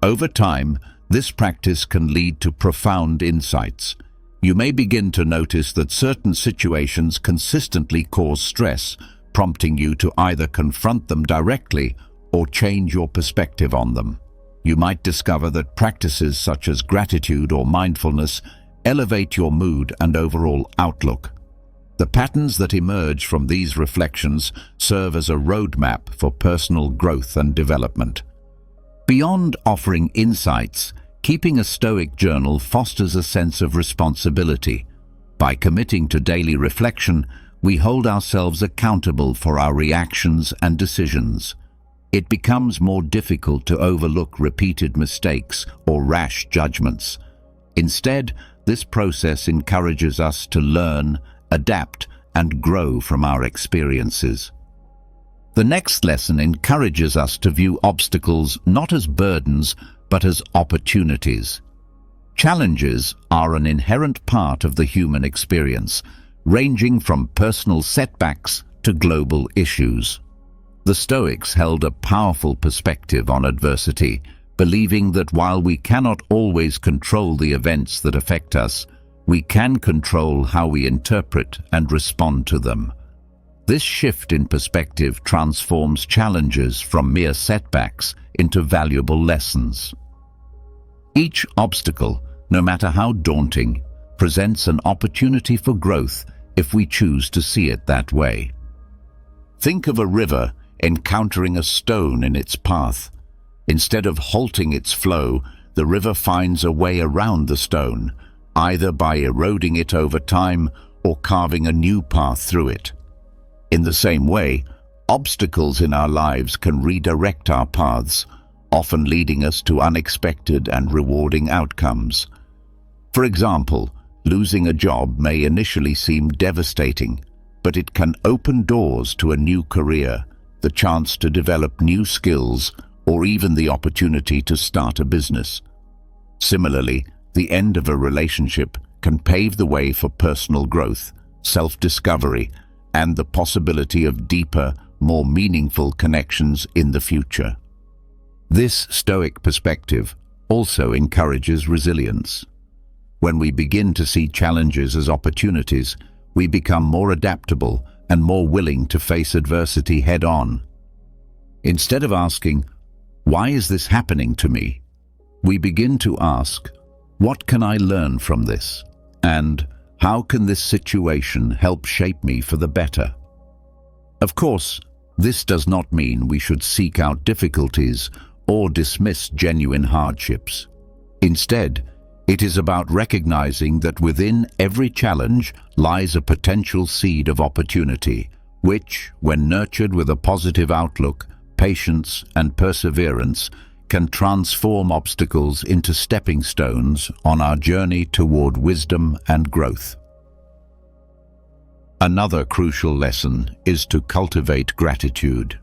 Over time, this practice can lead to profound insights. You may begin to notice that certain situations consistently cause stress, prompting you to either confront them directly or change your perspective on them. You might discover that practices such as gratitude or mindfulness elevate your mood and overall outlook. The patterns that emerge from these reflections serve as a roadmap for personal growth and development. Beyond offering insights, keeping a Stoic journal fosters a sense of responsibility. By committing to daily reflection, we hold ourselves accountable for our reactions and decisions. It becomes more difficult to overlook repeated mistakes or rash judgments. Instead, this process encourages us to learn, adapt, and grow from our experiences. The next lesson encourages us to view obstacles not as burdens, but as opportunities. Challenges are an inherent part of the human experience, ranging from personal setbacks to global issues. The Stoics held a powerful perspective on adversity, believing that while we cannot always control the events that affect us, we can control how we interpret and respond to them. This shift in perspective transforms challenges from mere setbacks into valuable lessons. Each obstacle, no matter how daunting, presents an opportunity for growth if we choose to see it that way. Think of a river encountering a stone in its path. Instead of halting its flow, the river finds a way around the stone, either by eroding it over time or carving a new path through it. In the same way, obstacles in our lives can redirect our paths, often leading us to unexpected and rewarding outcomes. For example, losing a job may initially seem devastating, but it can open doors to a new career, the chance to develop new skills, or even the opportunity to start a business. Similarly, the end of a relationship can pave the way for personal growth, self-discovery, and the possibility of deeper, more meaningful connections in the future. This Stoic perspective also encourages resilience. When we begin to see challenges as opportunities, we become more adaptable and more willing to face adversity head-on. Instead of asking, "Why is this happening to me?" we begin to ask, "What can I learn from this?" and "How can this situation help shape me for the better?" Of course, this does not mean we should seek out difficulties or dismiss genuine hardships. Instead, it is about recognizing that within every challenge lies a potential seed of opportunity, which, when nurtured with a positive outlook, patience, and perseverance, can transform obstacles into stepping stones on our journey toward wisdom and growth. Another crucial lesson is to cultivate gratitude.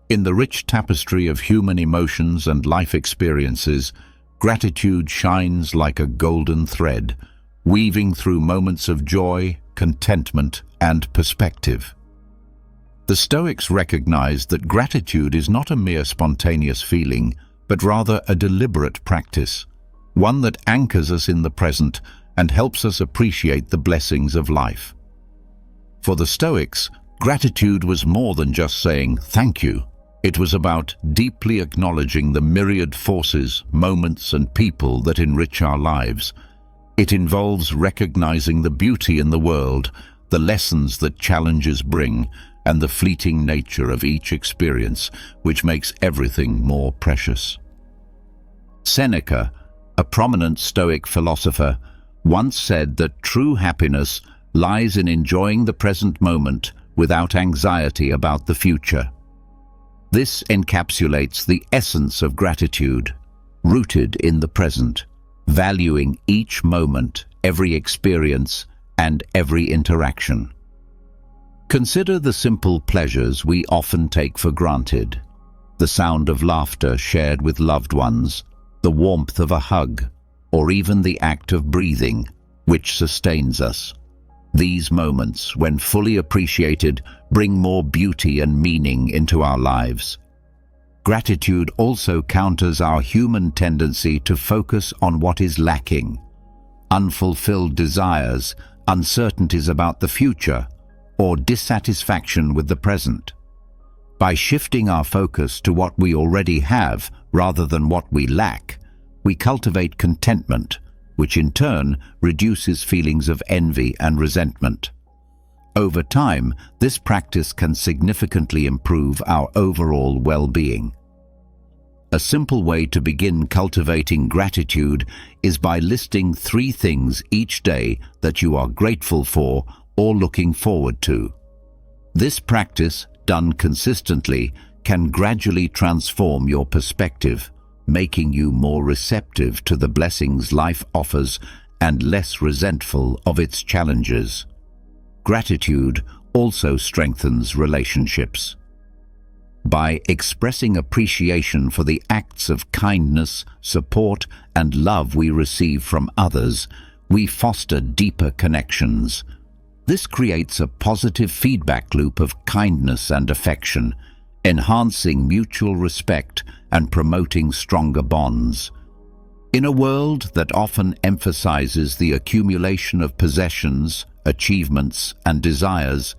In the rich tapestry of human emotions and life experiences, gratitude shines like a golden thread, weaving through moments of joy, contentment, and perspective. The Stoics recognized that gratitude is not a mere spontaneous feeling, but rather a deliberate practice, one that anchors us in the present and helps us appreciate the blessings of life. For the Stoics, gratitude was more than just saying thank you. It was about deeply acknowledging the myriad forces, moments, and people that enrich our lives. It involves recognizing the beauty in the world, the lessons that challenges bring, and the fleeting nature of each experience, which makes everything more precious. Seneca, a prominent Stoic philosopher, once said that true happiness lies in enjoying the present moment without anxiety about the future. This encapsulates the essence of gratitude, rooted in the present, valuing each moment, every experience, and every interaction. Consider the simple pleasures we often take for granted: the sound of laughter shared with loved ones, the warmth of a hug, or even the act of breathing, which sustains us. These moments, when fully appreciated, bring more beauty and meaning into our lives. Gratitude also counters our human tendency to focus on what is lacking: unfulfilled desires, uncertainties about the future, or dissatisfaction with the present. By shifting our focus to what we already have rather than what we lack, we cultivate contentment, which in turn reduces feelings of envy and resentment. Over time, this practice can significantly improve our overall well-being. A simple way to begin cultivating gratitude is by listing 3 things each day that you are grateful for or looking forward to. This practice, done consistently, can gradually transform your perspective, making you more receptive to the blessings life offers and less resentful of its challenges. Gratitude also strengthens relationships. By expressing appreciation for the acts of kindness, support, and love we receive from others, we foster deeper connections. This creates a positive feedback loop of kindness and affection, enhancing mutual respect and promoting stronger bonds. In a world that often emphasizes the accumulation of possessions, achievements, and desires,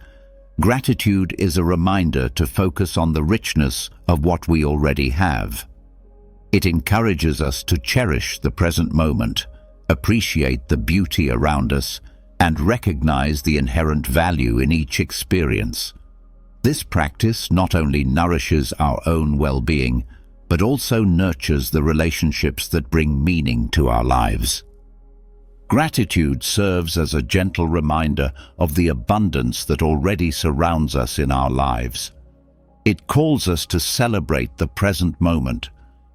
Gratitude is a reminder to focus on the richness of what we already have. It encourages us to cherish the present moment, appreciate the beauty around us, and recognize the inherent value in each experience. This practice not only nourishes our own well-being, but also nurtures the relationships that bring meaning to our lives. Gratitude serves as a gentle reminder of the abundance that already surrounds us in our lives. It calls us to celebrate the present moment,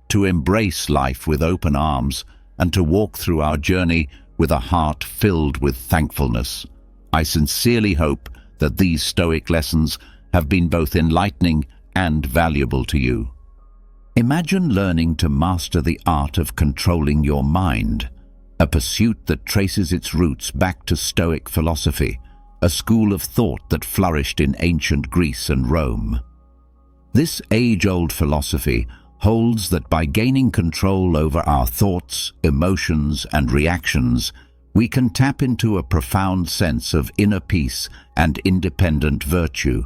to embrace life with open arms, and to walk through our journey with a heart filled with thankfulness. I sincerely hope that these Stoic lessons have been both enlightening and valuable to you. Imagine learning to master the art of controlling your mind, a pursuit that traces its roots back to Stoic philosophy, a school of thought that flourished in ancient Greece and Rome. This age-old philosophy holds that by gaining control over our thoughts, emotions, and reactions, we can tap into a profound sense of inner peace and independent virtue,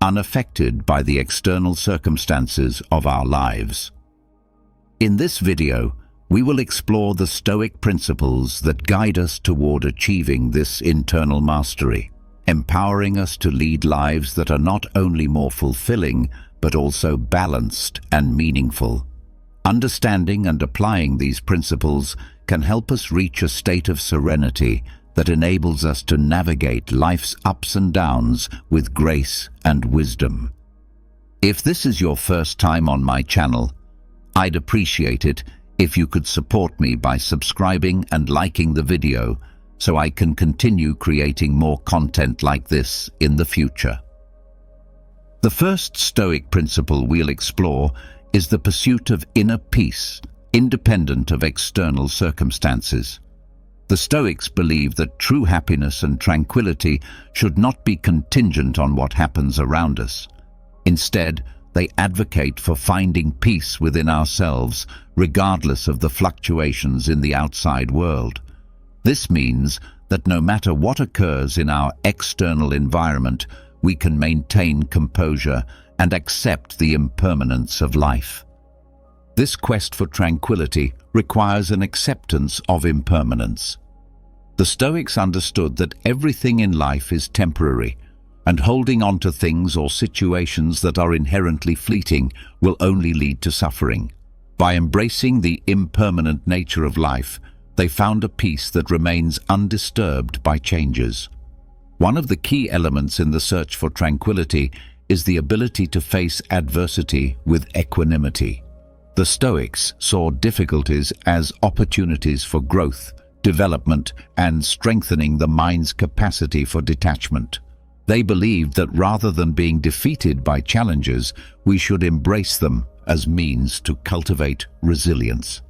unaffected by the external circumstances of our lives. In this video, we will explore the Stoic principles that guide us toward achieving this internal mastery, empowering us to lead lives that are not only more fulfilling, but also balanced and meaningful. Understanding and applying these principles can help us reach a state of serenity that enables us to navigate life's ups and downs with grace and wisdom. If this is your first time on my channel, I'd appreciate it if you could support me by subscribing and liking the video so I can continue creating more content like this in the future. The first Stoic principle we'll explore is the pursuit of inner peace, independent of external circumstances. The Stoics believe that true happiness and tranquility should not be contingent on what happens around us. Instead, they advocate for finding peace within ourselves, regardless of the fluctuations in the outside world. This means that no matter what occurs in our external environment, we can maintain composure and accept the impermanence of life. This quest for tranquility requires an acceptance of impermanence. The Stoics understood that everything in life is temporary, and holding on to things or situations that are inherently fleeting will only lead to suffering. By embracing the impermanent nature of life, they found a peace that remains undisturbed by changes. One of the key elements in the search for tranquility is the ability to face adversity with equanimity. The Stoics saw difficulties as opportunities for growth, development, and strengthening the mind's capacity for detachment. They believed that rather than being defeated by challenges, we should embrace them as means to cultivate resilience.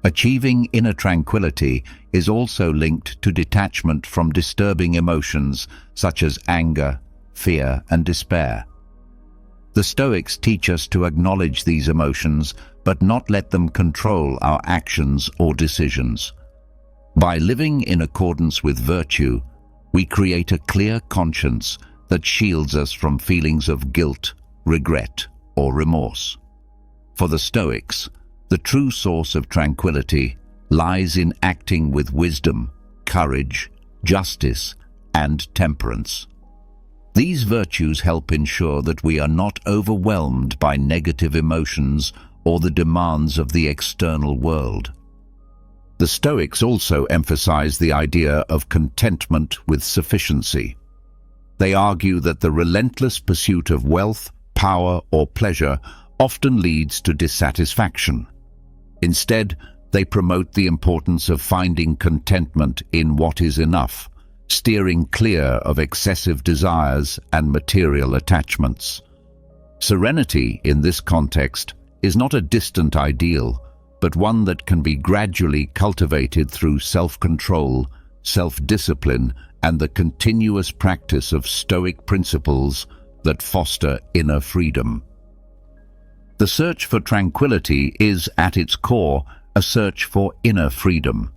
Achieving inner tranquility is also linked to detachment from disturbing emotions such as anger, fear, and despair. The Stoics teach us to acknowledge these emotions, but not let them control our actions or decisions. By living in accordance with virtue, we create a clear conscience that shields us from feelings of guilt, regret, or remorse. For the Stoics, the true source of tranquility lies in acting with wisdom, courage, justice, and temperance. These virtues help ensure that we are not overwhelmed by negative emotions or the demands of the external world. The Stoics also emphasize the idea of contentment with sufficiency. They argue that the relentless pursuit of wealth, power, or pleasure often leads to dissatisfaction. Instead, they promote the importance of finding contentment in what is enough, steering clear of excessive desires and material attachments. Serenity, in this context, is not a distant ideal, but one that can be gradually cultivated through self-control, self-discipline, and the continuous practice of Stoic principles that foster inner freedom. The search for tranquility is, at its core, a search for inner freedom.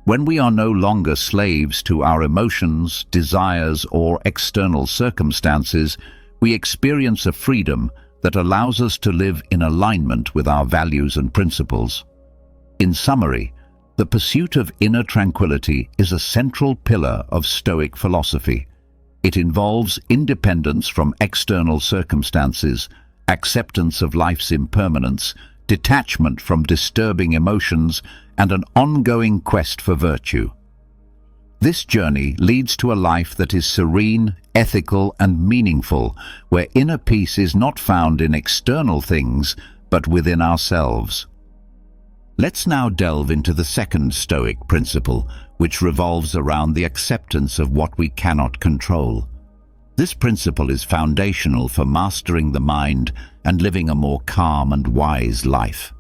When we are no longer slaves to our emotions, desires, or external circumstances, we experience a freedom that allows us to live in alignment with our values and principles. In summary, the pursuit of inner tranquility is a central pillar of Stoic philosophy. It involves independence from external circumstances, acceptance of life's impermanence, detachment from disturbing emotions, and an ongoing quest for virtue. This journey leads to a life that is serene, ethical, and meaningful, where inner peace is not found in external things, but within ourselves. Let's now delve into the second Stoic principle, which revolves around the acceptance of what we cannot control. This principle is foundational for mastering the mind and living a more calm and wise life.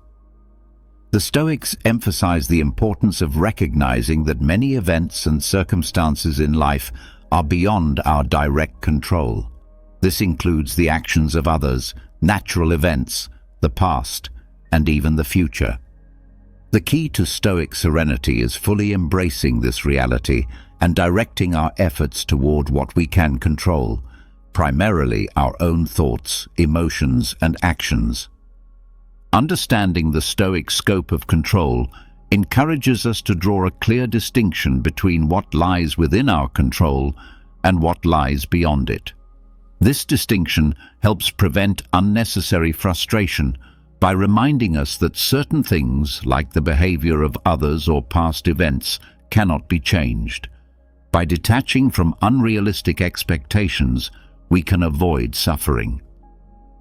The Stoics emphasize the importance of recognizing that many events and circumstances in life are beyond our direct control. This includes the actions of others, natural events, the past, and even the future. The key to Stoic serenity is fully embracing this reality and directing our efforts toward what we can control, primarily our own thoughts, emotions, and actions. Understanding the Stoic scope of control encourages us to draw a clear distinction between what lies within our control and what lies beyond it. This distinction helps prevent unnecessary frustration by reminding us that certain things, like the behavior of others or past events, cannot be changed. By detaching from unrealistic expectations, we can avoid suffering.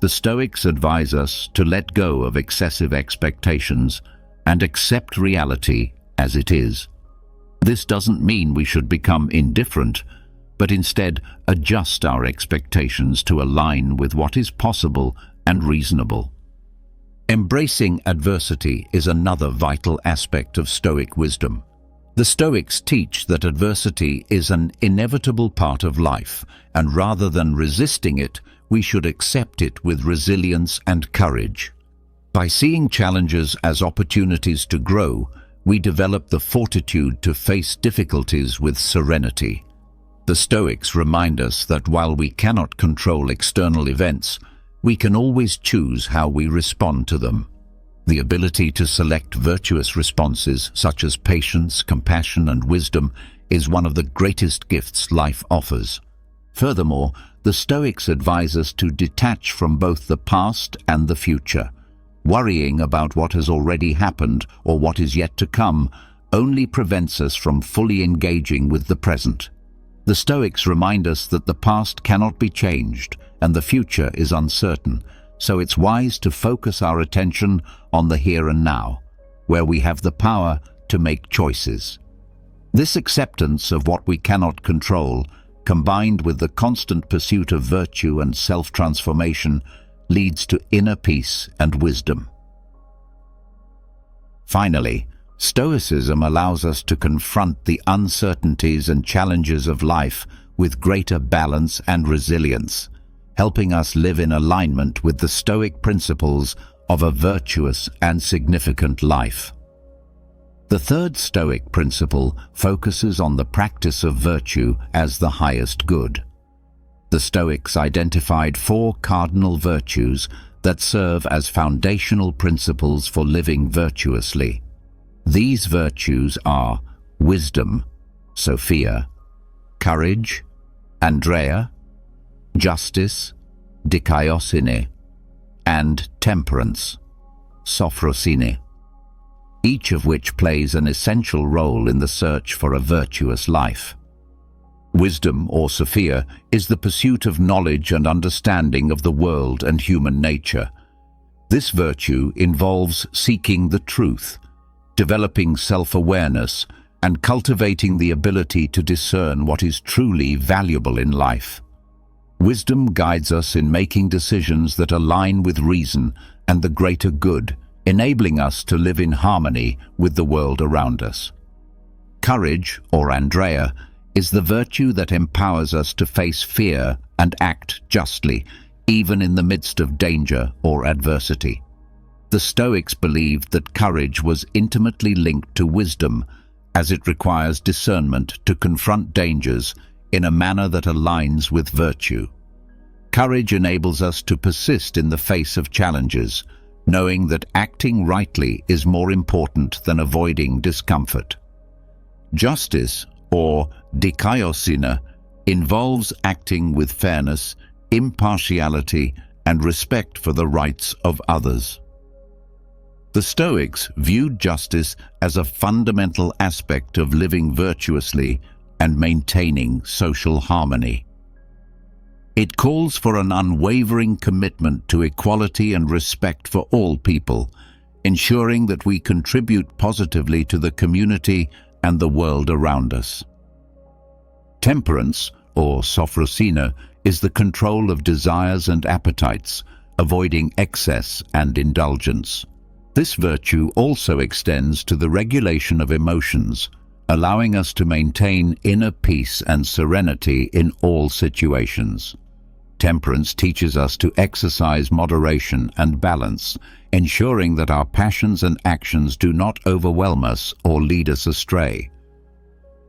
The Stoics advise us to let go of excessive expectations and accept reality as it is. This doesn't mean we should become indifferent, but instead adjust our expectations to align with what is possible and reasonable. Embracing adversity is another vital aspect of Stoic wisdom. The Stoics teach that adversity is an inevitable part of life, and rather than resisting it, we should accept it with resilience and courage. By seeing challenges as opportunities to grow, we develop the fortitude to face difficulties with serenity. The Stoics remind us that while we cannot control external events, we can always choose how we respond to them. The ability to select virtuous responses, such as patience, compassion, and wisdom, is one of the greatest gifts life offers. Furthermore, the Stoics advise us to detach from both the past and the future. Worrying about what has already happened or what is yet to come only prevents us from fully engaging with the present. The Stoics remind us that the past cannot be changed and the future is uncertain, so it's wise to focus our attention on the here and now, where we have the power to make choices. This acceptance of what we cannot control, combined with the constant pursuit of virtue and self-transformation, leads to inner peace and wisdom. Finally, Stoicism allows us to confront the uncertainties and challenges of life with greater balance and resilience, helping us live in alignment with the Stoic principles of a virtuous and significant life. The third Stoic principle focuses on the practice of virtue as the highest good. The Stoics identified 4 cardinal virtues that serve as foundational principles for living virtuously. These virtues are wisdom, Sophia, courage, Andrea, justice, dikaiosine, and temperance, sophrosine, each of which plays an essential role in the search for a virtuous life. Wisdom, or Sophia, is the pursuit of knowledge and understanding of the world and human nature. This virtue involves seeking the truth, developing self-awareness, and cultivating the ability to discern what is truly valuable in life. Wisdom guides us in making decisions that align with reason and the greater good, enabling us to live in harmony with the world around us. Courage, or Andrea, is the virtue that empowers us to face fear and act justly, even in the midst of danger or adversity. The Stoics believed that courage was intimately linked to wisdom, as it requires discernment to confront dangers in a manner that aligns with virtue. Courage enables us to persist in the face of challenges, knowing that acting rightly is more important than avoiding discomfort. Justice, or dikaiosune, involves acting with fairness, impartiality, and respect for the rights of others. The Stoics viewed justice as a fundamental aspect of living virtuously and maintaining social harmony. It calls for an unwavering commitment to equality and respect for all people, ensuring that we contribute positively to the community and the world around us. Temperance, or sophrosine, is the control of desires and appetites, avoiding excess and indulgence. This virtue also extends to the regulation of emotions, allowing us to maintain inner peace and serenity in all situations. Temperance teaches us to exercise moderation and balance, ensuring that our passions and actions do not overwhelm us or lead us astray.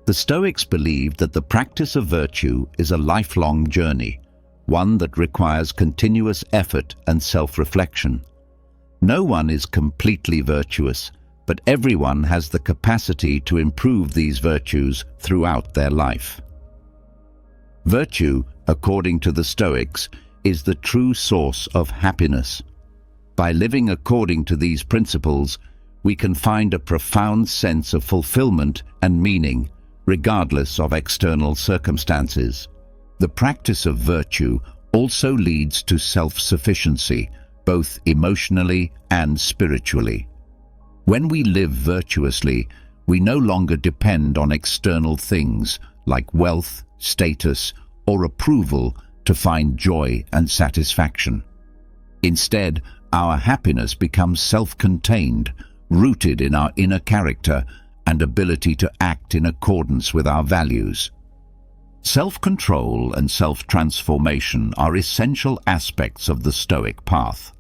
The Stoics believed that the practice of virtue is a lifelong journey, one that requires continuous effort and self-reflection. No one is completely virtuous, but everyone has the capacity to improve these virtues throughout their life. Virtue, according to the Stoics, is the true source of happiness. By living according to these principles, we can find a profound sense of fulfillment and meaning, regardless of external circumstances. The practice of virtue also leads to self-sufficiency, both emotionally and spiritually. When we live virtuously, we no longer depend on external things like wealth, status, or approval to find joy and satisfaction. Instead, our happiness becomes self-contained, rooted in our inner character and ability to act in accordance with our values. Self-control and self-transformation are essential aspects of the Stoic path.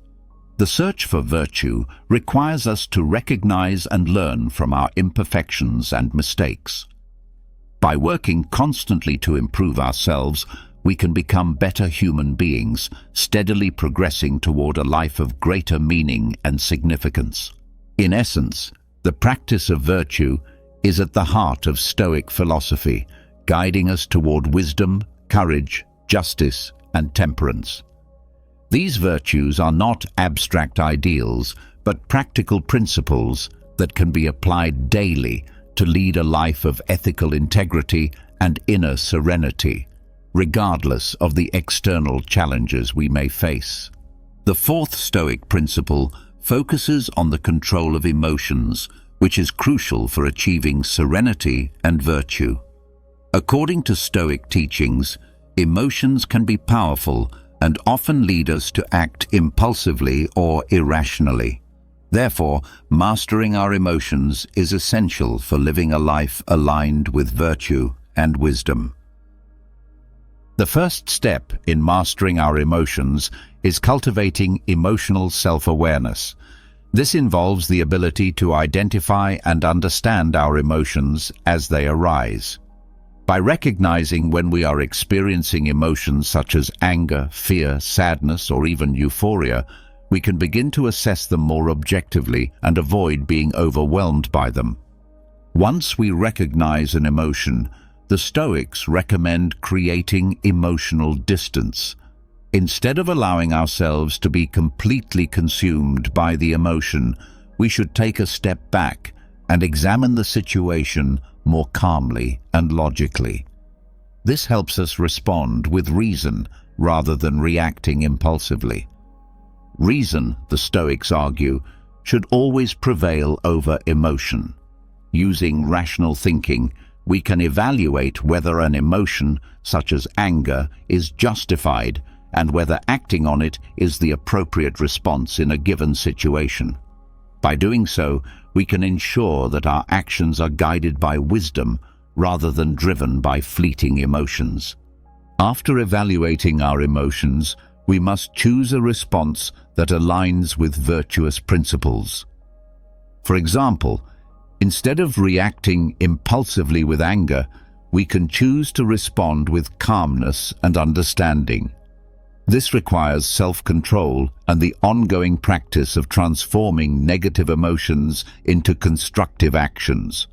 The search for virtue requires us to recognize and learn from our imperfections and mistakes. By working constantly to improve ourselves, we can become better human beings, steadily progressing toward a life of greater meaning and significance. In essence, the practice of virtue is at the heart of Stoic philosophy, guiding us toward wisdom, courage, justice, and temperance. These virtues are not abstract ideals, but practical principles that can be applied daily to lead a life of ethical integrity and inner serenity, regardless of the external challenges we may face. The fourth Stoic principle focuses on the control of emotions, which is crucial for achieving serenity and virtue. According to Stoic teachings, emotions can be powerful and often lead us to act impulsively or irrationally. Therefore, mastering our emotions is essential for living a life aligned with virtue and wisdom. The first step in mastering our emotions is cultivating emotional self-awareness. This involves the ability to identify and understand our emotions as they arise. By recognizing when we are experiencing emotions such as anger, fear, sadness, or even euphoria, we can begin to assess them more objectively and avoid being overwhelmed by them. Once we recognize an emotion, the Stoics recommend creating emotional distance. Instead of allowing ourselves to be completely consumed by the emotion, we should take a step back and examine the situation more calmly and logically. This helps us respond with reason rather than reacting impulsively. Reason, the Stoics argue, should always prevail over emotion. Using rational thinking, we can evaluate whether an emotion, such as anger, is justified and whether acting on it is the appropriate response in a given situation. By doing so, we can ensure that our actions are guided by wisdom rather than driven by fleeting emotions. After evaluating our emotions, we must choose a response that aligns with virtuous principles. For example, Instead of reacting impulsively with anger, we can choose to respond with calmness and understanding. This requires self-control and the ongoing practice of transforming negative emotions into constructive actions.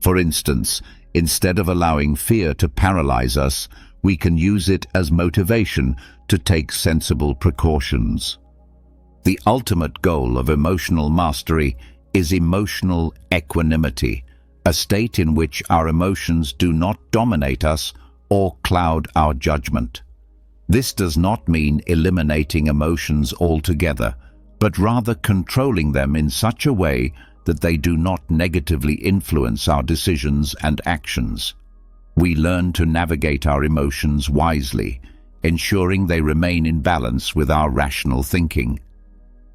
For instance, instead of allowing fear to paralyze us, we can use it as motivation to take sensible precautions. The ultimate goal of emotional mastery is emotional equanimity, a state in which our emotions do not dominate us or cloud our judgment. This does not mean eliminating emotions altogether, but rather controlling them in such a way that they do not negatively influence our decisions and actions. We learn to navigate our emotions wisely, ensuring they remain in balance with our rational thinking.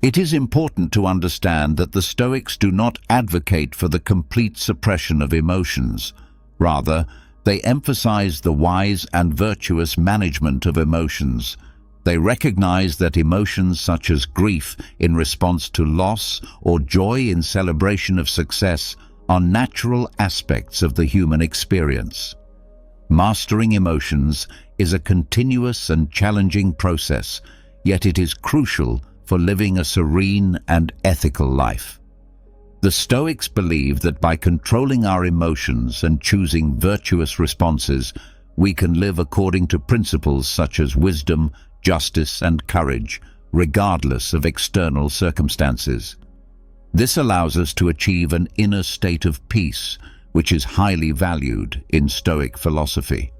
It is important to understand that the Stoics do not advocate for the complete suppression of emotions. Rather, they emphasize the wise and virtuous management of emotions. They recognize that emotions such as grief in response to loss or joy in celebration of success are natural aspects of the human experience. Mastering emotions is a continuous and challenging process, yet it is crucial for living a serene and ethical life. The Stoics believe that by controlling our emotions and choosing virtuous responses, we can live according to principles such as wisdom, justice, and courage, regardless of external circumstances. This allows us to achieve an inner state of peace, which is highly valued in Stoic philosophy.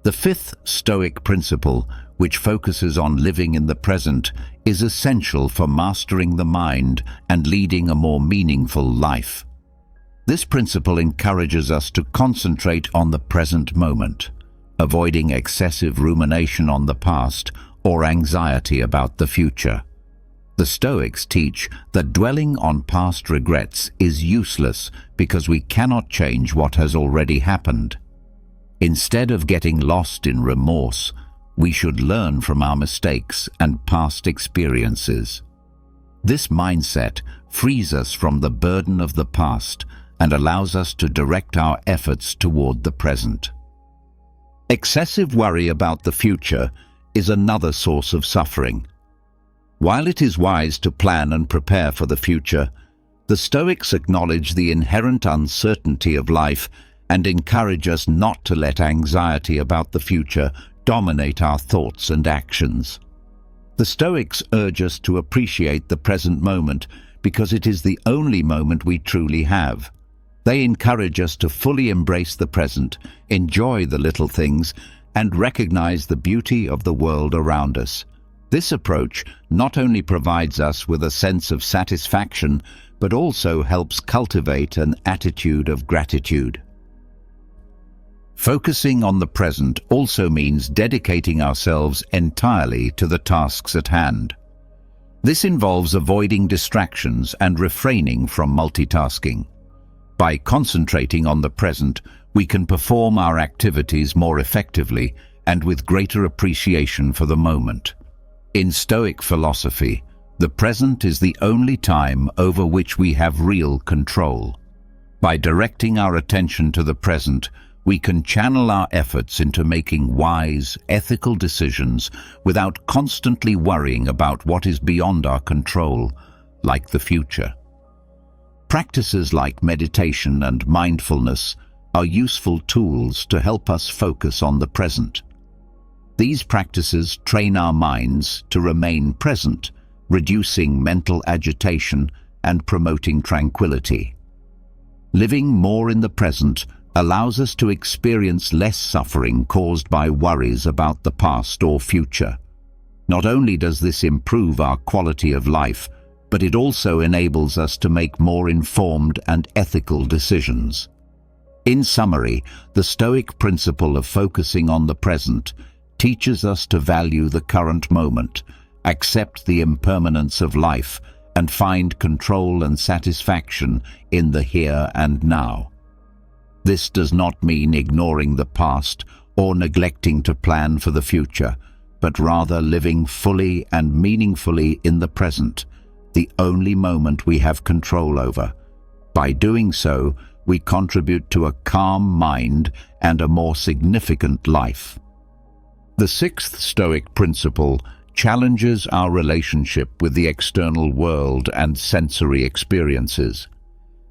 The fifth Stoic principle, which focuses on living in the present, is essential for mastering the mind and leading a more meaningful life. This principle encourages us to concentrate on the present moment, avoiding excessive rumination on the past or anxiety about the future. The Stoics teach that dwelling on past regrets is useless because we cannot change what has already happened. Instead of getting lost in remorse, we should learn from our mistakes and past experiences. This mindset frees us from the burden of the past and allows us to direct our efforts toward the present. Excessive worry about the future is another source of suffering. While it is wise to plan and prepare for the future, the Stoics acknowledge the inherent uncertainty of life and encourage us not to let anxiety about the future dominate our thoughts and actions. The Stoics urge us to appreciate the present moment because it is the only moment we truly have. They encourage us to fully embrace the present, enjoy the little things, and recognize the beauty of the world around us. This approach not only provides us with a sense of satisfaction, but also helps cultivate an attitude of gratitude. Focusing on the present also means dedicating ourselves entirely to the tasks at hand. This involves avoiding distractions and refraining from multitasking. By concentrating on the present, we can perform our activities more effectively and with greater appreciation for the moment. In Stoic philosophy, the present is the only time over which we have real control. By directing our attention to the present, we can channel our efforts into making wise, ethical decisions without constantly worrying about what is beyond our control, like the future. Practices like meditation and mindfulness are useful tools to help us focus on the present. These practices train our minds to remain present, reducing mental agitation and promoting tranquility. Living more in the present allows us to experience less suffering caused by worries about the past or future. Not only does this improve our quality of life, but it also enables us to make more informed and ethical decisions. In summary, the Stoic principle of focusing on the present teaches us to value the current moment, accept the impermanence of life, and find control and satisfaction in the here and now. This does not mean ignoring the past or neglecting to plan for the future, but rather living fully and meaningfully in the present, the only moment we have control over. By doing so, we contribute to a calm mind and a more significant life. The sixth Stoic principle challenges our relationship with the external world and sensory experiences.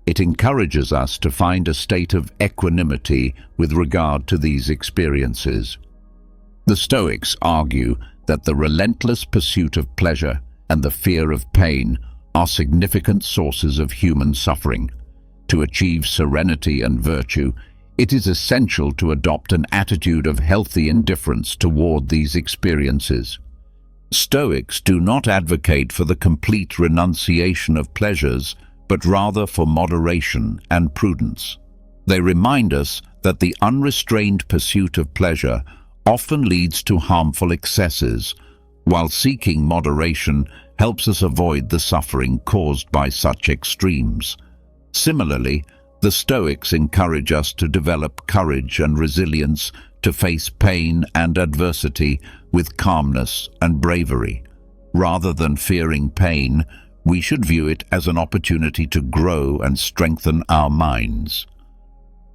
It encourages us to find a state of equanimity with regard to these experiences. The Stoics argue that the relentless pursuit of pleasure and the fear of pain are significant sources of human suffering. To achieve serenity and virtue, it is essential to adopt an attitude of healthy indifference toward these experiences. Stoics do not advocate for the complete renunciation of pleasures, but rather for moderation and prudence. They remind us that the unrestrained pursuit of pleasure often leads to harmful excesses, while seeking moderation helps us avoid the suffering caused by such extremes. Similarly, the Stoics encourage us to develop courage and resilience to face pain and adversity with calmness and bravery. Rather than fearing pain, we should view it as an opportunity to grow and strengthen our minds.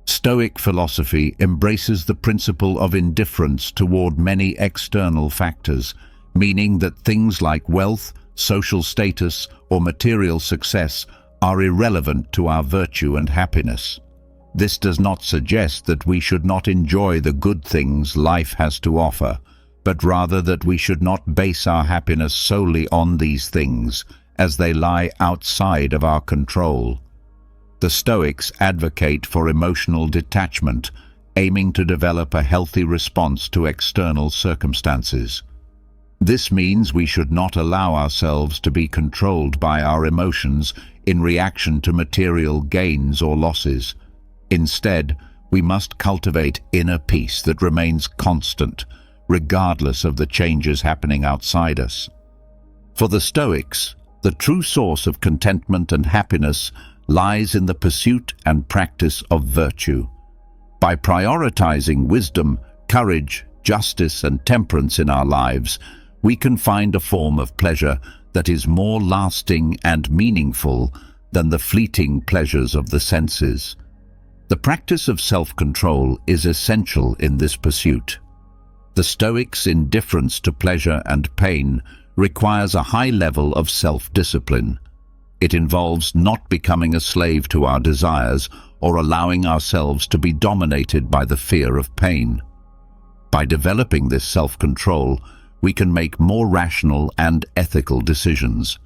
Stoic philosophy embraces the principle of indifference toward many external factors, meaning that things like wealth, social status, or material success are irrelevant to our virtue and happiness. This does not suggest that we should not enjoy the good things life has to offer, but rather that we should not base our happiness solely on these things, as they lie outside of our control. The Stoics advocate for emotional detachment, aiming to develop a healthy response to external circumstances. This means we should not allow ourselves to be controlled by our emotions in reaction to material gains or losses. Instead, we must cultivate inner peace that remains constant, regardless of the changes happening outside us. For the Stoics, the true source of contentment and happiness lies in the pursuit and practice of virtue. By prioritizing wisdom, courage, justice, and temperance in our lives, we can find a form of pleasure that is more lasting and meaningful than the fleeting pleasures of the senses. The practice of self-control is essential in this pursuit. The Stoics' indifference to pleasure and pain requires a high level of self-discipline. It involves not becoming a slave to our desires or allowing ourselves to be dominated by the fear of pain. By developing this self-control, we can make more rational and ethical decisions.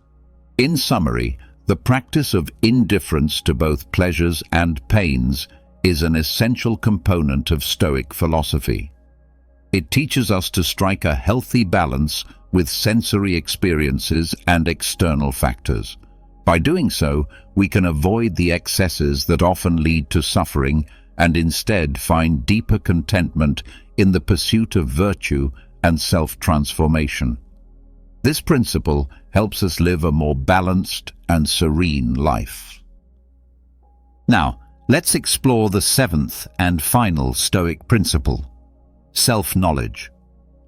In summary, the practice of indifference to both pleasures and pains is an essential component of Stoic philosophy. It teaches us to strike a healthy balance with sensory experiences and external factors. By doing so, we can avoid the excesses that often lead to suffering and instead find deeper contentment in the pursuit of virtue and self-transformation. This principle helps us live a more balanced and serene life. Now, let's explore the seventh and final Stoic principle: self-knowledge.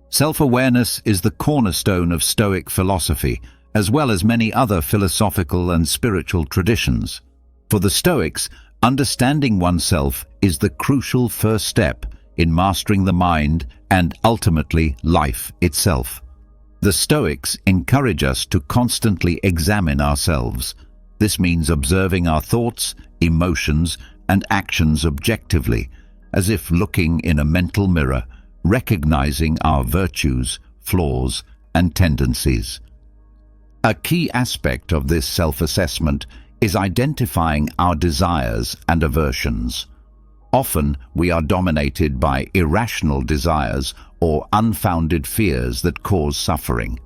Self-awareness is the cornerstone of Stoic philosophy, as well as many other philosophical and spiritual traditions. For the Stoics, understanding oneself is the crucial first step in mastering the mind and ultimately life itself. The Stoics encourage us to constantly examine ourselves. This means observing our thoughts, emotions, and actions objectively, as if looking in a mental mirror, recognizing our virtues, flaws, and tendencies. A key aspect of this self-assessment is identifying our desires and aversions. Often, we are dominated by irrational desires or unfounded fears that cause suffering.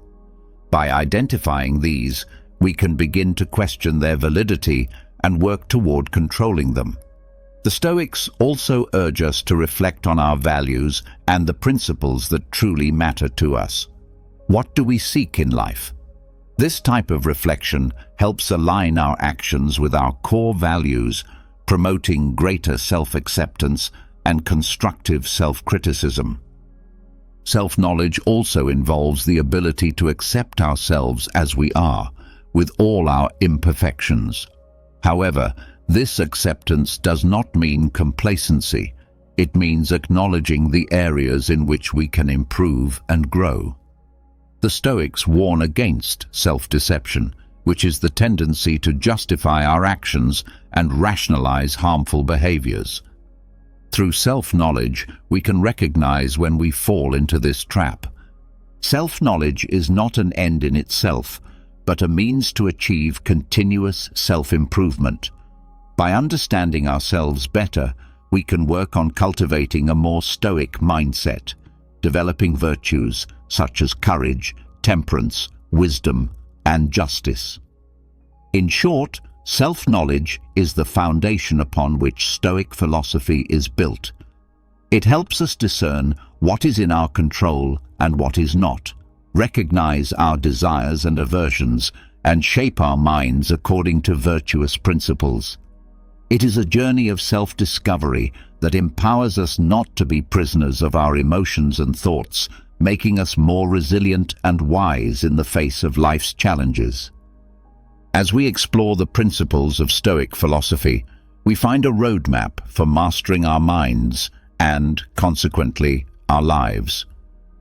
By identifying these, we can begin to question their validity and work toward controlling them. The Stoics also urge us to reflect on our values and the principles that truly matter to us. What do we seek in life? This type of reflection helps align our actions with our core values, promoting greater self-acceptance and constructive self-criticism. Self-knowledge also involves the ability to accept ourselves as we are, with all our imperfections. However, This acceptance does not mean complacency. It means acknowledging the areas in which we can improve and grow. The Stoics warn against self-deception, which is the tendency to justify our actions and rationalize harmful behaviors. Through self-knowledge, we can recognize when we fall into this trap. Self-knowledge is not an end in itself, but a means to achieve continuous self-improvement. By understanding ourselves better, we can work on cultivating a more stoic mindset, developing virtues such as courage, temperance, wisdom, and justice. In short, self-knowledge is the foundation upon which Stoic philosophy is built. It helps us discern what is in our control and what is not, recognize our desires and aversions, and shape our minds according to virtuous principles. It is a journey of self-discovery that empowers us not to be prisoners of our emotions and thoughts, making us more resilient and wise in the face of life's challenges. As we explore the principles of Stoic philosophy, we find a roadmap for mastering our minds and, consequently, our lives.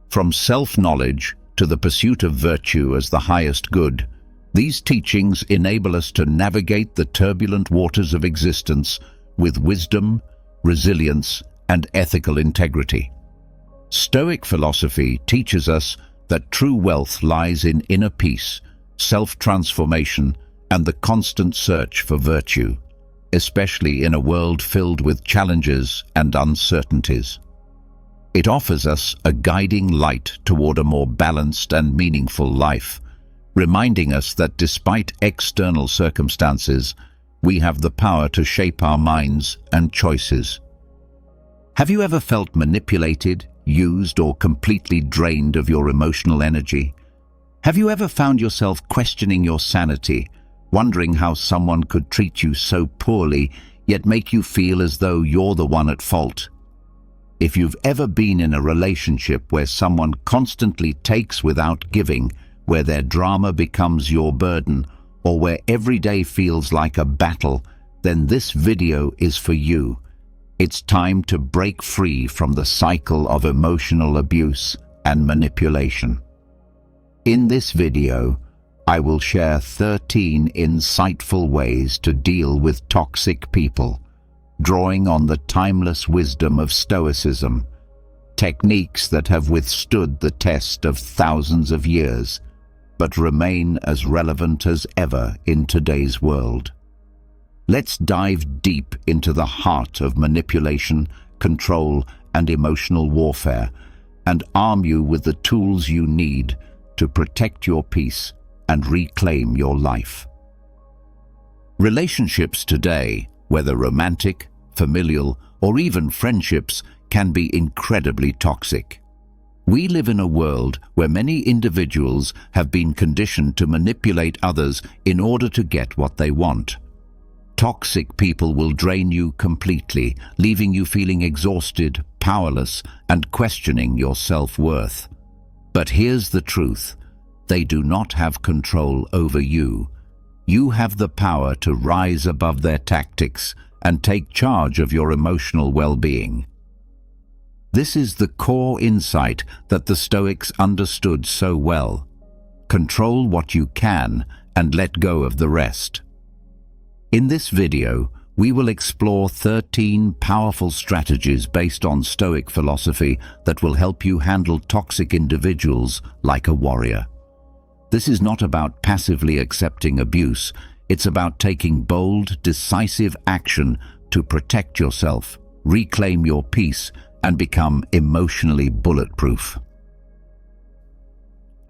From self-knowledge to the pursuit of virtue as the highest good, these teachings enable us to navigate the turbulent waters of existence with wisdom, resilience, and ethical integrity. Stoic philosophy teaches us that true wealth lies in inner peace, self-transformation, and the constant search for virtue, especially in a world filled with challenges and uncertainties. It offers us a guiding light toward a more balanced and meaningful life, reminding us that despite external circumstances, we have the power to shape our minds and choices. Have you ever felt manipulated, used, or completely drained of your emotional energy? Have you ever found yourself questioning your sanity, wondering how someone could treat you so poorly, yet make you feel as though you're the one at fault? If you've ever been in a relationship where someone constantly takes without giving, where their drama becomes your burden, or where every day feels like a battle, then this video is for you. It's time to break free from the cycle of emotional abuse and manipulation. In this video, I will share 13 insightful ways to deal with toxic people, drawing on the timeless wisdom of Stoicism, techniques that have withstood the test of thousands of years, but remain as relevant as ever in today's world. Let's dive deep into the heart of manipulation, control, and emotional warfare, and arm you with the tools you need to protect your peace and reclaim your life. Relationships today, whether romantic, familial, or even friendships, can be incredibly toxic. We live in a world where many individuals have been conditioned to manipulate others in order to get what they want. Toxic people will drain you completely, leaving you feeling exhausted, powerless, and questioning your self-worth. But here's the truth: they do not have control over you. You have the power to rise above their tactics and take charge of your emotional well-being. This is the core insight that the Stoics understood so well. Control what you can and let go of the rest. In this video, we will explore 13 powerful strategies based on Stoic philosophy that will help you handle toxic individuals like a warrior. This is not about passively accepting abuse. It's about taking bold, decisive action to protect yourself, reclaim your peace, and become emotionally bulletproof.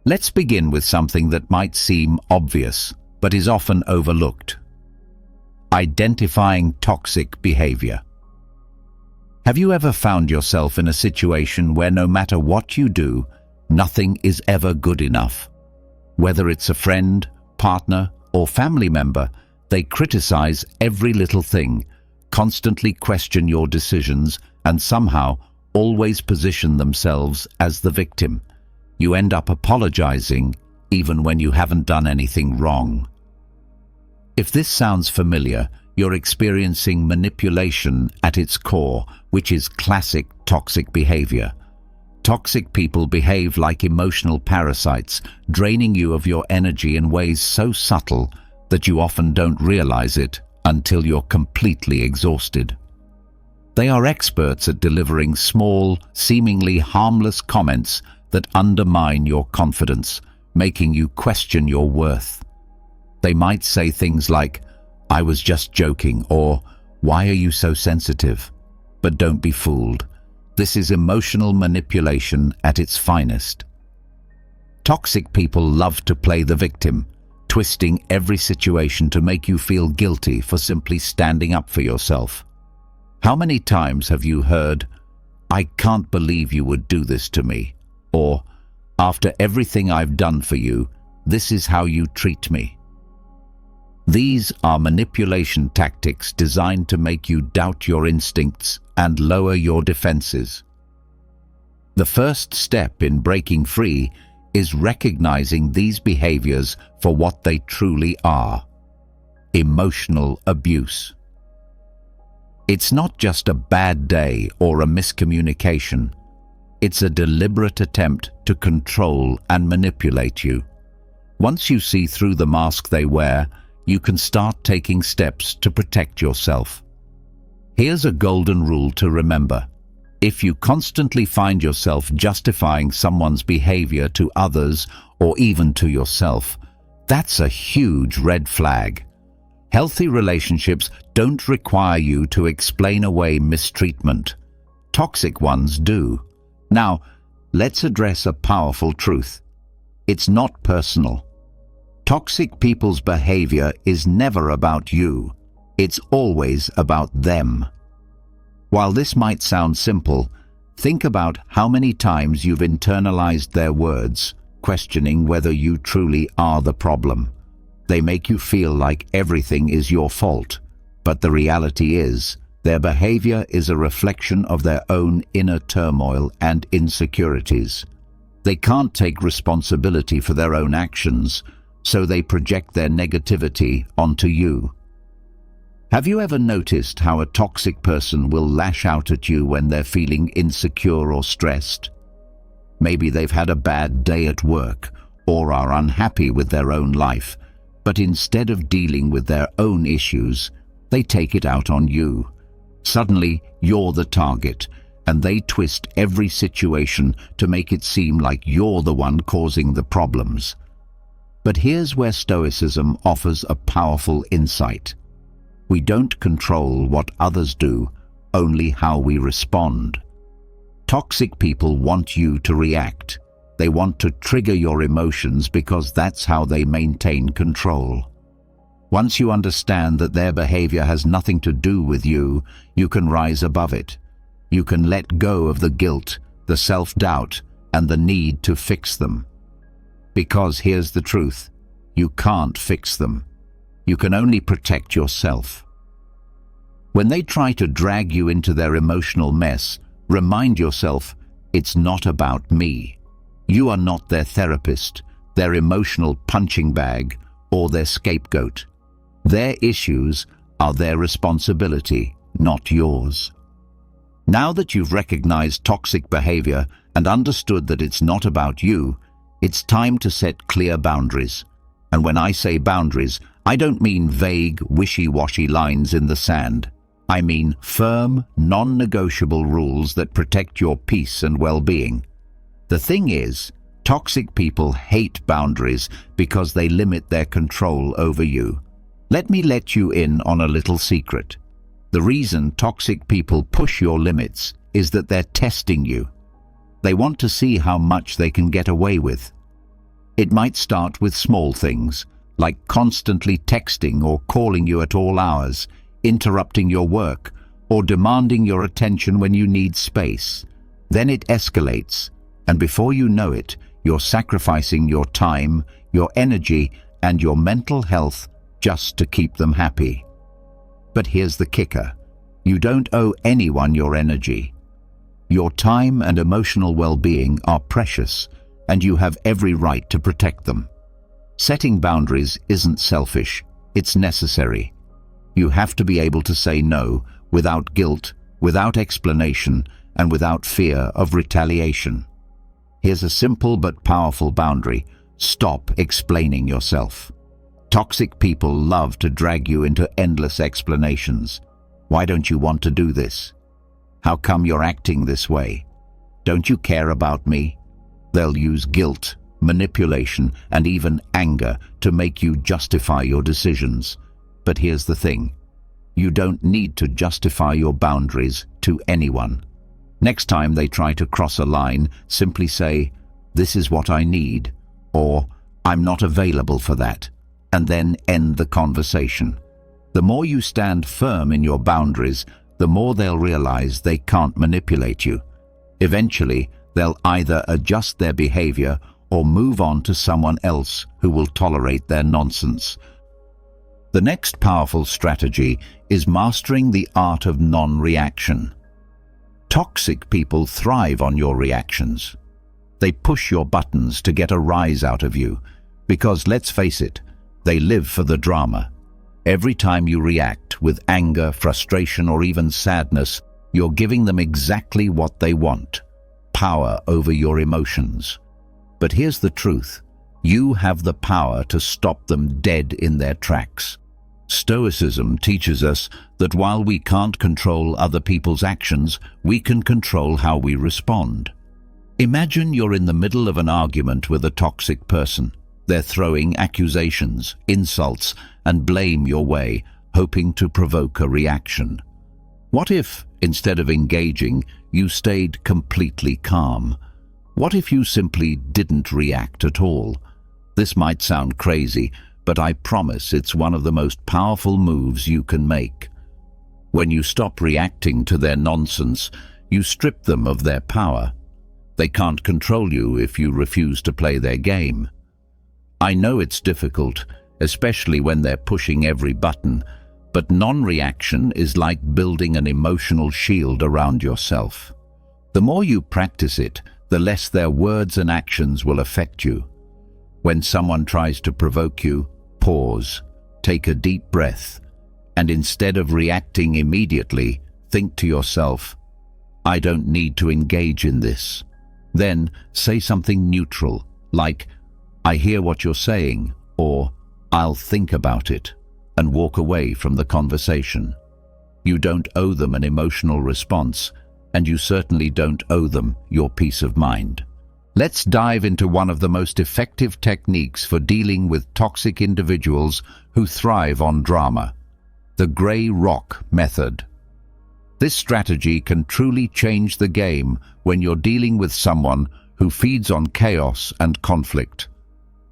Let's begin with something that might seem obvious, but is often overlooked: identifying toxic behavior. Have you ever found yourself in a situation where no matter what you do, nothing is ever good enough? Whether it's a friend, partner, or family member, they criticize every little thing, constantly question your decisions, and somehow always position themselves as the victim. You end up apologizing even when you haven't done anything wrong. If this sounds familiar, You're experiencing manipulation at its core, which is classic toxic behavior. Toxic people behave like emotional parasites, draining you of your energy in ways so subtle that you often don't realize it until you're completely exhausted. They are experts at delivering small, seemingly harmless comments that undermine your confidence, making you question your worth. They might say things like, "I was just joking," or "Why are you so sensitive?" But don't be fooled. This is emotional manipulation at its finest. Toxic people love to play the victim, twisting every situation to make you feel guilty for simply standing up for yourself. How many times have you heard, "I can't believe you would do this to me," or "After everything I've done for you, this is how you treat me"? These are manipulation tactics designed to make you doubt your instincts and lower your defenses. The first step in breaking free is recognizing these behaviors for what they truly are: emotional abuse. It's not just a bad day or a miscommunication. It's a deliberate attempt to control and manipulate you. Once you see through the mask they wear, you can start taking steps to protect yourself. Here's a golden rule to remember. If you constantly find yourself justifying someone's behavior to others or even to yourself, that's a huge red flag. Healthy relationships don't require you to explain away mistreatment. Toxic ones do. Now, let's address a powerful truth. It's not personal. Toxic people's behavior is never about you. It's always about them. While this might sound simple, think about how many times you've internalized their words, questioning whether you truly are the problem. They make you feel like everything is your fault, but the reality is, their behavior is a reflection of their own inner turmoil and insecurities. They can't take responsibility for their own actions, so they project their negativity onto you. Have you ever noticed how a toxic person will lash out at you when they're feeling insecure or stressed? Maybe they've had a bad day at work or are unhappy with their own life, but instead of dealing with their own issues, they take it out on you. Suddenly, you're the target, and they twist every situation to make it seem like you're the one causing the problems. But here's where Stoicism offers a powerful insight. We don't control what others do, only how we respond. Toxic people want you to react. They want to trigger your emotions because that's how they maintain control. Once you understand that their behavior has nothing to do with you, you can rise above it. You can let go of the guilt, the self-doubt, and the need to fix them. Because here's the truth, you can't fix them. You can only protect yourself. When they try to drag you into their emotional mess, remind yourself, it's not about me. You are not their therapist, their emotional punching bag, or their scapegoat. Their issues are their responsibility, not yours. Now that you've recognized toxic behavior and understood that it's not about you, it's time to set clear boundaries. And when I say boundaries, I don't mean vague, wishy-washy lines in the sand. I mean firm, non-negotiable rules that protect your peace and well-being. The thing is, toxic people hate boundaries because they limit their control over you. Let me let you in on a little secret. The reason toxic people push your limits is that they're testing you. They want to see how much they can get away with. It might start with small things, like constantly texting or calling you at all hours, interrupting your work, or demanding your attention when you need space. Then it escalates, and before you know it, you're sacrificing your time, your energy, and your mental health just to keep them happy. But here's the kicker. You don't owe anyone your energy. Your time and emotional well-being are precious, and you have every right to protect them. Setting boundaries isn't selfish, it's necessary. You have to be able to say no without guilt, without explanation, and without fear of retaliation. Here's a simple but powerful boundary. Stop explaining yourself. Toxic people love to drag you into endless explanations. Why don't you want to do this? How come you're acting this way? Don't you care about me? They'll use guilt, manipulation, and even anger to make you justify your decisions. But here's the thing. You don't need to justify your boundaries to anyone. Next time they try to cross a line, simply say, "This is what I need," or "I'm not available for that," and then end the conversation. The more you stand firm in your boundaries, the more they'll realize they can't manipulate you. Eventually, they'll either adjust their behavior or move on to someone else who will tolerate their nonsense. The next powerful strategy is mastering the art of non-reaction. Toxic people thrive on your reactions. They push your buttons to get a rise out of you, because let's face it, they live for the drama. Every time you react with anger, frustration, or even sadness, you're giving them exactly what they want: power over your emotions. But here's the truth. You have the power to stop them dead in their tracks. Stoicism teaches us that while we can't control other people's actions, we can control how we respond. Imagine you're in the middle of an argument with a toxic person. They're throwing accusations, insults, and blame your way, hoping to provoke a reaction. What if, instead of engaging, you stayed completely calm? What if you simply didn't react at all? This might sound crazy, but I promise it's one of the most powerful moves you can make. When you stop reacting to their nonsense, you strip them of their power. They can't control you if you refuse to play their game. I know it's difficult, especially when they're pushing every button, but non-reaction is like building an emotional shield around yourself. The more you practice it, the less their words and actions will affect you. When someone tries to provoke you, pause, take a deep breath, and instead of reacting immediately, think to yourself, "I don't need to engage in this." Then say something neutral, like, "I hear what you're saying," or "I'll think about it," and walk away from the conversation. You don't owe them an emotional response, and you certainly don't owe them your peace of mind. Let's dive into one of the most effective techniques for dealing with toxic individuals who thrive on drama: the gray rock method. This strategy can truly change the game when you're dealing with someone who feeds on chaos and conflict.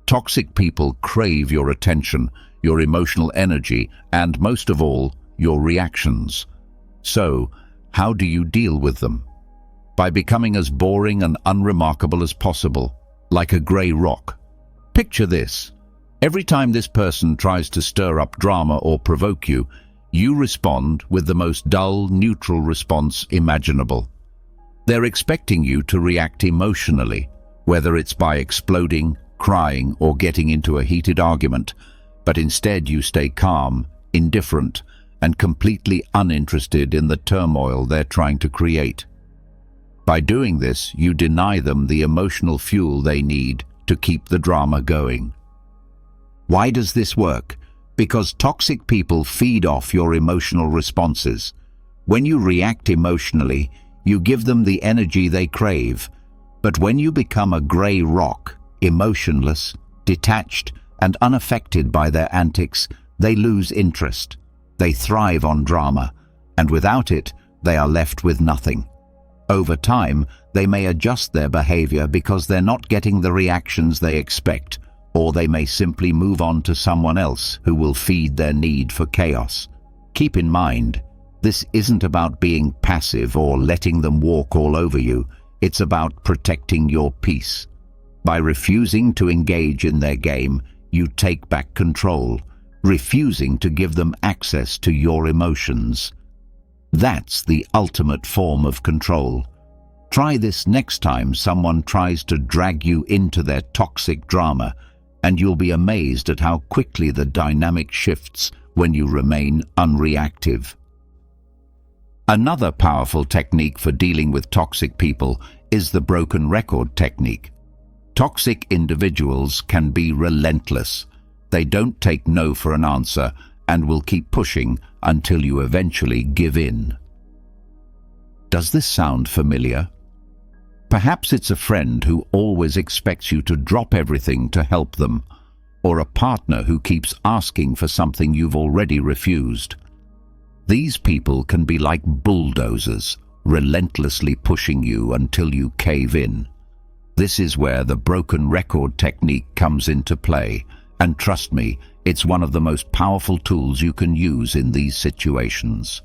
Toxic people crave your attention, your emotional energy, and most of all, your reactions. So, how do you deal with them? By becoming as boring and unremarkable as possible, like a grey rock. Picture this. Every time this person tries to stir up drama or provoke you, you respond with the most dull, neutral response imaginable. They're expecting you to react emotionally, whether it's by exploding, crying, or getting into a heated argument, but instead you stay calm, indifferent, and completely uninterested in the turmoil they're trying to create. By doing this, you deny them the emotional fuel they need to keep the drama going. Why does this work? Because toxic people feed off your emotional responses. When you react emotionally, you give them the energy they crave. But when you become a grey rock, emotionless, detached, and unaffected by their antics, they lose interest. They thrive on drama, and without it, they are left with nothing. Over time, they may adjust their behavior because they're not getting the reactions they expect, or they may simply move on to someone else who will feed their need for chaos. Keep in mind, this isn't about being passive or letting them walk all over you. It's about protecting your peace. By refusing to engage in their game, you take back control, refusing to give them access to your emotions. That's the ultimate form of control. Try this next time someone tries to drag you into their toxic drama, and you'll be amazed at how quickly the dynamic shifts when you remain unreactive. Another powerful technique for dealing with toxic people is the broken record technique. Toxic individuals can be relentless. They don't take no for an answer and will keep pushing until you eventually give in. Does this sound familiar? Perhaps it's a friend who always expects you to drop everything to help them, or a partner who keeps asking for something you've already refused. These people can be like bulldozers, relentlessly pushing you until you cave in. This is where the broken record technique comes into play, and trust me, it's one of the most powerful tools you can use in these situations.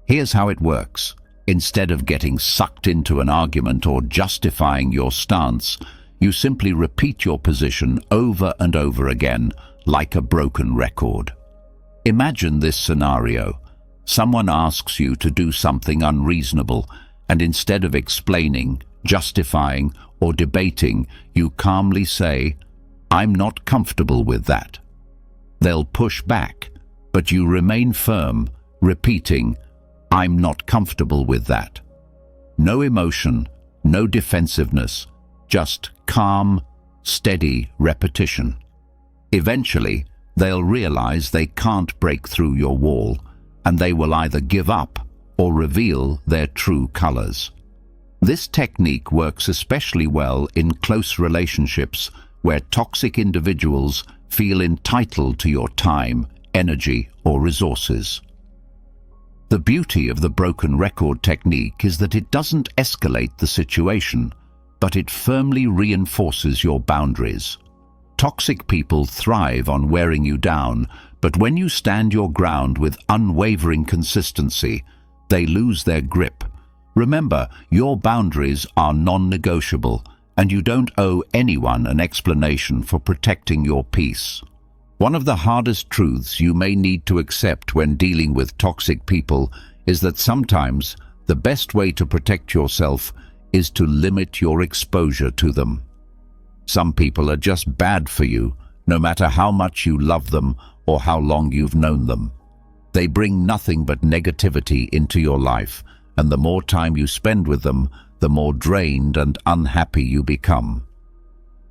Here's how it works. Instead of getting sucked into an argument or justifying your stance, you simply repeat your position over and over again, like a broken record. Imagine this scenario. Someone asks you to do something unreasonable, and instead of explaining, justifying, or debating, you calmly say, "I'm not comfortable with that." They'll push back, but you remain firm, repeating, "I'm not comfortable with that." No emotion, no defensiveness, just calm, steady repetition. Eventually, they'll realize they can't break through your wall, and they will either give up or reveal their true colors. This technique works especially well in close relationships where toxic individuals feel entitled to your time, energy, or resources. The beauty of the broken record technique is that it doesn't escalate the situation, but it firmly reinforces your boundaries. Toxic people thrive on wearing you down, but when you stand your ground with unwavering consistency, they lose their grip. Remember, your boundaries are non-negotiable, and you don't owe anyone an explanation for protecting your peace. One of the hardest truths you may need to accept when dealing with toxic people is that sometimes the best way to protect yourself is to limit your exposure to them. Some people are just bad for you, no matter how much you love them or how long you've known them. They bring nothing but negativity into your life, and the more time you spend with them, the more drained and unhappy you become.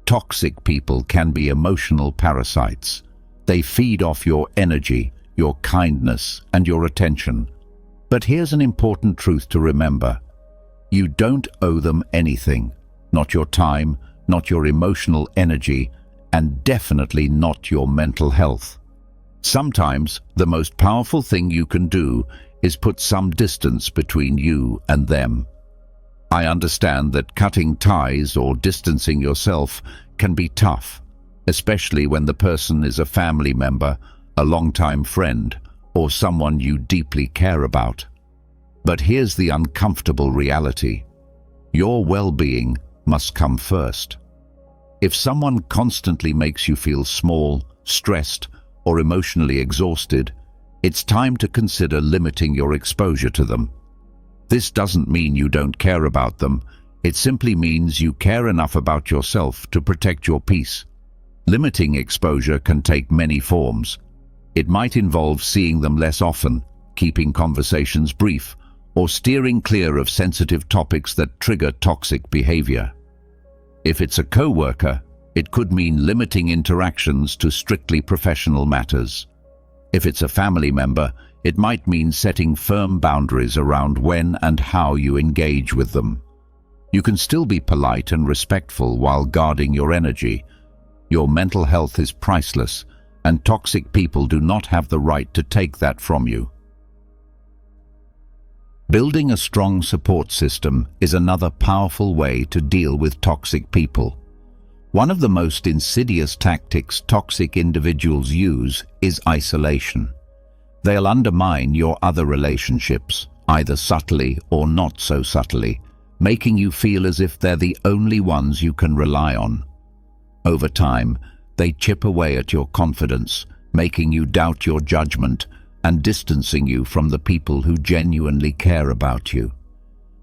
Toxic people can be emotional parasites. They feed off your energy, your kindness, and your attention. But here's an important truth to remember. You don't owe them anything, not your time, not your emotional energy, and definitely not your mental health. Sometimes the most powerful thing you can do is put some distance between you and them. I understand that cutting ties or distancing yourself can be tough, especially when the person is a family member, a longtime friend, or someone you deeply care about. But here's the uncomfortable reality. Your well-being must come first. If someone constantly makes you feel small, stressed, or emotionally exhausted, it's time to consider limiting your exposure to them. This doesn't mean you don't care about them. It simply means you care enough about yourself to protect your peace. Limiting exposure can take many forms. It might involve seeing them less often, keeping conversations brief, or steering clear of sensitive topics that trigger toxic behavior. If it's a co-worker, it could mean limiting interactions to strictly professional matters. If it's a family member, it might mean setting firm boundaries around when and how you engage with them. You can still be polite and respectful while guarding your energy. Your mental health is priceless, and toxic people do not have the right to take that from you. Building a strong support system is another powerful way to deal with toxic people. One of the most insidious tactics toxic individuals use is isolation. They'll undermine your other relationships, either subtly or not so subtly, making you feel as if they're the only ones you can rely on. Over time, they chip away at your confidence, making you doubt your judgment and distancing you from the people who genuinely care about you.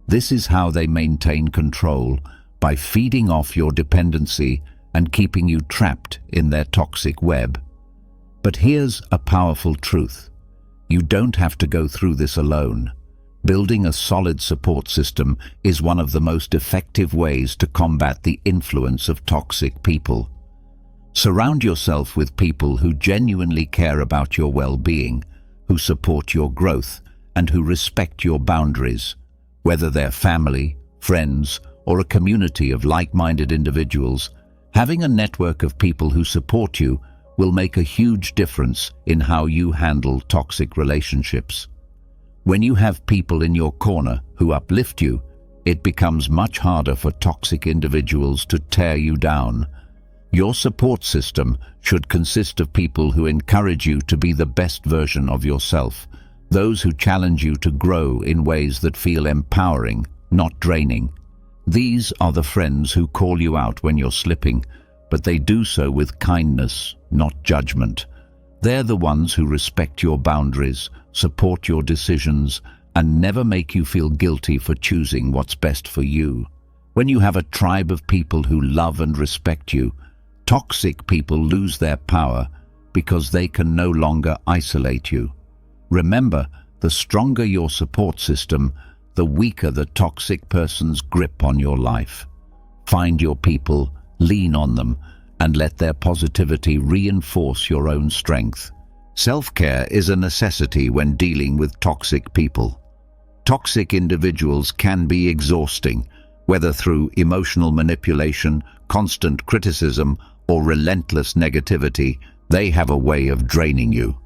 This is how they maintain control, by feeding off your dependency and keeping you trapped in their toxic web. But here's a powerful truth. You don't have to go through this alone. Building a solid support system is one of the most effective ways to combat the influence of toxic people. Surround yourself with people who genuinely care about your well-being, who support your growth, and who respect your boundaries. Whether they're family, friends, or a community of like-minded individuals, having a network of people who support you will make a huge difference in how you handle toxic relationships. When you have people in your corner who uplift you, it becomes much harder for toxic individuals to tear you down. Your support system should consist of people who encourage you to be the best version of yourself, those who challenge you to grow in ways that feel empowering, not draining. These are the friends who call you out when you're slipping, but they do so with kindness, not judgment. They're the ones who respect your boundaries, support your decisions, and never make you feel guilty for choosing what's best for you. When you have a tribe of people who love and respect you, toxic people lose their power because they can no longer isolate you. Remember, the stronger your support system, the weaker the toxic person's grip on your life. Find your people, lean on them, and let their positivity reinforce your own strength. Self-care is a necessity when dealing with toxic people. Toxic individuals can be exhausting, whether through emotional manipulation, constant criticism, or relentless negativity. They have a way of draining you.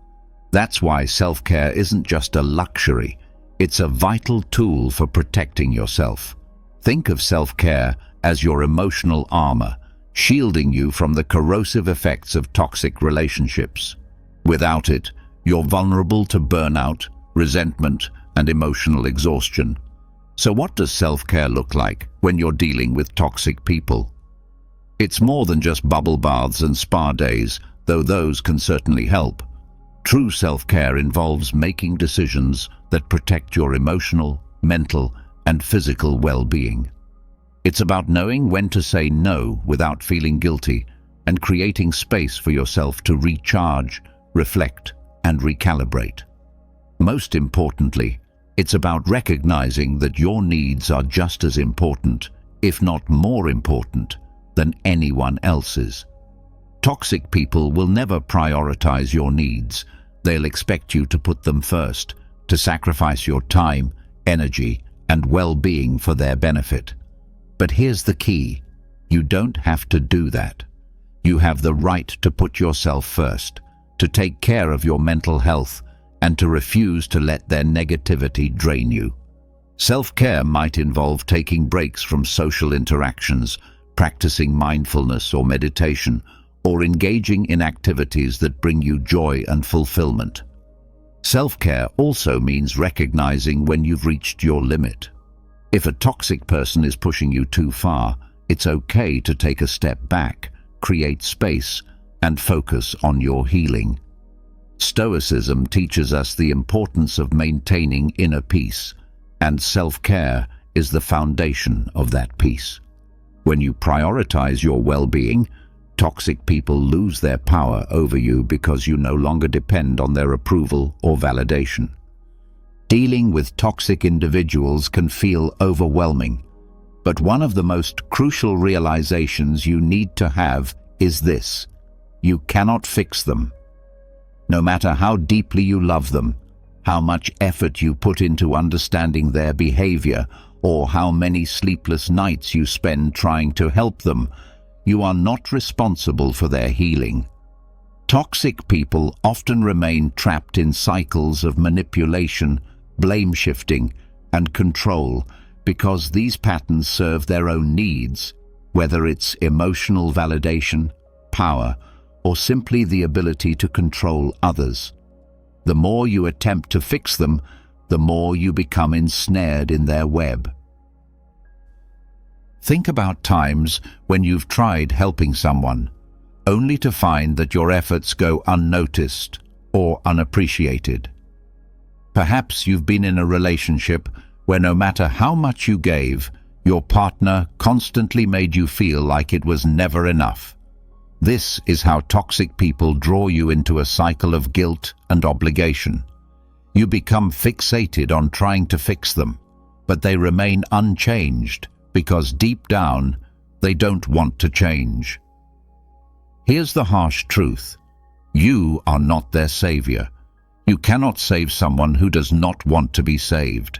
That's why self-care isn't just a luxury, it's a vital tool for protecting yourself. Think of self-care as your emotional armor, shielding you from the corrosive effects of toxic relationships. Without it, you're vulnerable to burnout, resentment, and emotional exhaustion. So what does self-care look like when you're dealing with toxic people? It's more than just bubble baths and spa days, though those can certainly help. True self-care involves making decisions that protect your emotional, mental, and physical well-being. It's about knowing when to say no without feeling guilty and creating space for yourself to recharge, reflect, and recalibrate. Most importantly, it's about recognizing that your needs are just as important, if not more important, than anyone else's. Toxic people will never prioritize your needs. They'll expect you to put them first, to sacrifice your time, energy, and well-being for their benefit. But here's the key. You don't have to do that. You have the right to put yourself first, to take care of your mental health, and to refuse to let their negativity drain you. Self-care might involve taking breaks from social interactions, practicing mindfulness or meditation, or engaging in activities that bring you joy and fulfillment. Self-care also means recognizing when you've reached your limit. If a toxic person is pushing you too far, it's okay to take a step back, create space, and focus on your healing. Stoicism teaches us the importance of maintaining inner peace, and self-care is the foundation of that peace. When you prioritize your well-being, toxic people lose their power over you because you no longer depend on their approval or validation. Dealing with toxic individuals can feel overwhelming, but one of the most crucial realizations you need to have is this: you cannot fix them. No matter how deeply you love them, how much effort you put into understanding their behavior, or how many sleepless nights you spend trying to help them, you are not responsible for their healing. Toxic people often remain trapped in cycles of manipulation, blame-shifting, and control because these patterns serve their own needs, whether it's emotional validation, power, or simply the ability to control others. The more you attempt to fix them, the more you become ensnared in their web. Think about times when you've tried helping someone, only to find that your efforts go unnoticed or unappreciated. Perhaps you've been in a relationship where no matter how much you gave, your partner constantly made you feel like it was never enough. This is how toxic people draw you into a cycle of guilt and obligation. You become fixated on trying to fix them, but they remain unchanged because deep down, they don't want to change. Here's the harsh truth. You are not their savior. You cannot save someone who does not want to be saved.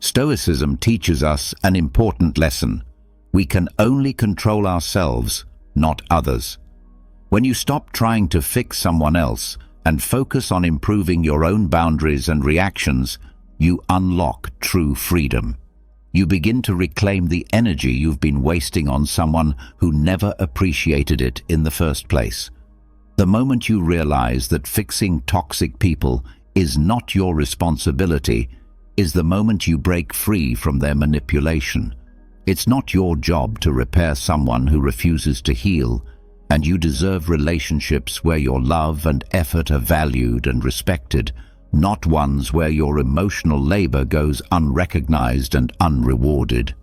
Stoicism teaches us an important lesson. We can only control ourselves, not others. When you stop trying to fix someone else and focus on improving your own boundaries and reactions, you unlock true freedom. You begin to reclaim the energy you've been wasting on someone who never appreciated it in the first place. The moment you realize that fixing toxic people is not your responsibility is the moment you break free from their manipulation. It's not your job to repair someone who refuses to heal, and you deserve relationships where your love and effort are valued and respected, not ones where your emotional labor goes unrecognized and unrewarded.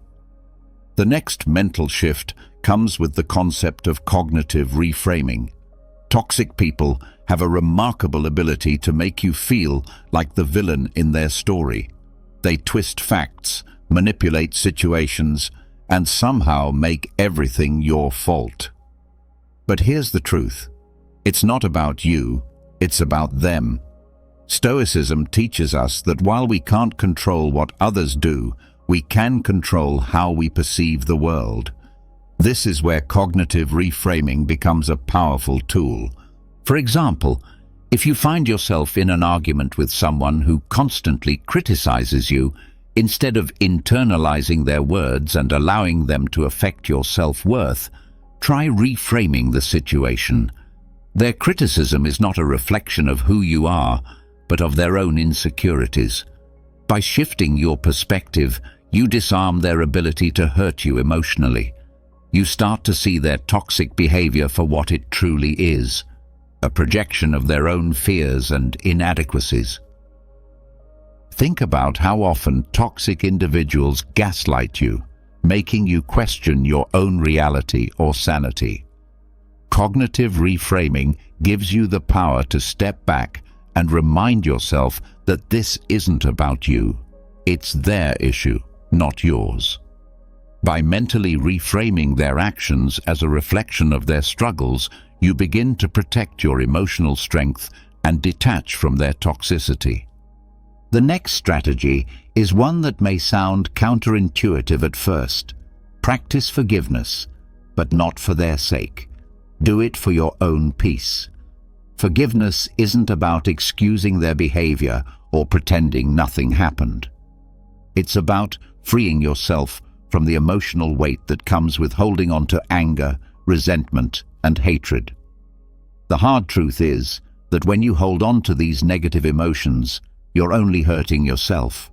The next mental shift comes with the concept of cognitive reframing. Toxic people have a remarkable ability to make you feel like the villain in their story. They twist facts, manipulate situations, and somehow make everything your fault. But here's the truth. It's not about you, it's about them. Stoicism teaches us that while we can't control what others do, we can control how we perceive the world. This is where cognitive reframing becomes a powerful tool. For example, if you find yourself in an argument with someone who constantly criticizes you, instead of internalizing their words and allowing them to affect your self-worth, try reframing the situation. Their criticism is not a reflection of who you are, but of their own insecurities. By shifting your perspective, you disarm their ability to hurt you emotionally. You start to see their toxic behavior for what it truly is, a projection of their own fears and inadequacies. Think about how often toxic individuals gaslight you, making you question your own reality or sanity. Cognitive reframing gives you the power to step back and remind yourself that this isn't about you. It's their issue, not yours. By mentally reframing their actions as a reflection of their struggles, you begin to protect your emotional strength and detach from their toxicity. The next strategy is one that may sound counterintuitive at first. Practice forgiveness, but not for their sake. Do it for your own peace. Forgiveness isn't about excusing their behavior or pretending nothing happened. It's about freeing yourself from the emotional weight that comes with holding on to anger, resentment, and hatred. The hard truth is that when you hold on to these negative emotions, you're only hurting yourself.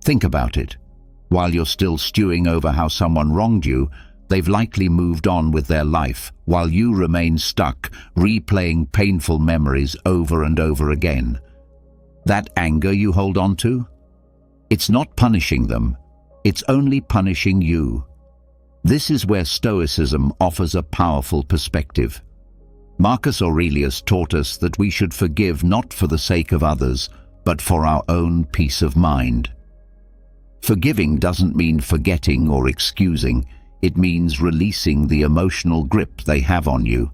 Think about it. While you're still stewing over how someone wronged you, they've likely moved on with their life, while you remain stuck, replaying painful memories over and over again. That anger you hold on to? It's not punishing them, it's only punishing you. This is where Stoicism offers a powerful perspective. Marcus Aurelius taught us that we should forgive not for the sake of others, but for our own peace of mind. Forgiving doesn't mean forgetting or excusing. It means releasing the emotional grip they have on you.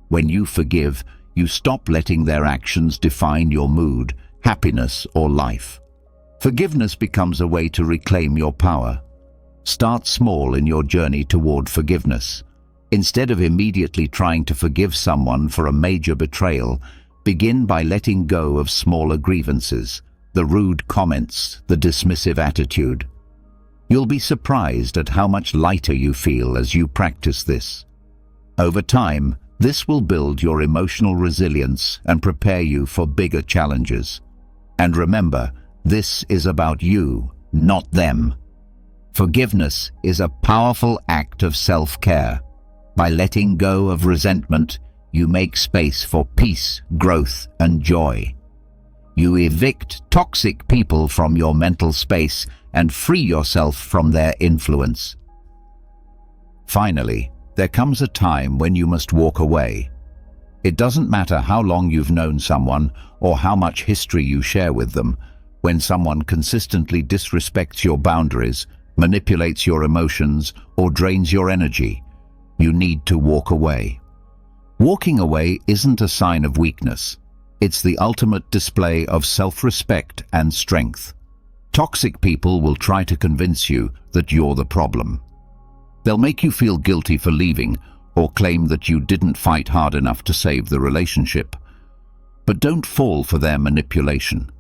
When you forgive, you stop letting their actions define your mood, happiness, or life. Forgiveness becomes a way to reclaim your power. Start small in your journey toward forgiveness. Instead of immediately trying to forgive someone for a major betrayal, begin by letting go of smaller grievances, the rude comments, the dismissive attitude. You'll be surprised at how much lighter you feel as you practice this. Over time, this will build your emotional resilience and prepare you for bigger challenges. And remember, this is about you, not them. Forgiveness is a powerful act of self-care. By letting go of resentment, you make space for peace, growth, and joy. You evict toxic people from your mental space and free yourself from their influence. Finally, There comes a time when you must walk away. It doesn't matter how long you've known someone or how much history you share with them. When someone consistently disrespects your boundaries, manipulates your emotions, or drains your energy, you need to walk away. Walking away isn't a sign of weakness. It's the ultimate display of self-respect and strength. Toxic people will try to convince you that you're the problem. They'll make you feel guilty for leaving or claim that you didn't fight hard enough to save the relationship. But don't fall for their manipulation.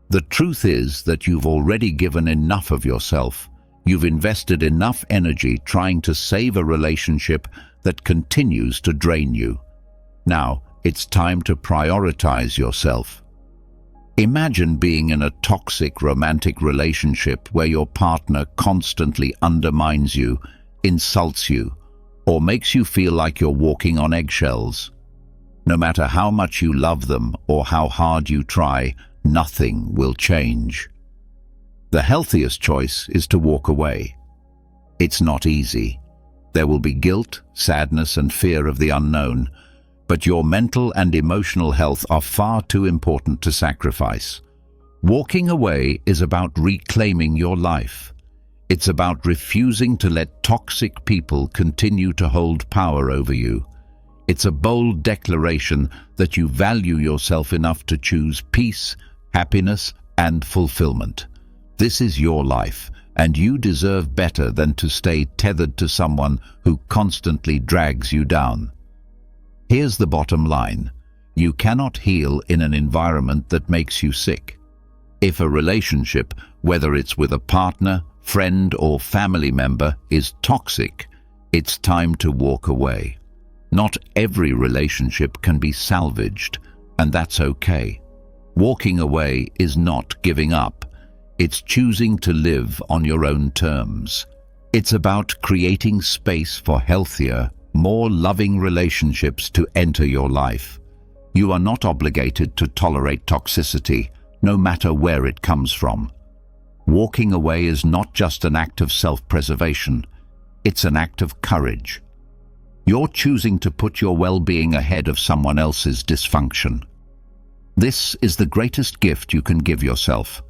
The truth is that you've already given enough of yourself. You've invested enough energy trying to save a relationship that continues to drain you. Now, it's time to prioritize yourself. Imagine being in a toxic romantic relationship where your partner constantly undermines you, insults you, or makes you feel like you're walking on eggshells. No matter how much you love them or how hard you try, nothing will change. The healthiest choice is to walk away. It's not easy. There will be guilt, sadness, and fear of the unknown, but your mental and emotional health are far too important to sacrifice. Walking away is about reclaiming your life. It's about refusing to let toxic people continue to hold power over you. It's a bold declaration that you value yourself enough to choose peace, happiness, and fulfillment. This is your life, and you deserve better than to stay tethered to someone who constantly drags you down. Here's the bottom line. You cannot heal in an environment that makes you sick. If a relationship, whether it's with a partner, friend, or family member, is toxic, it's time to walk away. Not every relationship can be salvaged, and that's okay. Walking away is not giving up. It's choosing to live on your own terms. It's about creating space for healthier, more loving relationships to enter your life. You are not obligated to tolerate toxicity, no matter where it comes from. Walking away is not just an act of self-preservation, it's an act of courage. You're choosing to put your well-being ahead of someone else's dysfunction. This is the greatest gift you can give yourself.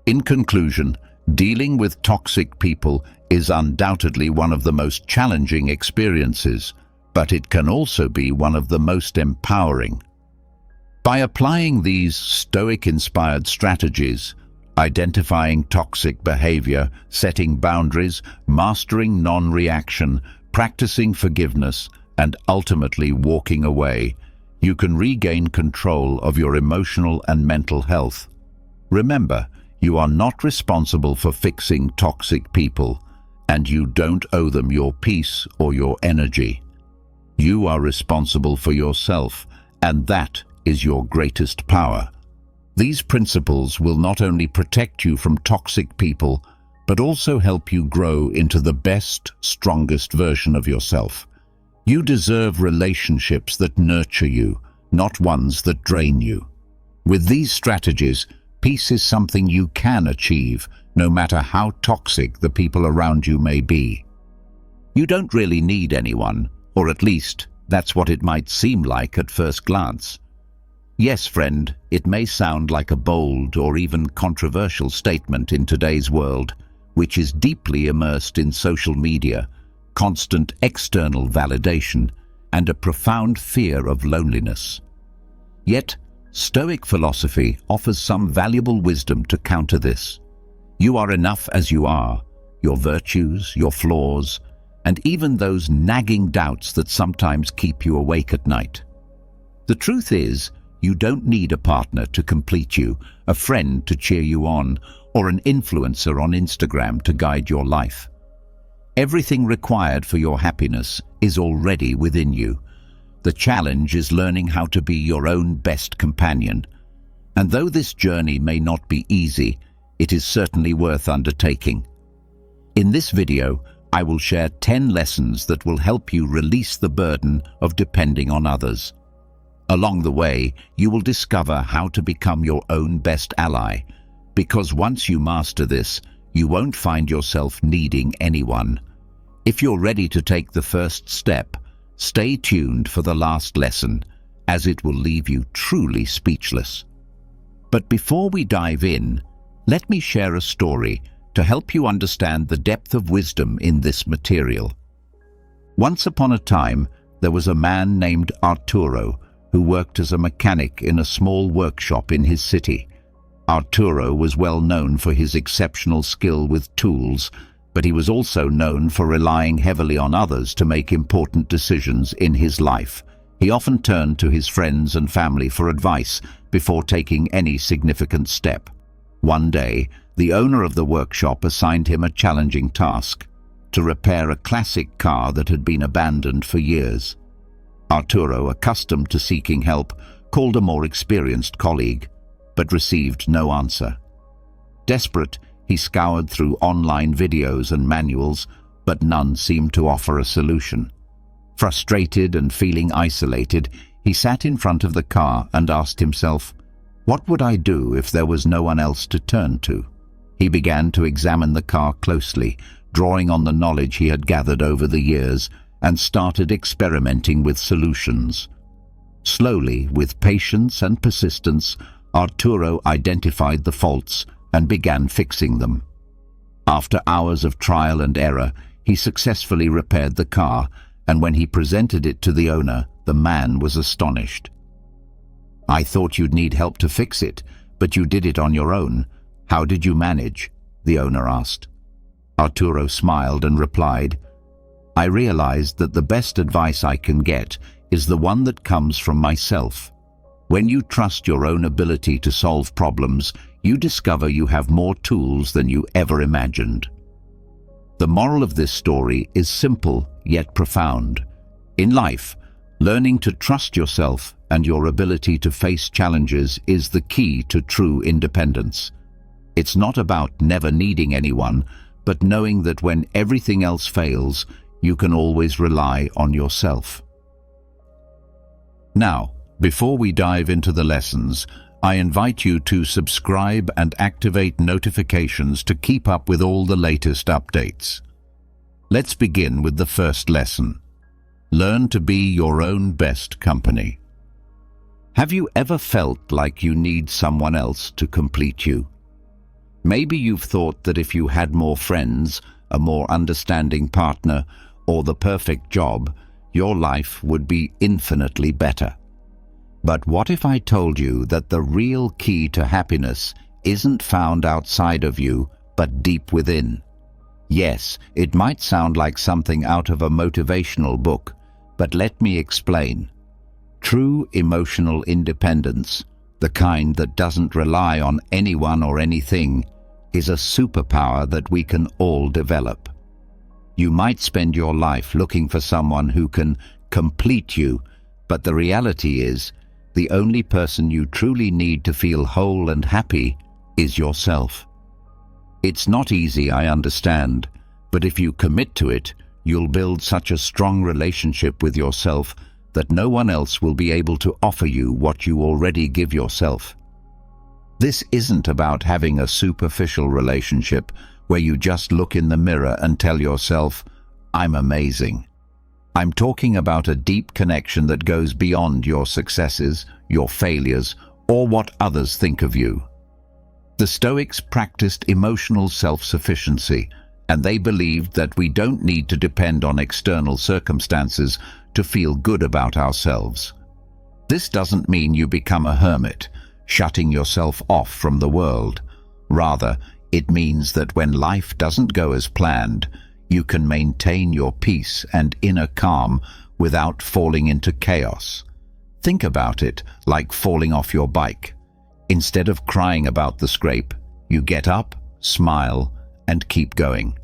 In conclusion, dealing with toxic people is undoubtedly one of the most challenging experiences, but it can also be one of the most empowering. By applying these Stoic-inspired strategies, identifying toxic behavior, setting boundaries, mastering non-reaction, practicing forgiveness, and ultimately walking away, you can regain control of your emotional and mental health. Remember, you are not responsible for fixing toxic people, and you don't owe them your peace or your energy. You are responsible for yourself, and that is your greatest power. These principles will not only protect you from toxic people, but also help you grow into the best, strongest version of yourself. You deserve relationships that nurture you, not ones that drain you. With these strategies, peace is something you can achieve, no matter how toxic the people around you may be. You don't really need anyone, or at least that's what it might seem like at first glance. Yes, friend, it may sound like a bold or even controversial statement in today's world, which is deeply immersed in social media, constant external validation, and a profound fear of loneliness. Yet, Stoic philosophy offers some valuable wisdom to counter this. You are enough as you are, your virtues, your flaws, and even those nagging doubts that sometimes keep you awake at night. The truth is, you don't need a partner to complete you, a friend to cheer you on, or an influencer on Instagram to guide your life. Everything required for your happiness is already within you. The challenge is learning how to be your own best companion. And though this journey may not be easy, it is certainly worth undertaking. In this video, I will share 10 lessons that will help you release the burden of depending on others. Along the way, you will discover how to become your own best ally, because once you master this, you won't find yourself needing anyone. If you're ready to take the first step, stay tuned for the last lesson, as it will leave you truly speechless. But before we dive in, let me share a story to help you understand the depth of wisdom in this material. Once upon a time, there was a man named Arturo who worked as a mechanic in a small workshop in his city. Arturo was well known for his exceptional skill with tools, but he was also known for relying heavily on others to make important decisions in his life. He often turned to his friends and family for advice before taking any significant step. One day, the owner of the workshop assigned him a challenging task: to repair a classic car that had been abandoned for years. Arturo, accustomed to seeking help, called a more experienced colleague, but received no answer. Desperate, he scoured through online videos and manuals, but none seemed to offer a solution. Frustrated and feeling isolated, he sat in front of the car and asked himself, "What would I do if there was no one else to turn to?" He began to examine the car closely, drawing on the knowledge he had gathered over the years, and started experimenting with solutions. Slowly, with patience and persistence, Arturo identified the faults and began fixing them. After hours of trial and error, he successfully repaired the car, and when he presented it to the owner, the man was astonished. "I thought you'd need help to fix it, but you did it on your own. How did you manage?" the owner asked. Arturo smiled and replied, "I realized that the best advice I can get is the one that comes from myself. When you trust your own ability to solve problems, you discover you have more tools than you ever imagined." The moral of this story is simple yet profound. In life, learning to trust yourself and your ability to face challenges is the key to true independence. It's not about never needing anyone, but knowing that when everything else fails, you can always rely on yourself. Now, before we dive into the lessons, I invite you to subscribe and activate notifications to keep up with all the latest updates. Let's begin with the first lesson. Learn to be your own best company. Have you ever felt like you need someone else to complete you? Maybe you've thought that if you had more friends, a more understanding partner, or the perfect job, your life would be infinitely better. But what if I told you that the real key to happiness isn't found outside of you, but deep within? Yes, it might sound like something out of a motivational book, but let me explain. True emotional independence, the kind that doesn't rely on anyone or anything, is a superpower that we can all develop. You might spend your life looking for someone who can complete you, but the reality is, the only person you truly need to feel whole and happy is yourself. It's not easy, I understand, but if you commit to it, you'll build such a strong relationship with yourself that no one else will be able to offer you what you already give yourself. This isn't about having a superficial relationship where you just look in the mirror and tell yourself, "I'm amazing." I'm talking about a deep connection that goes beyond your successes, your failures, or what others think of you. The Stoics practiced emotional self-sufficiency, and they believed that we don't need to depend on external circumstances to feel good about ourselves. This doesn't mean you become a hermit, shutting yourself off from the world. Rather, it means that when life doesn't go as planned, you can maintain your peace and inner calm without falling into chaos. Think about it like falling off your bike. Instead of crying about the scrape, you get up, smile, and keep going.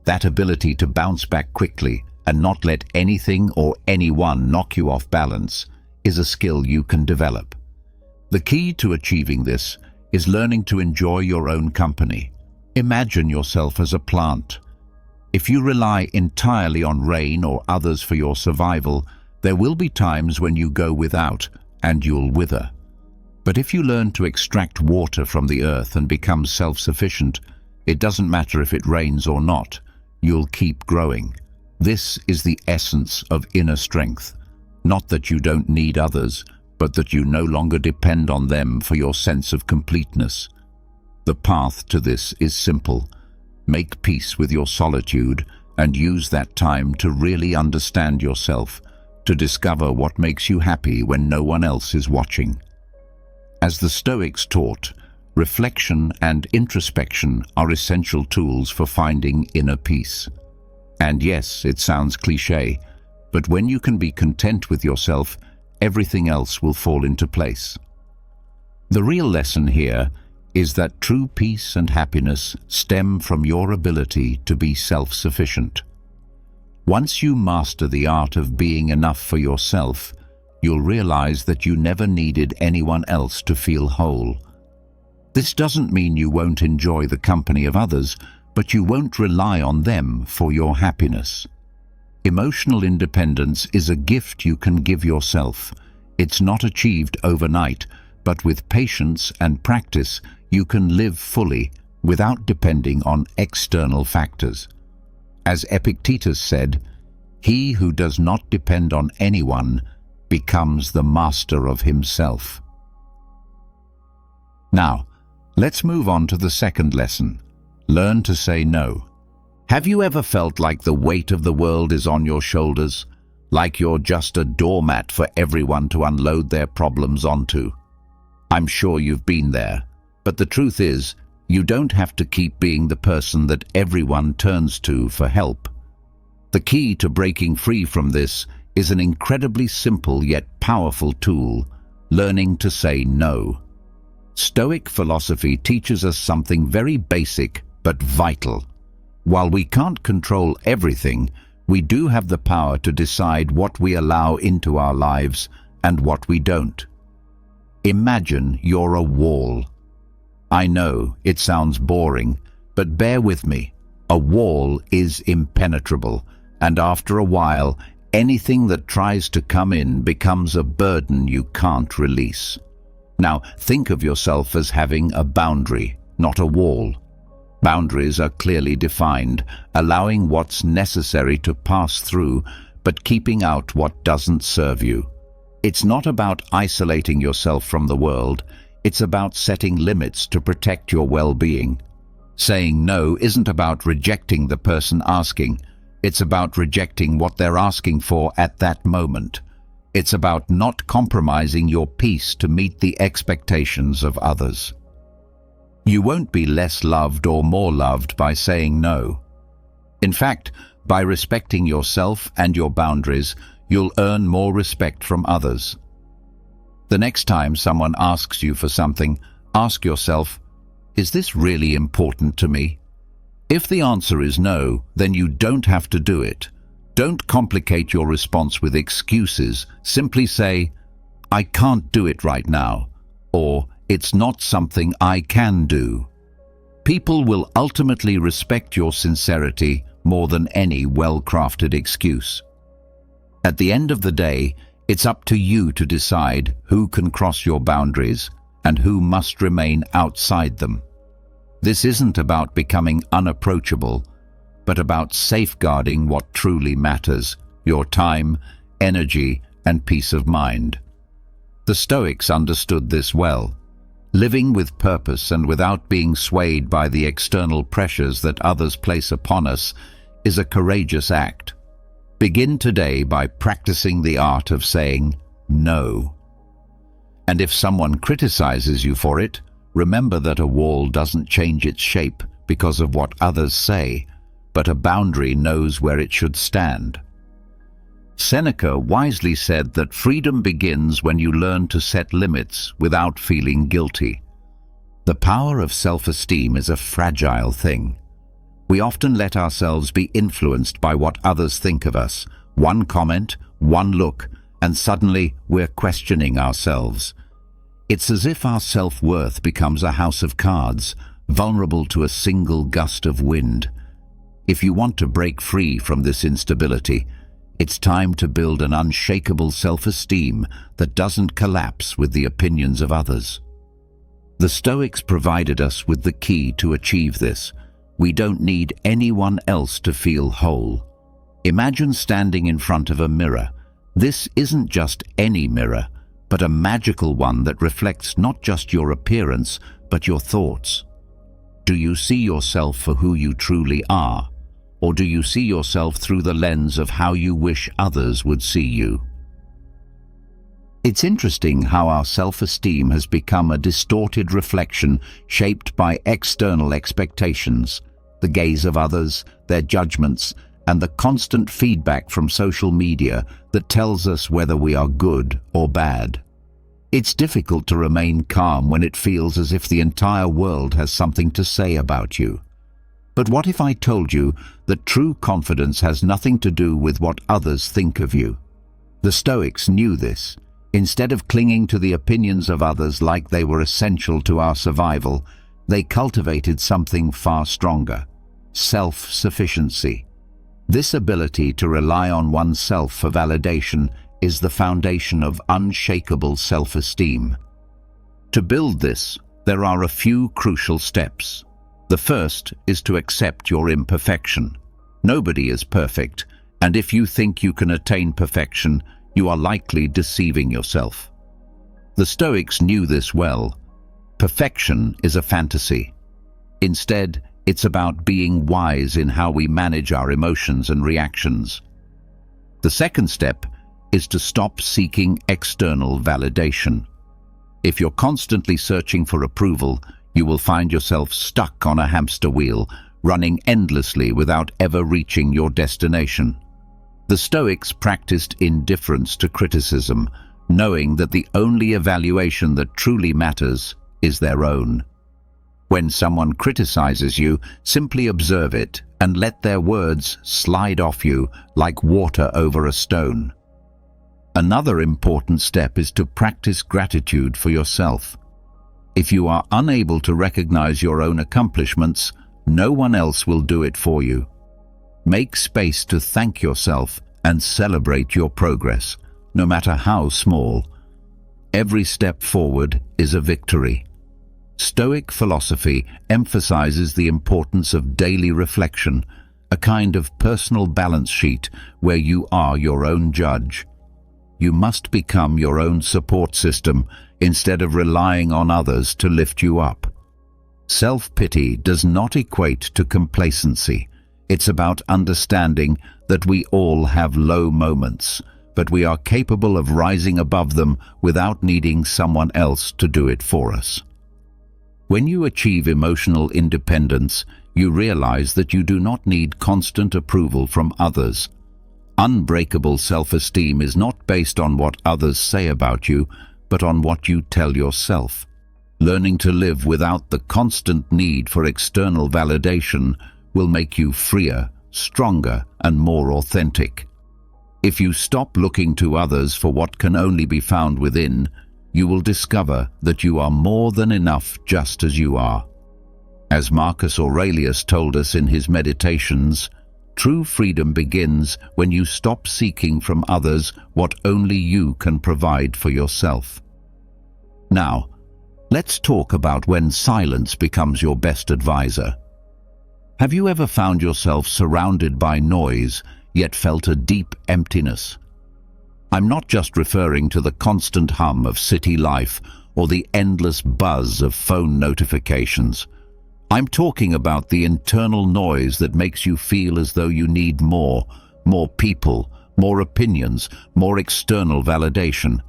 That ability to bounce back quickly and not let anything or anyone knock you off balance is a skill you can develop. The key to achieving this is learning to enjoy your own company. Imagine yourself as a plant. If you rely entirely on rain or others for your survival, there will be times when you go without and you'll wither. But if you learn to extract water from the earth and become self-sufficient, it doesn't matter if it rains or not, you'll keep growing. This is the essence of inner strength. Not that you don't need others, but that you no longer depend on them for your sense of completeness. The path to this is simple. Make peace with your solitude and use that time to really understand yourself, to discover what makes you happy when no one else is watching. As the Stoics taught, reflection and introspection are essential tools for finding inner peace. And yes, it sounds cliché, but when you can be content with yourself, everything else will fall into place. The real lesson here is that true peace and happiness stem from your ability to be self-sufficient. Once you master the art of being enough for yourself, you'll realize that you never needed anyone else to feel whole. This doesn't mean you won't enjoy the company of others, but you won't rely on them for your happiness. Emotional independence is a gift you can give yourself. It's not achieved overnight, but with patience and practice, you can live fully without depending on external factors. As Epictetus said, "He who does not depend on anyone becomes the master of himself." Now, let's move on to the second lesson. Learn to say no. Have you ever felt like the weight of the world is on your shoulders? Like you're just a doormat for everyone to unload their problems onto? I'm sure you've been there, but the truth is, you don't have to keep being the person that everyone turns to for help. The key to breaking free from this is an incredibly simple yet powerful tool: learning to say no. Stoic philosophy teaches us something very basic but vital. While we can't control everything, we do have the power to decide what we allow into our lives and what we don't. Imagine you're a wall. I know it sounds boring, but bear with me. A wall is impenetrable, and after a while, anything that tries to come in becomes a burden you can't release. Now, think of yourself as having a boundary, not a wall. Boundaries are clearly defined, allowing what's necessary to pass through, but keeping out what doesn't serve you. It's not about isolating yourself from the world, it's about setting limits to protect your well-being. Saying no isn't about rejecting the person asking, it's about rejecting what they're asking for at that moment. It's about not compromising your peace to meet the expectations of others. You won't be less loved or more loved by saying no. In fact, by respecting yourself and your boundaries, you'll earn more respect from others. The next time someone asks you for something, ask yourself, is this really important to me? If the answer is no, then you don't have to do it. Don't complicate your response with excuses. Simply say, I can't do it right now, or it's not something I can do. People will ultimately respect your sincerity more than any well-crafted excuse. At the end of the day, it's up to you to decide who can cross your boundaries and who must remain outside them. This isn't about becoming unapproachable, but about safeguarding what truly matters: your time, energy, and peace of mind. The Stoics understood this well. Living with purpose and without being swayed by the external pressures that others place upon us is a courageous act. Begin today by practicing the art of saying no. And if someone criticizes you for it, remember that a wall doesn't change its shape because of what others say, but a boundary knows where it should stand. Seneca wisely said that freedom begins when you learn to set limits without feeling guilty. The power of self-esteem is a fragile thing. We often let ourselves be influenced by what others think of us. One comment, one look, and suddenly we're questioning ourselves. It's as if our self-worth becomes a house of cards, vulnerable to a single gust of wind. If you want to break free from this instability, it's time to build an unshakable self-esteem that doesn't collapse with the opinions of others. The Stoics provided us with the key to achieve this. We don't need anyone else to feel whole. Imagine standing in front of a mirror. This isn't just any mirror, but a magical one that reflects not just your appearance, but your thoughts. Do you see yourself for who you truly are? Or do you see yourself through the lens of how you wish others would see you? It's interesting how our self-esteem has become a distorted reflection shaped by external expectations, the gaze of others, their judgments, and the constant feedback from social media that tells us whether we are good or bad. It's difficult to remain calm when it feels as if the entire world has something to say about you. But what if I told you that true confidence has nothing to do with what others think of you? The Stoics knew this. Instead of clinging to the opinions of others like they were essential to our survival, they cultivated something far stronger: self-sufficiency. This ability to rely on oneself for validation is the foundation of unshakable self-esteem. To build this, there are a few crucial steps. The first is to accept your imperfection. Nobody is perfect, and if you think you can attain perfection, you are likely deceiving yourself. The Stoics knew this well. Perfection is a fantasy. Instead, it's about being wise in how we manage our emotions and reactions. The second step is to stop seeking external validation. If you're constantly searching for approval, you will find yourself stuck on a hamster wheel, running endlessly without ever reaching your destination. The Stoics practiced indifference to criticism, knowing that the only evaluation that truly matters is their own. When someone criticizes you, simply observe it and let their words slide off you like water over a stone. Another important step is to practice gratitude for yourself. If you are unable to recognize your own accomplishments, no one else will do it for you. Make space to thank yourself and celebrate your progress, no matter how small. Every step forward is a victory. Stoic philosophy emphasizes the importance of daily reflection, a kind of personal balance sheet where you are your own judge. You must become your own support system instead of relying on others to lift you up. Self-pity does not equate to complacency. It's about understanding that we all have low moments, but we are capable of rising above them without needing someone else to do it for us. When you achieve emotional independence, you realize that you do not need constant approval from others. Unbreakable self-esteem is not based on what others say about you, but on what you tell yourself. Learning to live without the constant need for external validation will make you freer, stronger, and more authentic. If you stop looking to others for what can only be found within, you will discover that you are more than enough just as you are. As Marcus Aurelius told us in his Meditations, true freedom begins when you stop seeking from others what only you can provide for yourself. Now, let's talk about when silence becomes your best advisor. Have you ever found yourself surrounded by noise, yet felt a deep emptiness? I'm not just referring to the constant hum of city life or the endless buzz of phone notifications. I'm talking about the internal noise that makes you feel as though you need more people, more opinions, more external validation.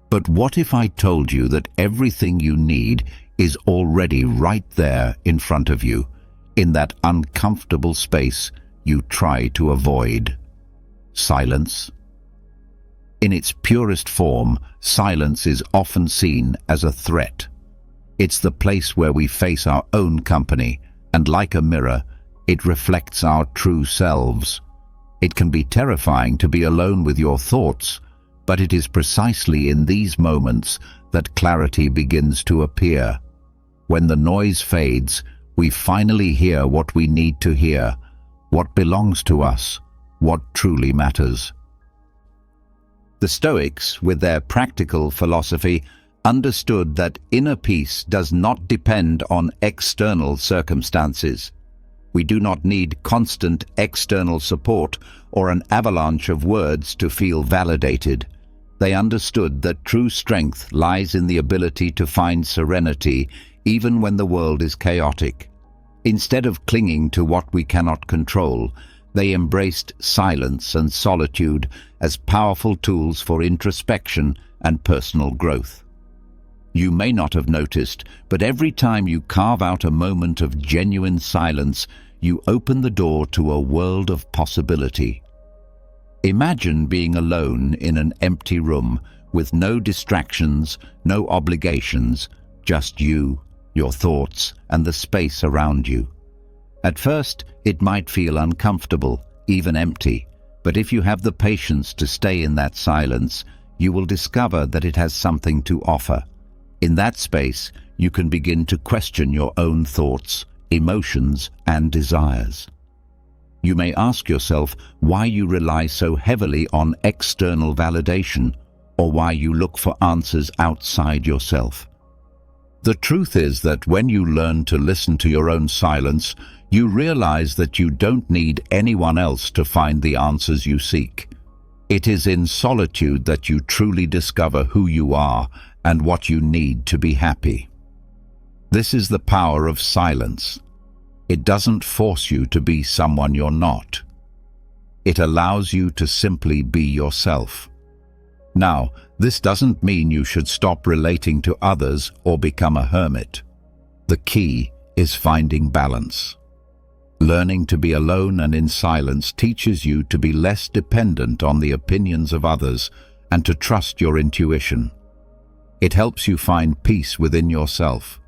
But what if I told you that everything you need is already right there in front of you, in that uncomfortable space you try to avoid? Silence. In its purest form, silence is often seen as a threat. It's the place where we face our own company, and like a mirror, it reflects our true selves. It can be terrifying to be alone with your thoughts, but it is precisely in these moments that clarity begins to appear. When the noise fades, we finally hear what we need to hear, what belongs to us, what truly matters. The Stoics, with their practical philosophy, understood that inner peace does not depend on external circumstances. We do not need constant external support or an avalanche of words to feel validated. They understood that true strength lies in the ability to find serenity even when the world is chaotic. Instead of clinging to what we cannot control, they embraced silence and solitude as powerful tools for introspection and personal growth. You may not have noticed, but every time you carve out a moment of genuine silence, you open the door to a world of possibility. Imagine being alone in an empty room with no distractions, no obligations, just you, your thoughts, and the space around you. At first, it might feel uncomfortable, even empty, but if you have the patience to stay in that silence, you will discover that it has something to offer. In that space, you can begin to question your own thoughts, emotions, and desires. You may ask yourself why you rely so heavily on external validation, or why you look for answers outside yourself. The truth is that when you learn to listen to your own silence, you realize that you don't need anyone else to find the answers you seek. It is in solitude that you truly discover who you are and what you need to be happy. This is the power of silence. It doesn't force you to be someone you're not. It allows you to simply be yourself. Now, this doesn't mean you should stop relating to others or become a hermit. The key is finding balance. Learning to be alone and in silence teaches you to be less dependent on the opinions of others and to trust your intuition. It helps you find peace within yourself.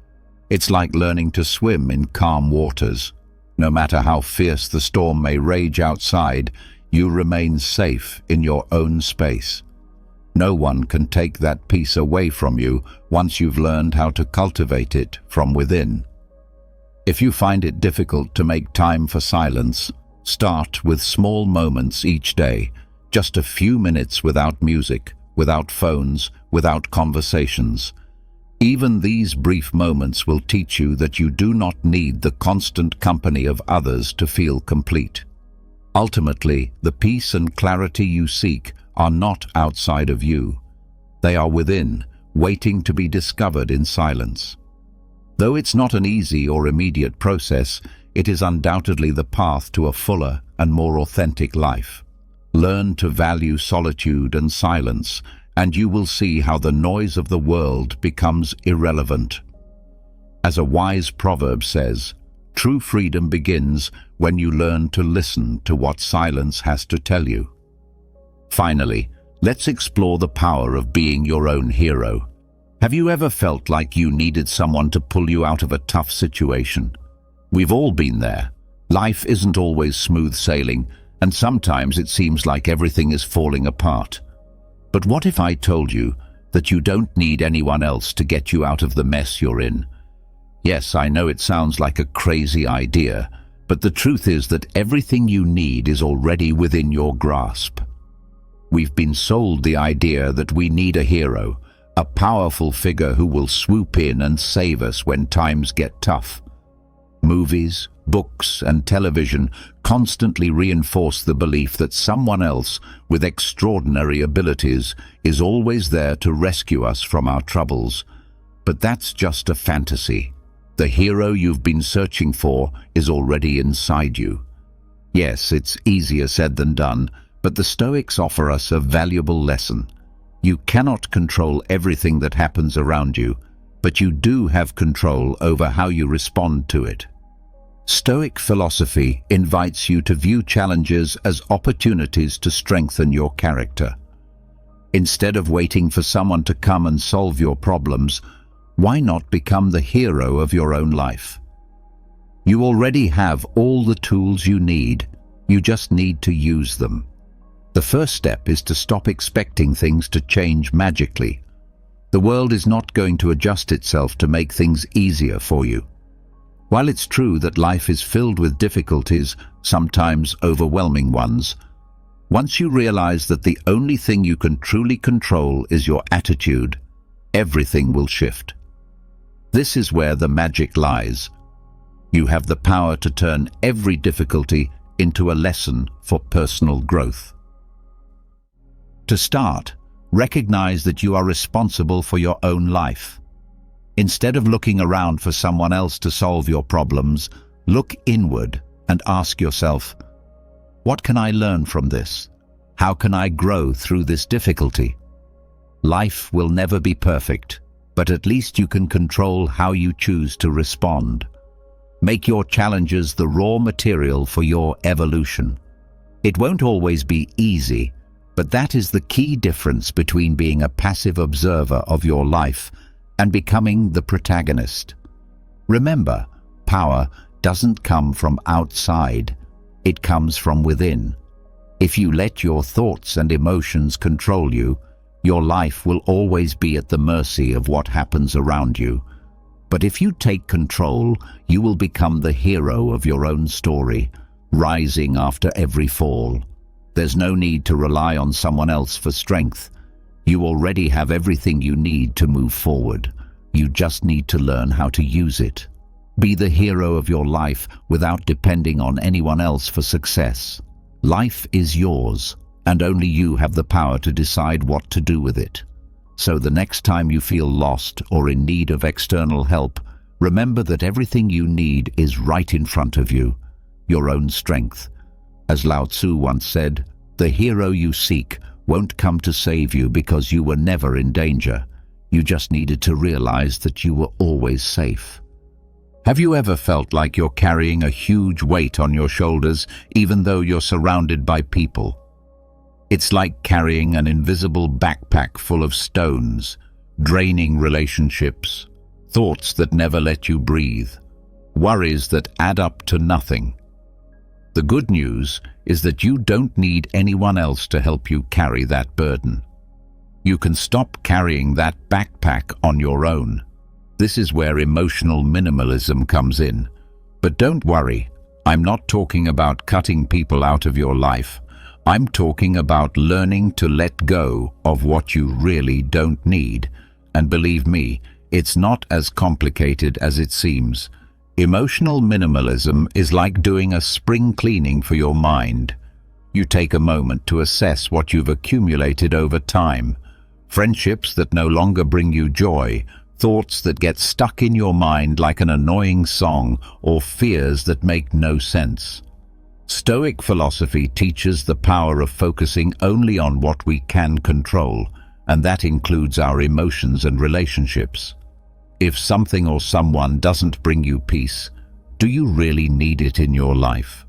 It's like learning to swim in calm waters. No matter how fierce the storm may rage outside, you remain safe in your own space. No one can take that peace away from you once you've learned how to cultivate it from within. If you find it difficult to make time for silence, start with small moments each day, just a few minutes without music, without phones, without conversations. Even these brief moments will teach you that you do not need the constant company of others to feel complete. Ultimately, the peace and clarity you seek are not outside of you. They are within, waiting to be discovered in silence. Though it's not an easy or immediate process, it is undoubtedly the path to a fuller and more authentic life. Learn to value solitude and silence, and you will see how the noise of the world becomes irrelevant. As a wise proverb says, true freedom begins when you learn to listen to what silence has to tell you. Finally, let's explore the power of being your own hero. Have you ever felt like you needed someone to pull you out of a tough situation? We've all been there. Life isn't always smooth sailing, and sometimes it seems like everything is falling apart. But what if I told you that you don't need anyone else to get you out of the mess you're in? Yes, I know it sounds like a crazy idea, but the truth is that everything you need is already within your grasp. We've been sold the idea that we need a hero, a powerful figure who will swoop in and save us when times get tough. Movies, books, and television constantly reinforce the belief that someone else with extraordinary abilities is always there to rescue us from our troubles. But that's just a fantasy. The hero you've been searching for is already inside you. Yes, it's easier said than done, but the Stoics offer us a valuable lesson. You cannot control everything that happens around you, but you do have control over how you respond to it. Stoic philosophy invites you to view challenges as opportunities to strengthen your character. Instead of waiting for someone to come and solve your problems, why not become the hero of your own life? You already have all the tools you need, you just need to use them. The first step is to stop expecting things to change magically. The world is not going to adjust itself to make things easier for you. While it's true that life is filled with difficulties, sometimes overwhelming ones, once you realize that the only thing you can truly control is your attitude, everything will shift. This is where the magic lies. You have the power to turn every difficulty into a lesson for personal growth. To start, recognize that you are responsible for your own life. Instead of looking around for someone else to solve your problems, look inward and ask yourself, what can I learn from this? How can I grow through this difficulty? Life will never be perfect, but at least you can control how you choose to respond. Make your challenges the raw material for your evolution. It won't always be easy, but that is the key difference between being a passive observer of your life and becoming the protagonist. Remember, power doesn't come from outside, it comes from within. If you let your thoughts and emotions control you, your life will always be at the mercy of what happens around you. But if you take control, you will become the hero of your own story, rising after every fall. There's no need to rely on someone else for strength. You already have everything you need to move forward. You just need to learn how to use it. Be the hero of your life without depending on anyone else for success. Life is yours, and only you have the power to decide what to do with it. So the next time you feel lost or in need of external help, remember that everything you need is right in front of you, your own strength. As Lao Tzu once said, the hero you seek won't come to save you because you were never in danger. You just needed to realize that you were always safe. Have you ever felt like you're carrying a huge weight on your shoulders even though you're surrounded by people? It's like carrying an invisible backpack full of stones, draining relationships, thoughts that never let you breathe, worries that add up to nothing. The good news is that you don't need anyone else to help you carry that burden. You can stop carrying that backpack on your own. This is where emotional minimalism comes in. But don't worry, I'm not talking about cutting people out of your life. I'm talking about learning to let go of what you really don't need. And believe me, it's not as complicated as it seems. Emotional minimalism is like doing a spring cleaning for your mind. You take a moment to assess what you've accumulated over time. Friendships that no longer bring you joy, thoughts that get stuck in your mind like an annoying song, or fears that make no sense. Stoic philosophy teaches the power of focusing only on what we can control, and that includes our emotions and relationships. If something or someone doesn't bring you peace, do you really need it in your life?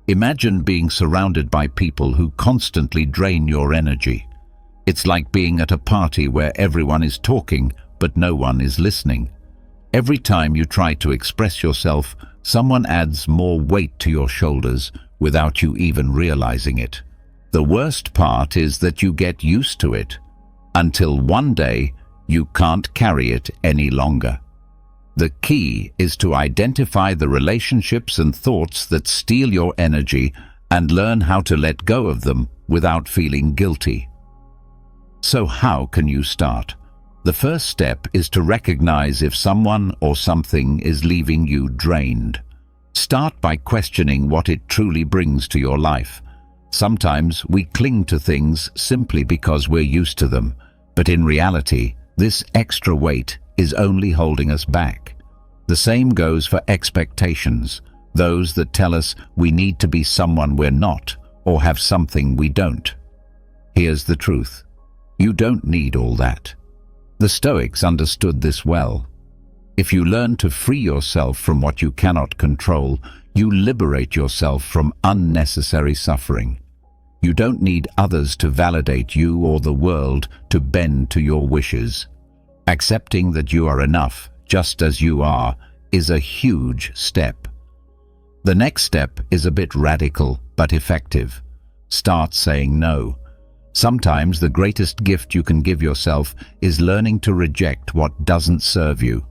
Imagine being surrounded by people who constantly drain your energy. It's like being at a party where everyone is talking, but no one is listening. Every time you try to express yourself, someone adds more weight to your shoulders without you even realizing it. The worst part is that you get used to it, until one day you can't carry it any longer. The key is to identify the relationships and thoughts that steal your energy and learn how to let go of them without feeling guilty. So how can you start? The first step is to recognize if someone or something is leaving you drained. Start by questioning what it truly brings to your life. Sometimes we cling to things simply because we're used to them, but in reality, this extra weight is only holding us back. The same goes for expectations, those that tell us we need to be someone we're not or have something we don't. Here's the truth. You don't need all that. The Stoics understood this well. If you learn to free yourself from what you cannot control, you liberate yourself from unnecessary suffering. You don't need others to validate you or the world to bend to your wishes. Accepting that you are enough, just as you are, is a huge step. The next step is a bit radical but effective. Start saying no. Sometimes the greatest gift you can give yourself is learning to reject what doesn't serve you.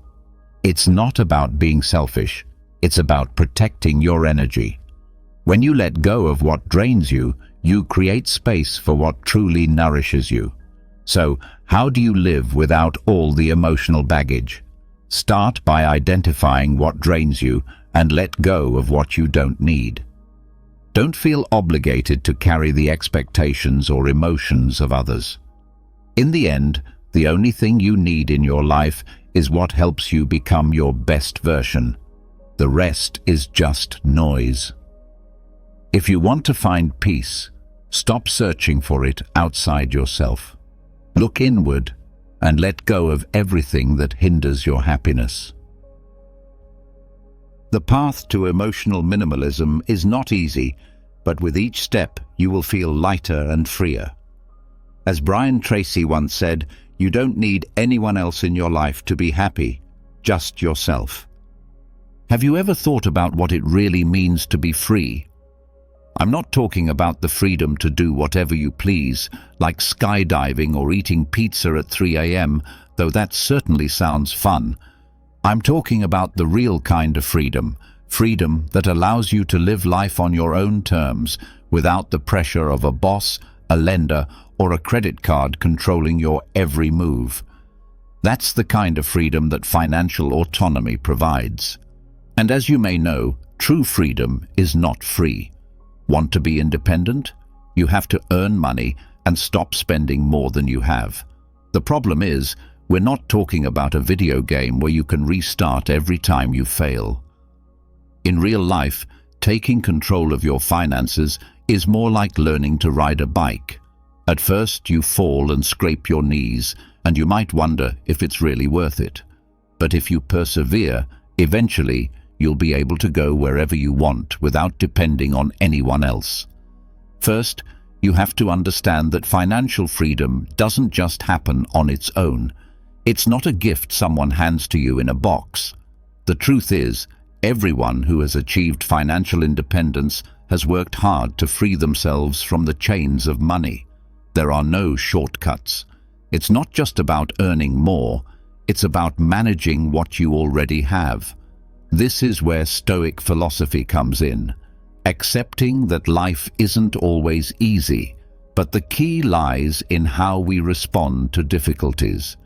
It's not about being selfish, it's about protecting your energy. When you let go of what drains you, you create space for what truly nourishes you. So, how do you live without all the emotional baggage? Start by identifying what drains you and let go of what you don't need. Don't feel obligated to carry the expectations or emotions of others. In the end, the only thing you need in your life is what helps you become your best version. The rest is just noise. If you want to find peace, stop searching for it outside yourself. Look inward and let go of everything that hinders your happiness. The path to emotional minimalism is not easy, but with each step you will feel lighter and freer. As Brian Tracy once said, you don't need anyone else in your life to be happy, just yourself. Have you ever thought about what it really means to be free? I'm not talking about the freedom to do whatever you please, like skydiving or eating pizza at 3 a.m., though that certainly sounds fun. I'm talking about the real kind of freedom, freedom that allows you to live life on your own terms, without the pressure of a boss, a lender, or a credit card controlling your every move. That's the kind of freedom that financial autonomy provides. And as you may know, true freedom is not free. Want to be independent? You have to earn money and stop spending more than you have. The problem is, we're not talking about a video game where you can restart every time you fail. In real life, taking control of your finances is more like learning to ride a bike. At first, you fall and scrape your knees, and you might wonder if it's really worth it. But if you persevere, eventually, you'll be able to go wherever you want without depending on anyone else. First, you have to understand that financial freedom doesn't just happen on its own. It's not a gift someone hands to you in a box. The truth is, everyone who has achieved financial independence has worked hard to free themselves from the chains of money. There are no shortcuts. It's not just about earning more, it's about managing what you already have. This is where Stoic philosophy comes in, accepting that life isn't always easy, but the key lies in how we respond to difficulties.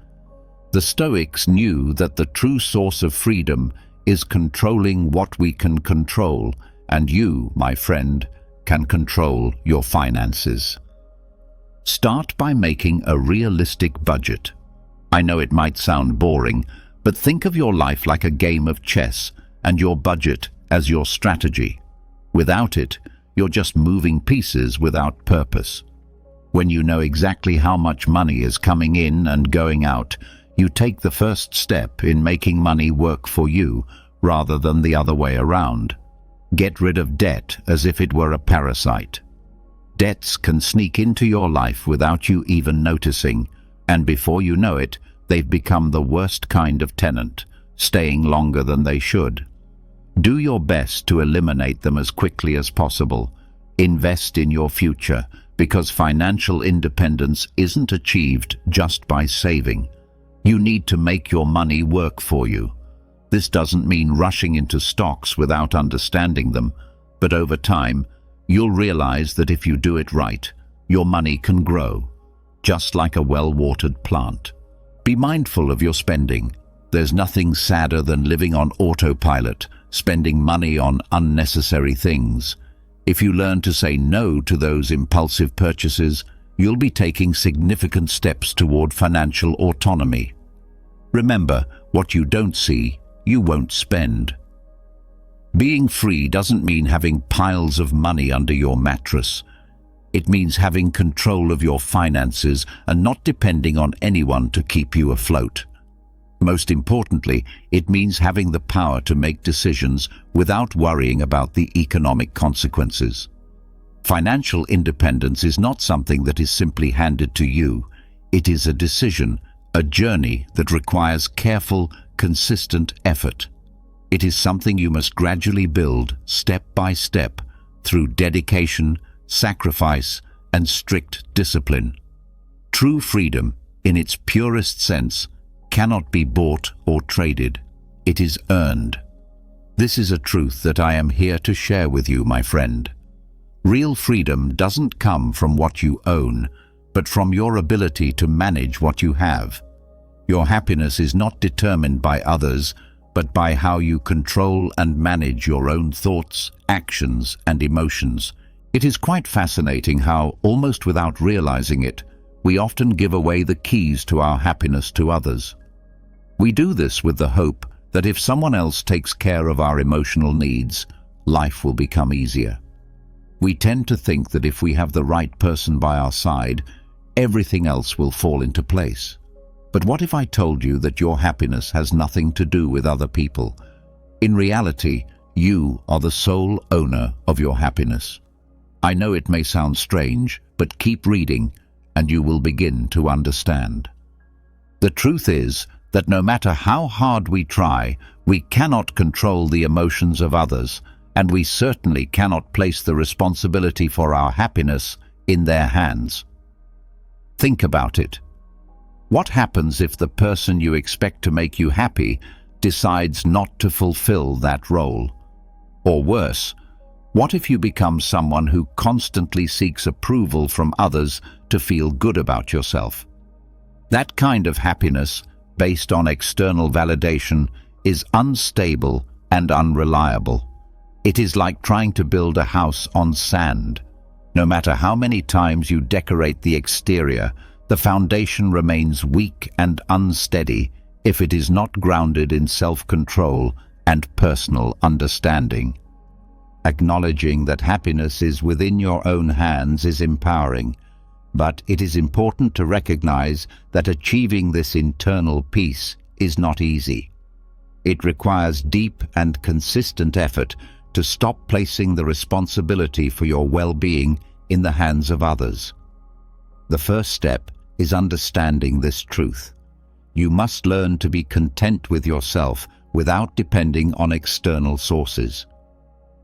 The Stoics knew that the true source of freedom is controlling what we can control, and you, my friend, can control your finances. Start by making a realistic budget. I know it might sound boring, but think of your life like a game of chess and your budget as your strategy. Without it, you're just moving pieces without purpose. When you know exactly how much money is coming in and going out, you take the first step in making money work for you rather than the other way around. Get rid of debt as if it were a parasite. Debts can sneak into your life without you even noticing, and before you know it, they've become the worst kind of tenant, staying longer than they should. Do your best to eliminate them as quickly as possible. Invest in your future, because financial independence isn't achieved just by saving. You need to make your money work for you. This doesn't mean rushing into stocks without understanding them, but over time, you'll realize that if you do it right, your money can grow, just like a well-watered plant. Be mindful of your spending. There's nothing sadder than living on autopilot, spending money on unnecessary things. If you learn to say no to those impulsive purchases, you'll be taking significant steps toward financial autonomy. Remember, what you don't see, you won't spend. Being free doesn't mean having piles of money under your mattress. It means having control of your finances and not depending on anyone to keep you afloat. Most importantly, it means having the power to make decisions without worrying about the economic consequences. Financial independence is not something that is simply handed to you. It is a decision, a journey that requires careful, consistent effort. It is something you must gradually build, step by step, through dedication, sacrifice, and strict discipline. True freedom, in its purest sense, cannot be bought or traded. It is earned. This is a truth that I am here to share with you, my friend. Real freedom doesn't come from what you own, but from your ability to manage what you have. Your happiness is not determined by others, but by how you control and manage your own thoughts, actions, and emotions. It is quite fascinating how, almost without realizing it, we often give away the keys to our happiness to others. We do this with the hope that if someone else takes care of our emotional needs, life will become easier. We tend to think that if we have the right person by our side, everything else will fall into place. But what if I told you that your happiness has nothing to do with other people? In reality, you are the sole owner of your happiness. I know it may sound strange, but keep reading and you will begin to understand. The truth is that no matter how hard we try, we cannot control the emotions of others, and we certainly cannot place the responsibility for our happiness in their hands. Think about it. What happens if the person you expect to make you happy decides not to fulfill that role? Or worse, what if you become someone who constantly seeks approval from others to feel good about yourself? That kind of happiness, based on external validation, is unstable and unreliable. It is like trying to build a house on sand. No matter how many times you decorate the exterior, the foundation remains weak and unsteady if it is not grounded in self-control and personal understanding. Acknowledging that happiness is within your own hands is empowering, but it is important to recognize that achieving this internal peace is not easy. It requires deep and consistent effort to stop placing the responsibility for your well-being in the hands of others. The first step is understanding this truth. You must learn to be content with yourself without depending on external sources.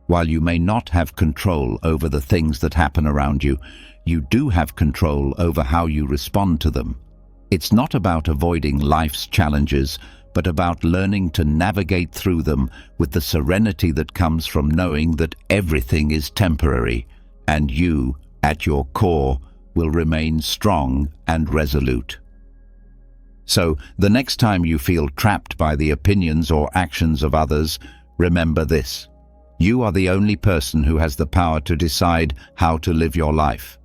While you may not have control over the things that happen around you, you do have control over how you respond to them. It's not about avoiding life's challenges, but about learning to navigate through them with the serenity that comes from knowing that everything is temporary, and you, at your core, will remain strong and resolute. So, the next time you feel trapped by the opinions or actions of others, remember this: you are the only person who has the power to decide how to live your life.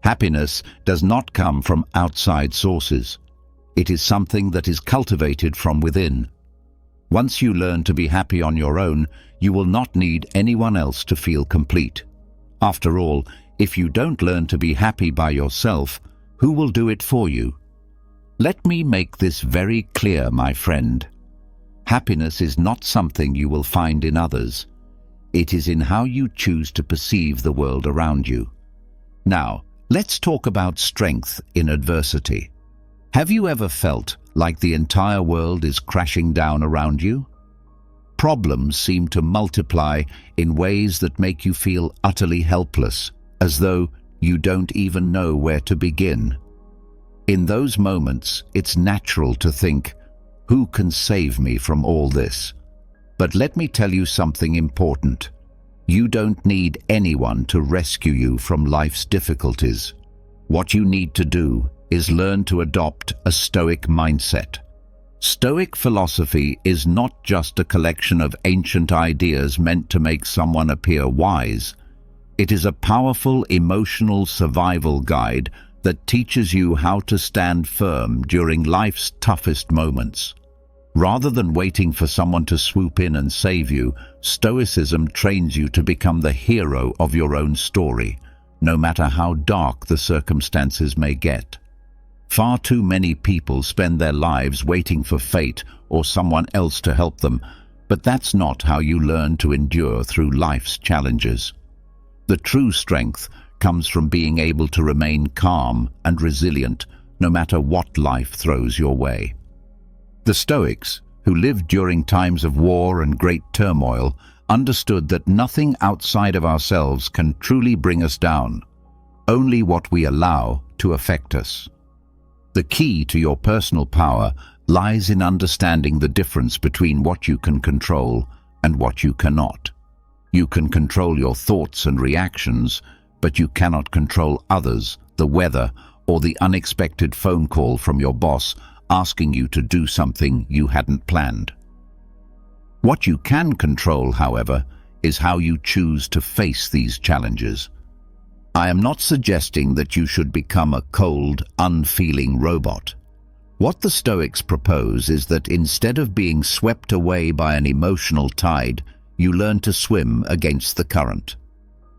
Happiness does not come from outside sources. It is something that is cultivated from within. Once you learn to be happy on your own, you will not need anyone else to feel complete. After all, if you don't learn to be happy by yourself, who will do it for you? Let me make this very clear, my friend. Happiness is not something you will find in others. It is in how you choose to perceive the world around you. Now, let's talk about strength in adversity. Have you ever felt like the entire world is crashing down around you? Problems seem to multiply in ways that make you feel utterly helpless, as though you don't even know where to begin. In those moments, it's natural to think, who can save me from all this? But let me tell you something important. You don't need anyone to rescue you from life's difficulties. What you need to do is learn to adopt a Stoic mindset. Stoic philosophy is not just a collection of ancient ideas meant to make someone appear wise. It is a powerful emotional survival guide that teaches you how to stand firm during life's toughest moments. Rather than waiting for someone to swoop in and save you, Stoicism trains you to become the hero of your own story, no matter how dark the circumstances may get. Far too many people spend their lives waiting for fate or someone else to help them, but that's not how you learn to endure through life's challenges. The true strength comes from being able to remain calm and resilient no matter what life throws your way. The Stoics, who lived during times of war and great turmoil, understood that nothing outside of ourselves can truly bring us down, only what we allow to affect us. The key to your personal power lies in understanding the difference between what you can control and what you cannot. You can control your thoughts and reactions, but you cannot control others, the weather, or the unexpected phone call from your boss asking you to do something you hadn't planned. What you can control, however, is how you choose to face these challenges. I am not suggesting that you should become a cold, unfeeling robot. What the Stoics propose is that instead of being swept away by an emotional tide, you learn to swim against the current.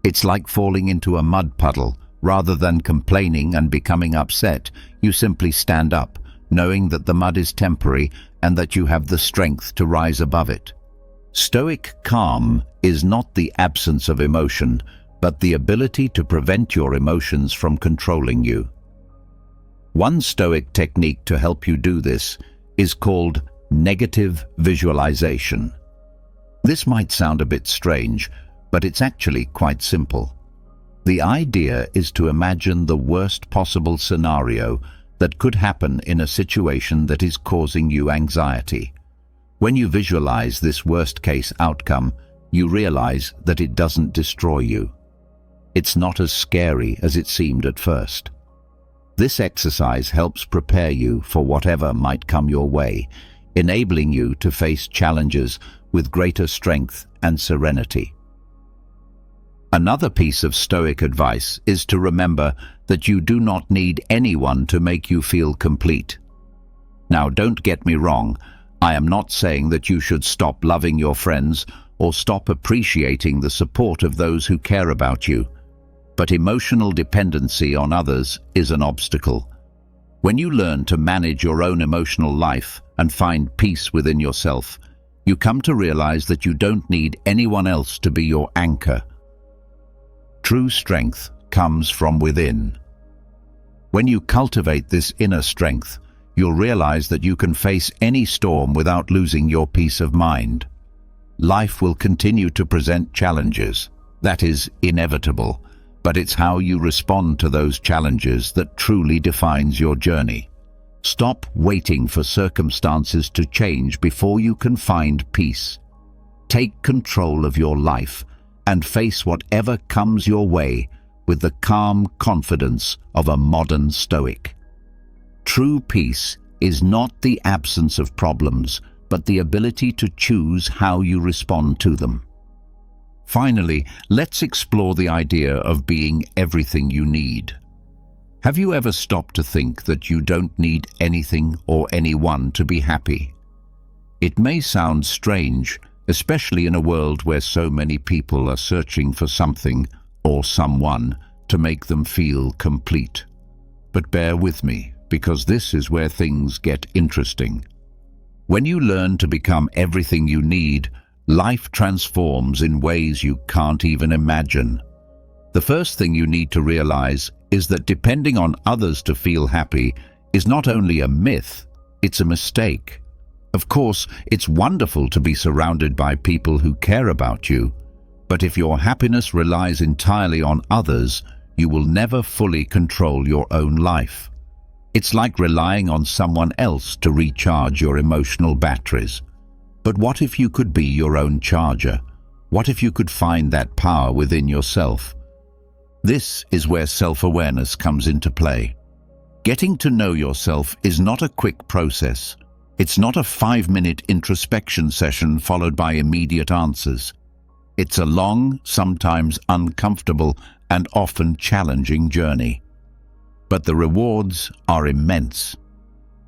It's like falling into a mud puddle. Rather than complaining and becoming upset, you simply stand up, knowing that the mud is temporary and that you have the strength to rise above it. Stoic calm is not the absence of emotion, but the ability to prevent your emotions from controlling you. One Stoic technique to help you do this is called negative visualization. This might sound a bit strange, but it's actually quite simple. The idea is to imagine the worst possible scenario that could happen in a situation that is causing you anxiety. When you visualize this worst-case outcome, you realize that it doesn't destroy you. It's not as scary as it seemed at first. This exercise helps prepare you for whatever might come your way, enabling you to face challenges with greater strength and serenity. Another piece of Stoic advice is to remember that you do not need anyone to make you feel complete. Now, don't get me wrong, I am not saying that you should stop loving your friends or stop appreciating the support of those who care about you. But emotional dependency on others is an obstacle. When you learn to manage your own emotional life and find peace within yourself, you come to realize that you don't need anyone else to be your anchor. True strength comes from within. When you cultivate this inner strength, you'll realize that you can face any storm without losing your peace of mind. Life will continue to present challenges. That is inevitable, but it's how you respond to those challenges that truly defines your journey. Stop waiting for circumstances to change before you can find peace. Take control of your life and face whatever comes your way with the calm confidence of a modern Stoic. True peace is not the absence of problems, but the ability to choose how you respond to them. Finally, let's explore the idea of being everything you need. Have you ever stopped to think that you don't need anything or anyone to be happy? It may sound strange, especially in a world where so many people are searching for something or someone to make them feel complete. But bear with me, because this is where things get interesting. When you learn to become everything you need, life transforms in ways you can't even imagine. The first thing you need to realize is that depending on others to feel happy is not only a myth, it's a mistake. Of course, it's wonderful to be surrounded by people who care about you, but if your happiness relies entirely on others, you will never fully control your own life. It's like relying on someone else to recharge your emotional batteries. But what if you could be your own charger? What if you could find that power within yourself? This is where self-awareness comes into play. Getting to know yourself is not a quick process. It's not a 5-minute introspection session followed by immediate answers. It's a long, sometimes uncomfortable, and often challenging journey. But the rewards are immense.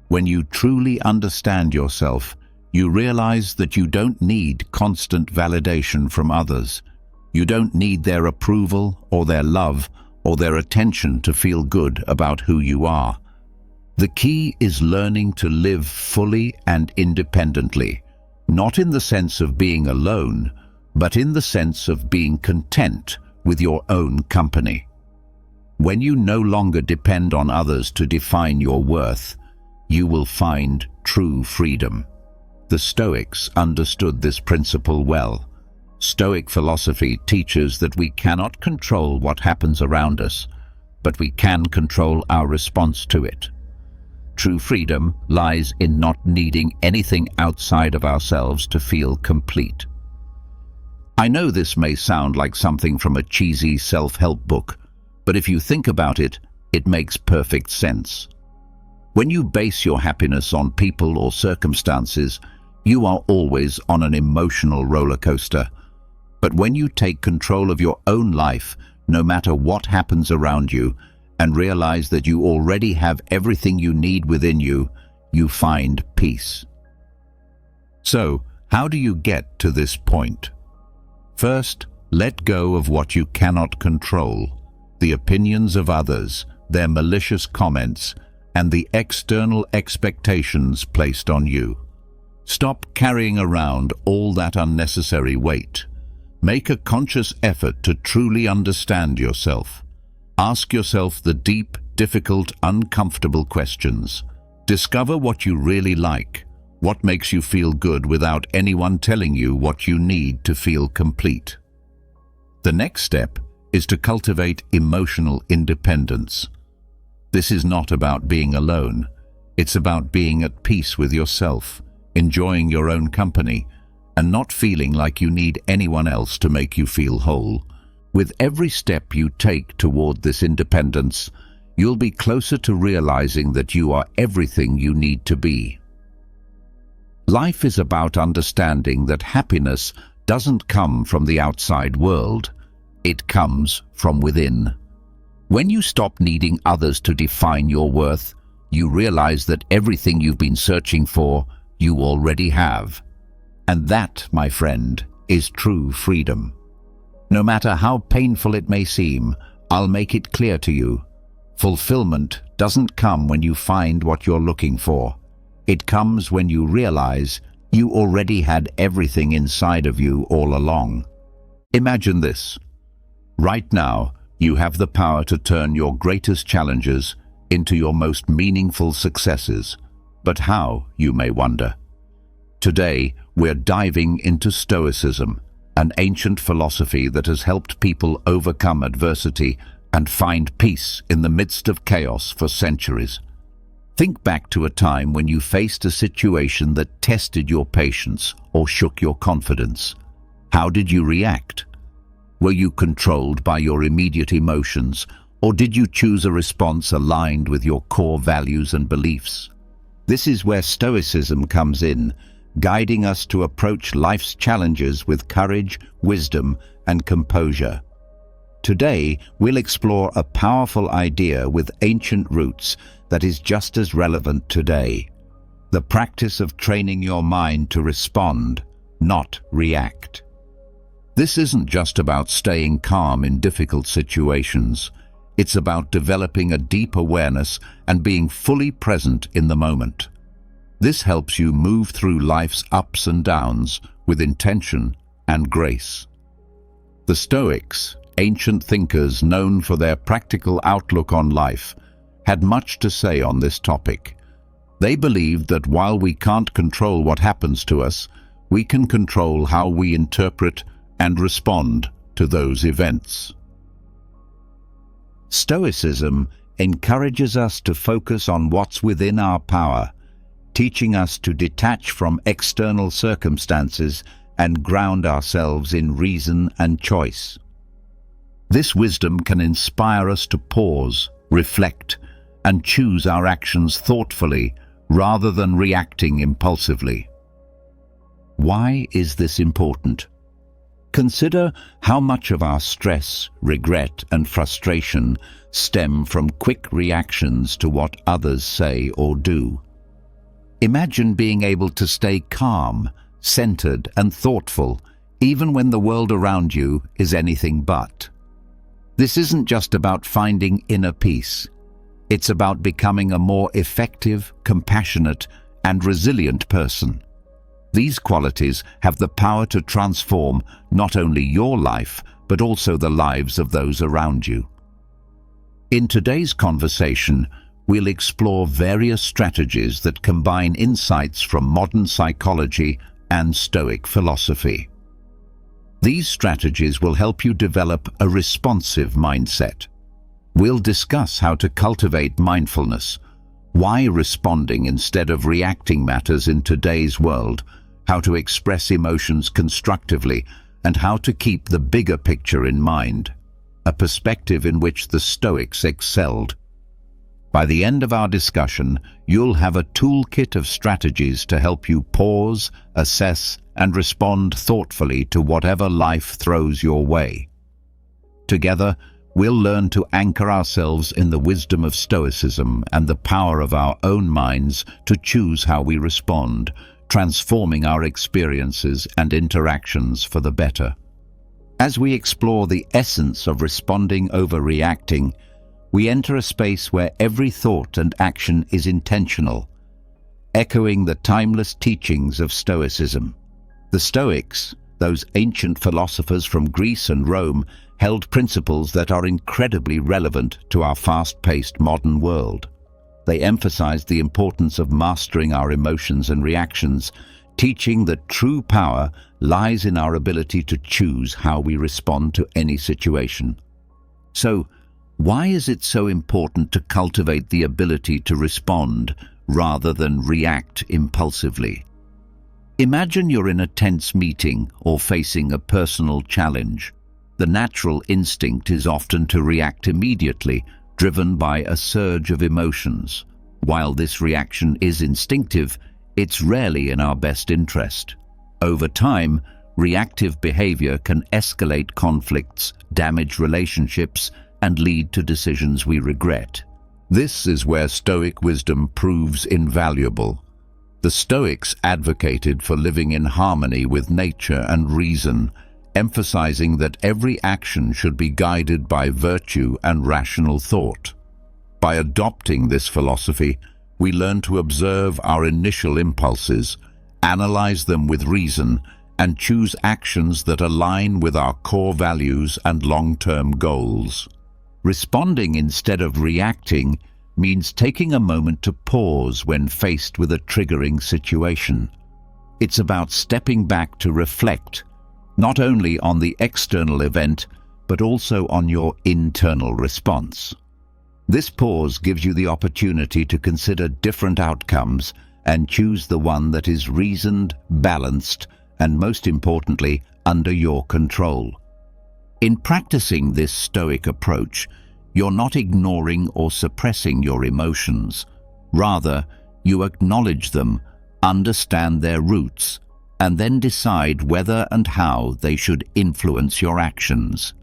When you truly understand yourself, you realize that you don't need constant validation from others. You don't need their approval or their love or their attention to feel good about who you are. The key is learning to live fully and independently, not in the sense of being alone, but in the sense of being content with your own company. When you no longer depend on others to define your worth, you will find true freedom. The Stoics understood this principle well. Stoic philosophy teaches that we cannot control what happens around us, but we can control our response to it. True freedom lies in not needing anything outside of ourselves to feel complete. I know this may sound like something from a cheesy self-help book, but if you think about it, it makes perfect sense. When you base your happiness on people or circumstances, You are always on an emotional roller coaster. But when you take control of your own life, no matter what happens around you, and realize that you already have everything you need within you, you find peace. So, how do you get to this point? First, let go of what you cannot control, the opinions of others, their malicious comments, and the external expectations placed on you. Stop carrying around all that unnecessary weight. Make a conscious effort to truly understand yourself. Ask yourself the deep, difficult, uncomfortable questions. Discover what you really like, what makes you feel good without anyone telling you what you need to feel complete. The next step is to cultivate emotional independence. This is not about being alone. It's about being at peace with yourself, enjoying your own company, and not feeling like you need anyone else to make you feel whole. With every step you take toward this independence, you'll be closer to realizing that you are everything you need to be. Life is about understanding that happiness doesn't come from the outside world. It comes from within. When you stop needing others to define your worth, you realize that everything you've been searching for, you already have. And that, my friend, is true freedom. No matter how painful it may seem, I'll make it clear to you. Fulfillment doesn't come when you find what you're looking for. It comes when you realize you already had everything inside of you all along. Imagine this. Right now, you have the power to turn your greatest challenges into your most meaningful successes. But how, you may wonder? Today, we're diving into Stoicism, an ancient philosophy that has helped people overcome adversity and find peace in the midst of chaos for centuries. Think back to a time when you faced a situation that tested your patience or shook your confidence. How did you react? Were you controlled by your immediate emotions, or did you choose a response aligned with your core values and beliefs? This is where Stoicism comes in, guiding us to approach life's challenges with courage, wisdom, and composure. Today, we'll explore a powerful idea with ancient roots that is just as relevant today: the practice of training your mind to respond, not react. This isn't just about staying calm in difficult situations. It's about developing a deep awareness and being fully present in the moment. This helps you move through life's ups and downs with intention and grace. The Stoics, ancient thinkers known for their practical outlook on life, had much to say on this topic. They believed that while we can't control what happens to us, we can control how we interpret and respond to those events. Stoicism encourages us to focus on what's within our power, teaching us to detach from external circumstances and ground ourselves in reason and choice. This wisdom can inspire us to pause, reflect, and choose our actions thoughtfully rather than reacting impulsively. Why is this important? Consider how much of our stress, regret, and frustration stem from quick reactions to what others say or do. Imagine being able to stay calm, centered, and thoughtful, even when the world around you is anything but. This isn't just about finding inner peace. It's about becoming a more effective, compassionate, and resilient person. These qualities have the power to transform not only your life, but also the lives of those around you. In today's conversation, we'll explore various strategies that combine insights from modern psychology and Stoic philosophy. These strategies will help you develop a responsive mindset. We'll discuss how to cultivate mindfulness, why responding instead of reacting matters in today's world, how to express emotions constructively, and how to keep the bigger picture in mind, a perspective in which the Stoics excelled. By the end of our discussion, you'll have a toolkit of strategies to help you pause, assess, and respond thoughtfully to whatever life throws your way. Together, we'll learn to anchor ourselves in the wisdom of Stoicism and the power of our own minds to choose how we respond, transforming our experiences and interactions for the better. As we explore the essence of responding over reacting, we enter a space where every thought and action is intentional, echoing the timeless teachings of Stoicism. The Stoics, those ancient philosophers from Greece and Rome, held principles that are incredibly relevant to our fast-paced modern world. They emphasized the importance of mastering our emotions and reactions, teaching that true power lies in our ability to choose how we respond to any situation. So, why is it so important to cultivate the ability to respond rather than react impulsively? Imagine you're in a tense meeting or facing a personal challenge. The natural instinct is often to react immediately, driven by a surge of emotions. While this reaction is instinctive, it's rarely in our best interest. Over time, reactive behavior can escalate conflicts, damage relationships, and lead to decisions we regret. This is where Stoic wisdom proves invaluable. The Stoics advocated for living in harmony with nature and reason, emphasizing that every action should be guided by virtue and rational thought. By adopting this philosophy, we learn to observe our initial impulses, analyze them with reason, and choose actions that align with our core values and long-term goals. Responding instead of reacting means taking a moment to pause when faced with a triggering situation. It's about stepping back to reflect, not only on the external event, but also on your internal response. This pause gives you the opportunity to consider different outcomes and choose the one that is reasoned, balanced, and most importantly, under your control. In practicing this Stoic approach, you're not ignoring or suppressing your emotions. Rather, you acknowledge them, understand their roots, and then decide whether and how they should influence your actions.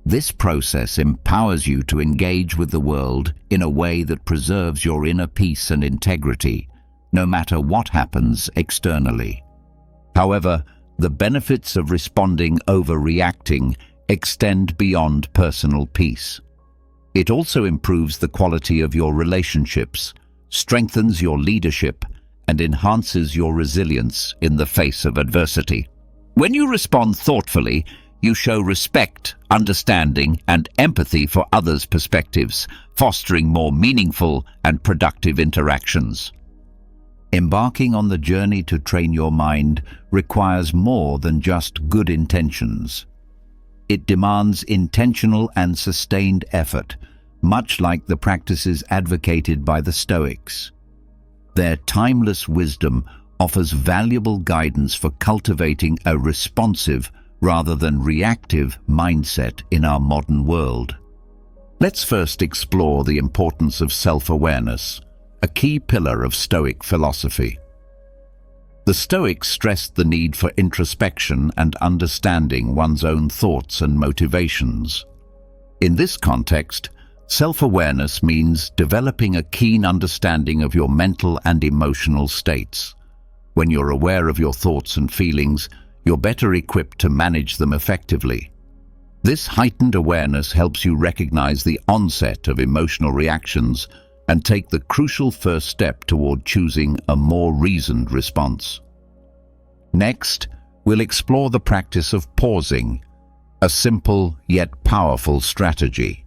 This process empowers you to engage with the world in a way that preserves your inner peace and integrity, no matter what happens externally. However, the benefits of responding over reacting extend beyond personal peace. It also improves the quality of your relationships, strengthens your leadership, and enhances your resilience in the face of adversity. When you respond thoughtfully, you show respect, understanding, and empathy for others' perspectives, fostering more meaningful and productive interactions. Embarking on the journey to train your mind requires more than just good intentions. It demands intentional and sustained effort, much like the practices advocated by the Stoics. Their timeless wisdom offers valuable guidance for cultivating a responsive rather than reactive mindset in our modern world. Let's first explore the importance of self-awareness, a key pillar of Stoic philosophy. The Stoics stressed the need for introspection and understanding one's own thoughts and motivations. In this context, self-awareness means developing a keen understanding of your mental and emotional states. When you're aware of your thoughts and feelings, you're better equipped to manage them effectively. This heightened awareness helps you recognize the onset of emotional reactions and take the crucial first step toward choosing a more reasoned response. Next, we'll explore the practice of pausing, a simple yet powerful strategy.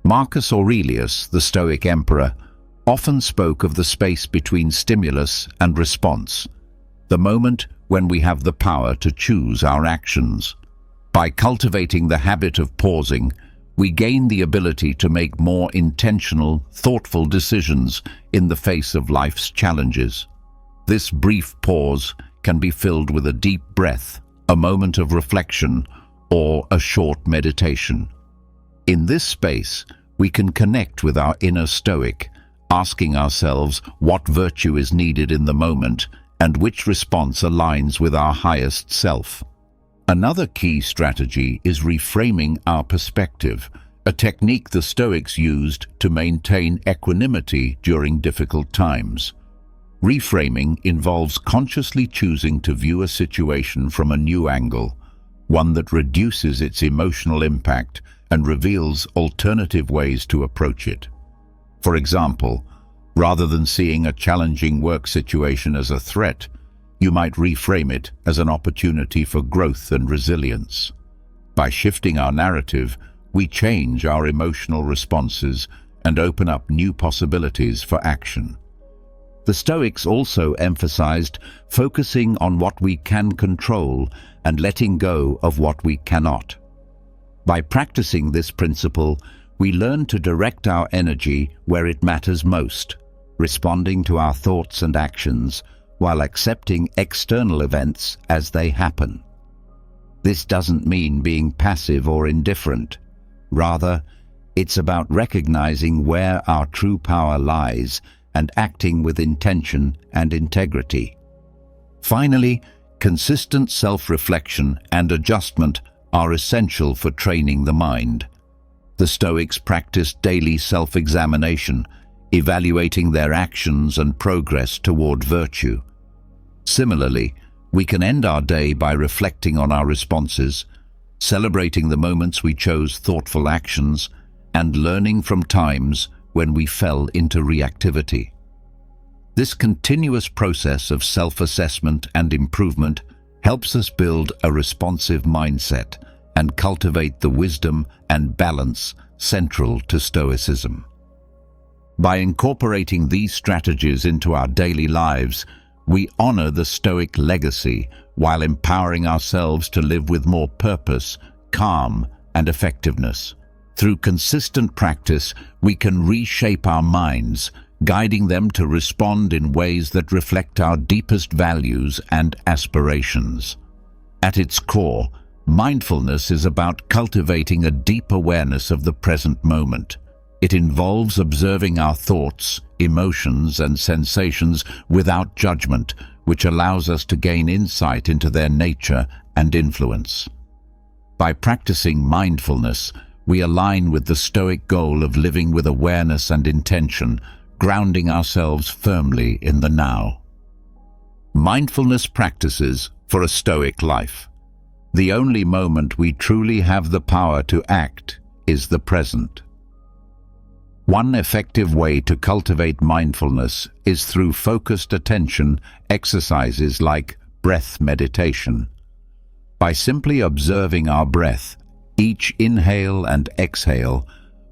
Marcus Aurelius, the Stoic emperor, often spoke of the space between stimulus and response, the moment when we have the power to choose our actions. By cultivating the habit of pausing, we gain the ability to make more intentional, thoughtful decisions in the face of life's challenges. This brief pause can be filled with a deep breath, a moment of reflection, or a short meditation. In this space, we can connect with our inner Stoic, asking ourselves what virtue is needed in the moment and which response aligns with our highest self. Another key strategy is reframing our perspective, a technique the Stoics used to maintain equanimity during difficult times. Reframing involves consciously choosing to view a situation from a new angle, one that reduces its emotional impact and reveals alternative ways to approach it. For example, rather than seeing a challenging work situation as a threat, you might reframe it as an opportunity for growth and resilience. By shifting our narrative, we change our emotional responses and open up new possibilities for action. The Stoics also emphasized focusing on what we can control and letting go of what we cannot. By practicing this principle, we learn to direct our energy where it matters most, responding to our thoughts and actions while accepting external events as they happen. This doesn't mean being passive or indifferent. Rather, it's about recognizing where our true power lies and acting with intention and integrity. Finally, consistent self-reflection and adjustment are essential for training the mind. The Stoics practiced daily self-examination, evaluating their actions and progress toward virtue. Similarly, we can end our day by reflecting on our responses, celebrating the moments we chose thoughtful actions, and learning from times when we fell into reactivity. This continuous process of self-assessment and improvement helps us build a responsive mindset and cultivate the wisdom and balance central to Stoicism. By incorporating these strategies into our daily lives, we honor the Stoic legacy while empowering ourselves to live with more purpose, calm, and effectiveness. Through consistent practice, we can reshape our minds, guiding them to respond in ways that reflect our deepest values and aspirations. At its core, mindfulness is about cultivating a deep awareness of the present moment. It involves observing our thoughts, emotions, and sensations without judgment, which allows us to gain insight into their nature and influence. By practicing mindfulness, we align with the Stoic goal of living with awareness and intention, grounding ourselves firmly in the now. Mindfulness practices for a Stoic life. The only moment we truly have the power to act is the present. One effective way to cultivate mindfulness is through focused attention exercises like breath meditation. By simply observing our breath, each inhale and exhale,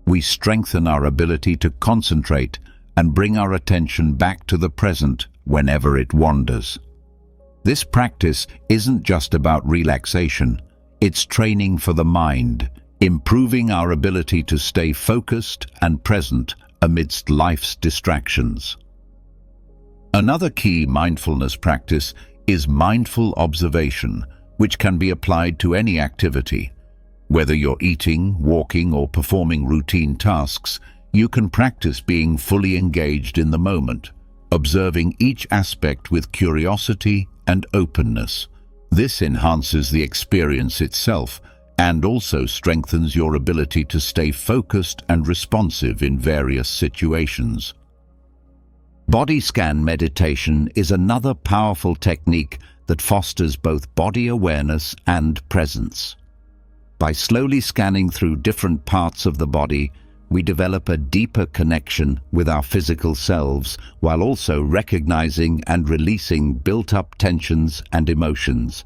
we strengthen our ability to concentrate and bring our attention back to the present whenever it wanders. This practice isn't just about relaxation, it's training for the mind, improving our ability to stay focused and present amidst life's distractions. Another key mindfulness practice is mindful observation, which can be applied to any activity. Whether you're eating, walking, or performing routine tasks, you can practice being fully engaged in the moment, observing each aspect with curiosity and openness. This enhances the experience itself and also strengthens your ability to stay focused and responsive in various situations. Body scan meditation is another powerful technique that fosters both body awareness and presence. By slowly scanning through different parts of the body, we develop a deeper connection with our physical selves while also recognizing and releasing built-up tensions and emotions.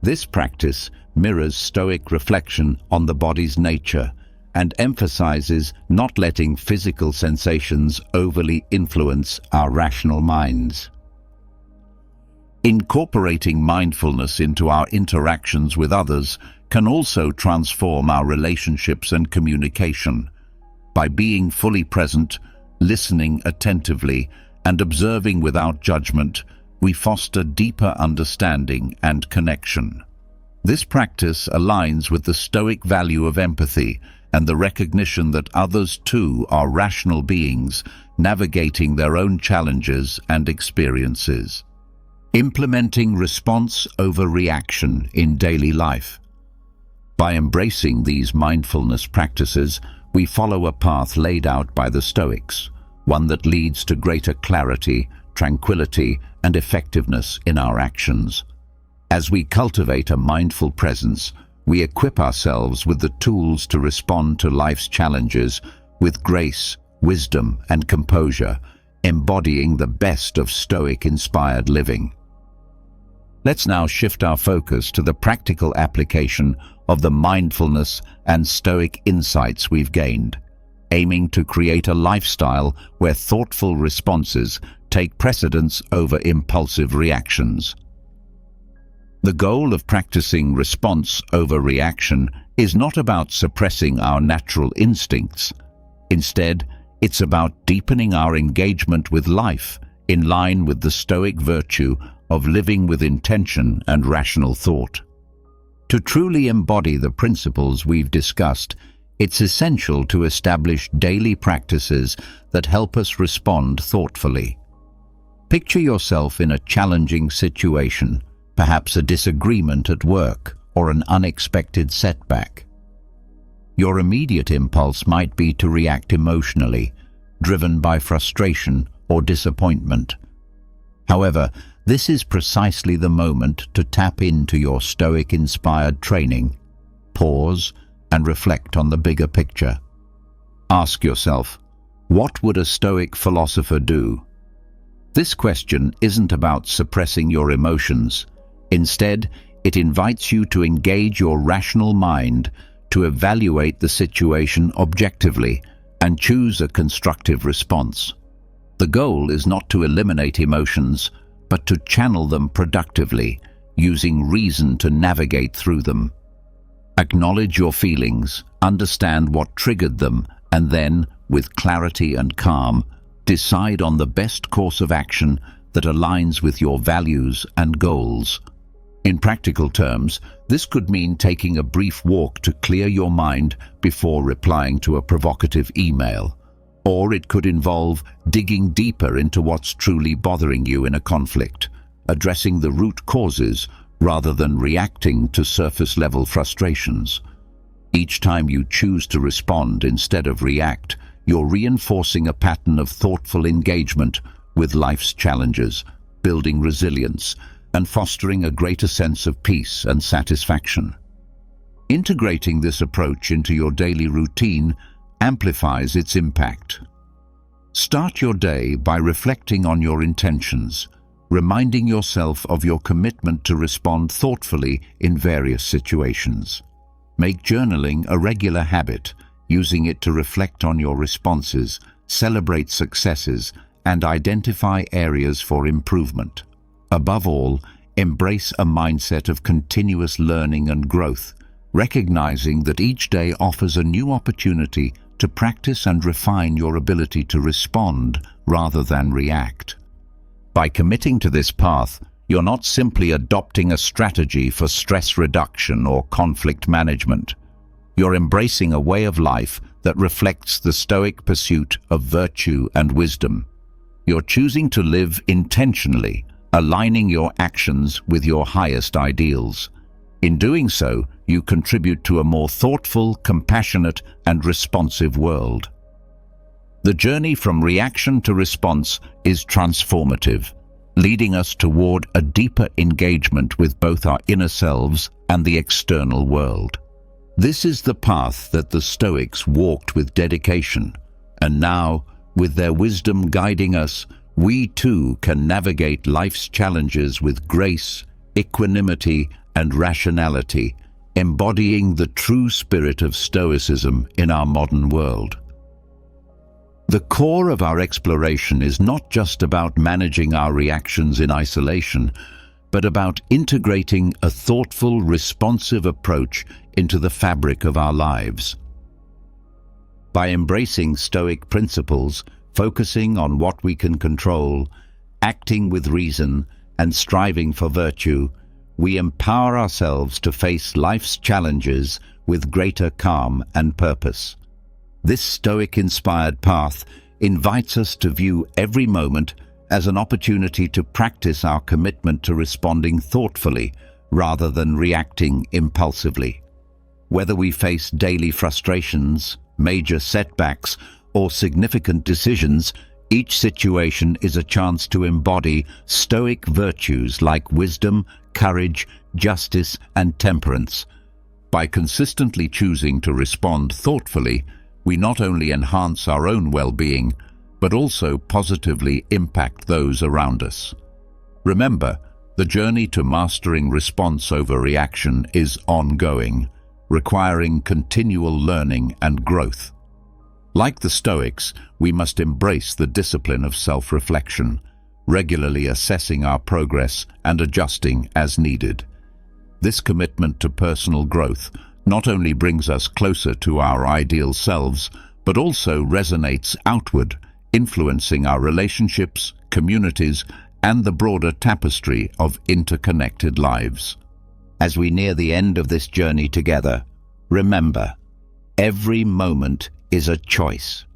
This practice mirrors Stoic reflection on the body's nature and emphasizes not letting physical sensations overly influence our rational minds. Incorporating mindfulness into our interactions with others can also transform our relationships and communication. By being fully present, listening attentively, and observing without judgment, we foster deeper understanding and connection. This practice aligns with the Stoic value of empathy and the recognition that others too are rational beings navigating their own challenges and experiences. Implementing response over reaction in daily life. By embracing these mindfulness practices, we follow a path laid out by the Stoics, one that leads to greater clarity, tranquility, and effectiveness in our actions. As we cultivate a mindful presence, we equip ourselves with the tools to respond to life's challenges with grace, wisdom, and composure, embodying the best of Stoic-inspired living. Let's now shift our focus to the practical application of the mindfulness and Stoic insights we've gained, aiming to create a lifestyle where thoughtful responses take precedence over impulsive reactions. The goal of practicing response over reaction is not about suppressing our natural instincts. Instead, it's about deepening our engagement with life in line with the Stoic virtue of living with intention and rational thought. To truly embody the principles we've discussed, it's essential to establish daily practices that help us respond thoughtfully. Picture yourself in a challenging situation, perhaps a disagreement at work or an unexpected setback. Your immediate impulse might be to react emotionally, driven by frustration or disappointment. However, this is precisely the moment to tap into your Stoic-inspired training. Pause and reflect on the bigger picture. Ask yourself, what would a Stoic philosopher do? This question isn't about suppressing your emotions. Instead, it invites you to engage your rational mind to evaluate the situation objectively and choose a constructive response. The goal is not to eliminate emotions, but to channel them productively, using reason to navigate through them. Acknowledge your feelings, understand what triggered them, and then, with clarity and calm, decide on the best course of action that aligns with your values and goals. In practical terms, this could mean taking a brief walk to clear your mind before replying to a provocative email. Or it could involve digging deeper into what's truly bothering you in a conflict, addressing the root causes rather than reacting to surface-level frustrations. Each time you choose to respond instead of react, you're reinforcing a pattern of thoughtful engagement with life's challenges, building resilience, and fostering a greater sense of peace and satisfaction. Integrating this approach into your daily routine amplifies its impact. Start your day by reflecting on your intentions, reminding yourself of your commitment to respond thoughtfully in various situations. Make journaling a regular habit, using it to reflect on your responses, celebrate successes, and identify areas for improvement. Above all, embrace a mindset of continuous learning and growth, recognizing that each day offers a new opportunity to practice and refine your ability to respond rather than react. By committing to this path, you're not simply adopting a strategy for stress reduction or conflict management. You're embracing a way of life that reflects the Stoic pursuit of virtue and wisdom. You're choosing to live intentionally, aligning your actions with your highest ideals. In doing so, you contribute to a more thoughtful, compassionate, and responsive world. The journey from reaction to response is transformative, leading us toward a deeper engagement with both our inner selves and the external world. This is the path that the Stoics walked with dedication, and now, with their wisdom guiding us, we too can navigate life's challenges with grace, equanimity, and rationality, embodying the true spirit of Stoicism in our modern world. The core of our exploration is not just about managing our reactions in isolation, but about integrating a thoughtful, responsive approach into the fabric of our lives. By embracing Stoic principles, focusing on what we can control, acting with reason, and striving for virtue, we empower ourselves to face life's challenges with greater calm and purpose. This Stoic-inspired path invites us to view every moment as an opportunity to practice our commitment to responding thoughtfully rather than reacting impulsively. Whether we face daily frustrations, major setbacks, or significant decisions, each situation is a chance to embody Stoic virtues like wisdom, courage, justice, and temperance. By consistently choosing to respond thoughtfully, we not only enhance our own well-being, but also positively impact those around us. Remember, the journey to mastering response over reaction is ongoing, requiring continual learning and growth. Like the Stoics, we must embrace the discipline of self-reflection, regularly assessing our progress and adjusting as needed. This commitment to personal growth not only brings us closer to our ideal selves, but also resonates outward, influencing our relationships, communities, and the broader tapestry of interconnected lives. As we near the end of this journey together, remember, every moment is a choice.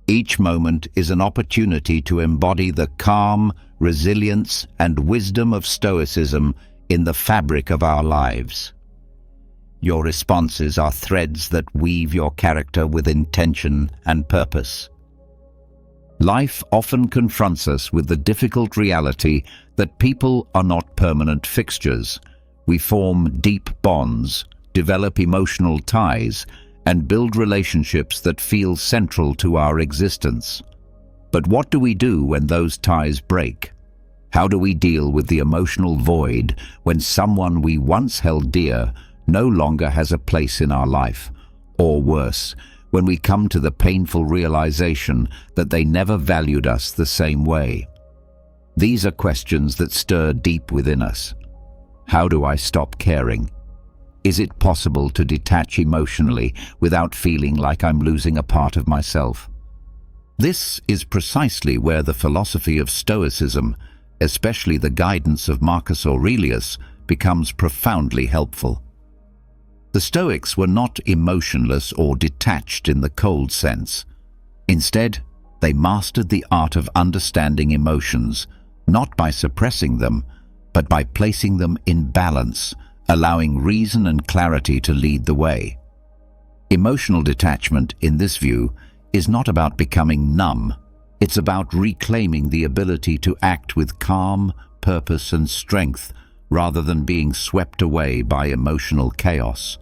Each moment is an opportunity to embody the calm, resilience, and wisdom of Stoicism in the fabric of our lives. Your responses are threads that weave your character with intention and purpose. Life often confronts us with the difficult reality that people are not permanent fixtures. We form deep bonds, develop emotional ties, and build relationships that feel central to our existence. But what do we do when those ties break? How do we deal with the emotional void when someone we once held dear no longer has a place in our life? Or worse, when we come to the painful realization that they never valued us the same way? These are questions that stir deep within us. How do I stop caring? Is it possible to detach emotionally without feeling like I'm losing a part of myself? This is precisely where the philosophy of Stoicism, especially the guidance of Marcus Aurelius, becomes profoundly helpful. The Stoics were not emotionless or detached in the cold sense. Instead, they mastered the art of understanding emotions, not by suppressing them, but by placing them in balance, allowing reason and clarity to lead the way. Emotional detachment, in this view, is not about becoming numb. It's about reclaiming the ability to act with calm, purpose, and strength, rather than being swept away by emotional chaos.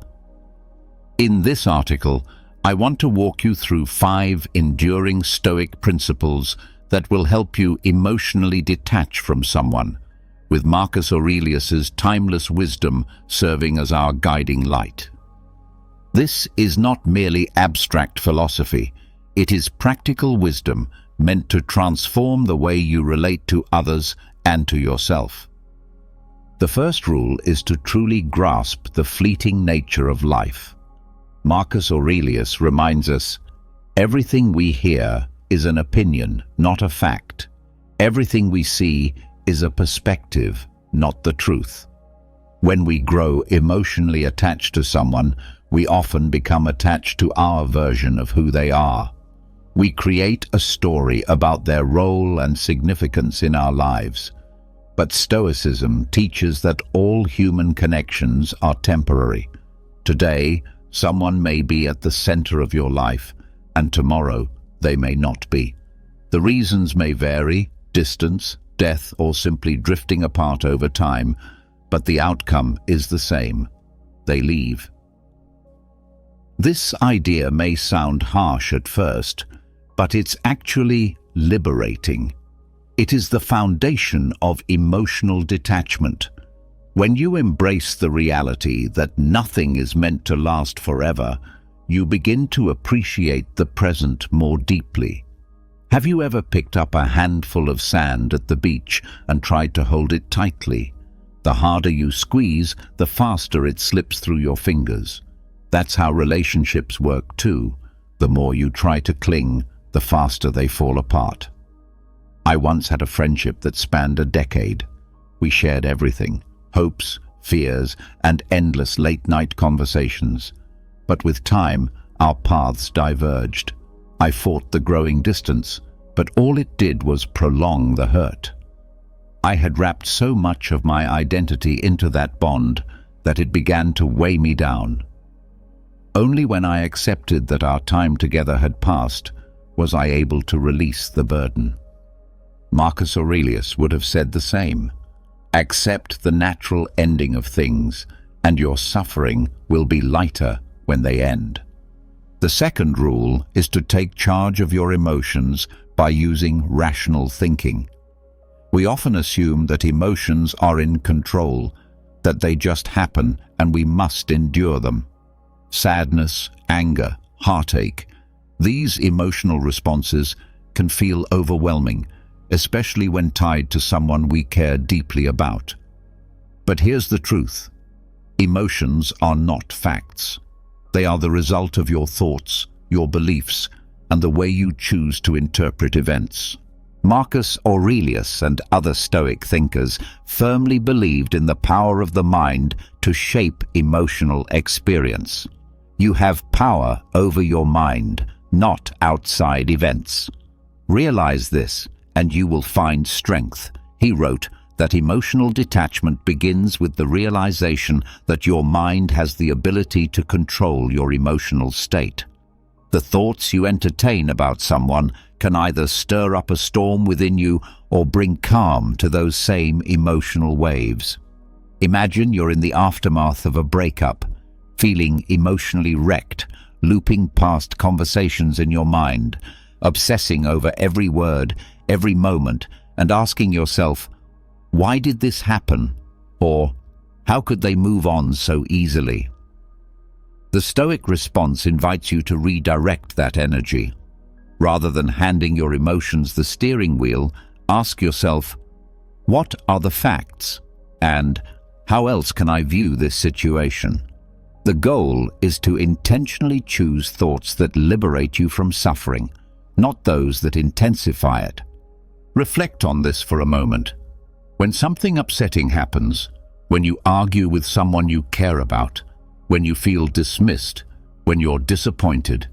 In this article, I want to walk you through 5 enduring Stoic principles that will help you emotionally detach from someone, with Marcus Aurelius's timeless wisdom serving as our guiding light. This is not merely abstract philosophy. It is practical wisdom meant to transform the way you relate to others and to yourself. The first rule is to truly grasp the fleeting nature of life. Marcus Aurelius reminds us, everything we hear is an opinion, not a fact. Everything we see is a perspective, not the truth. When we grow emotionally attached to someone, we often become attached to our version of who they are. We create a story about their role and significance in our lives. But Stoicism teaches that all human connections are temporary. Today, someone may be at the center of your life, and tomorrow they may not be. The reasons may vary: distance, death, or simply drifting apart over time, but the outcome is the same. They leave. This idea may sound harsh at first, but it's actually liberating. It is the foundation of emotional detachment. When you embrace the reality that nothing is meant to last forever, you begin to appreciate the present more deeply. Have you ever picked up a handful of sand at the beach and tried to hold it tightly? The harder you squeeze, the faster it slips through your fingers. That's how relationships work too. The more you try to cling, the faster they fall apart. I once had a friendship that spanned a decade. We shared everything: hopes, fears, and endless late-night conversations. but with time, our paths diverged. I fought the growing distance, but all it did was prolong the hurt. I had wrapped so much of my identity into that bond that it began to weigh me down. Only when I accepted that our time together had passed was I able to release the burden. Marcus Aurelius would have said the same. Accept the natural ending of things, and your suffering will be lighter when they end. The second rule is to take charge of your emotions by using rational thinking. We often assume that emotions are in control, that they just happen and we must endure them. Sadness, anger, heartache, these emotional responses can feel overwhelming, especially when tied to someone we care deeply about. But here's the truth. Emotions are not facts. They are the result of your thoughts, your beliefs, and the way you choose to interpret events. Marcus Aurelius and other Stoic thinkers firmly believed in the power of the mind to shape emotional experience. You have power over your mind, not outside events. Realize this, and you will find strength. He wrote that emotional detachment begins with the realization that your mind has the ability to control your emotional state. The thoughts you entertain about someone can either stir up a storm within you or bring calm to those same emotional waves. Imagine you're in the aftermath of a breakup, feeling emotionally wrecked, looping past conversations in your mind, obsessing over every word, every moment, and asking yourself, why did this happen? Or, how could they move on so easily? The Stoic response invites you to redirect that energy. Rather than handing your emotions the steering wheel, ask yourself, what are the facts? And how else can I view this situation? The goal is to intentionally choose thoughts that liberate you from suffering, not those that intensify it. Reflect on this for a moment. When something upsetting happens, when you argue with someone you care about, when you feel dismissed, when you're disappointed,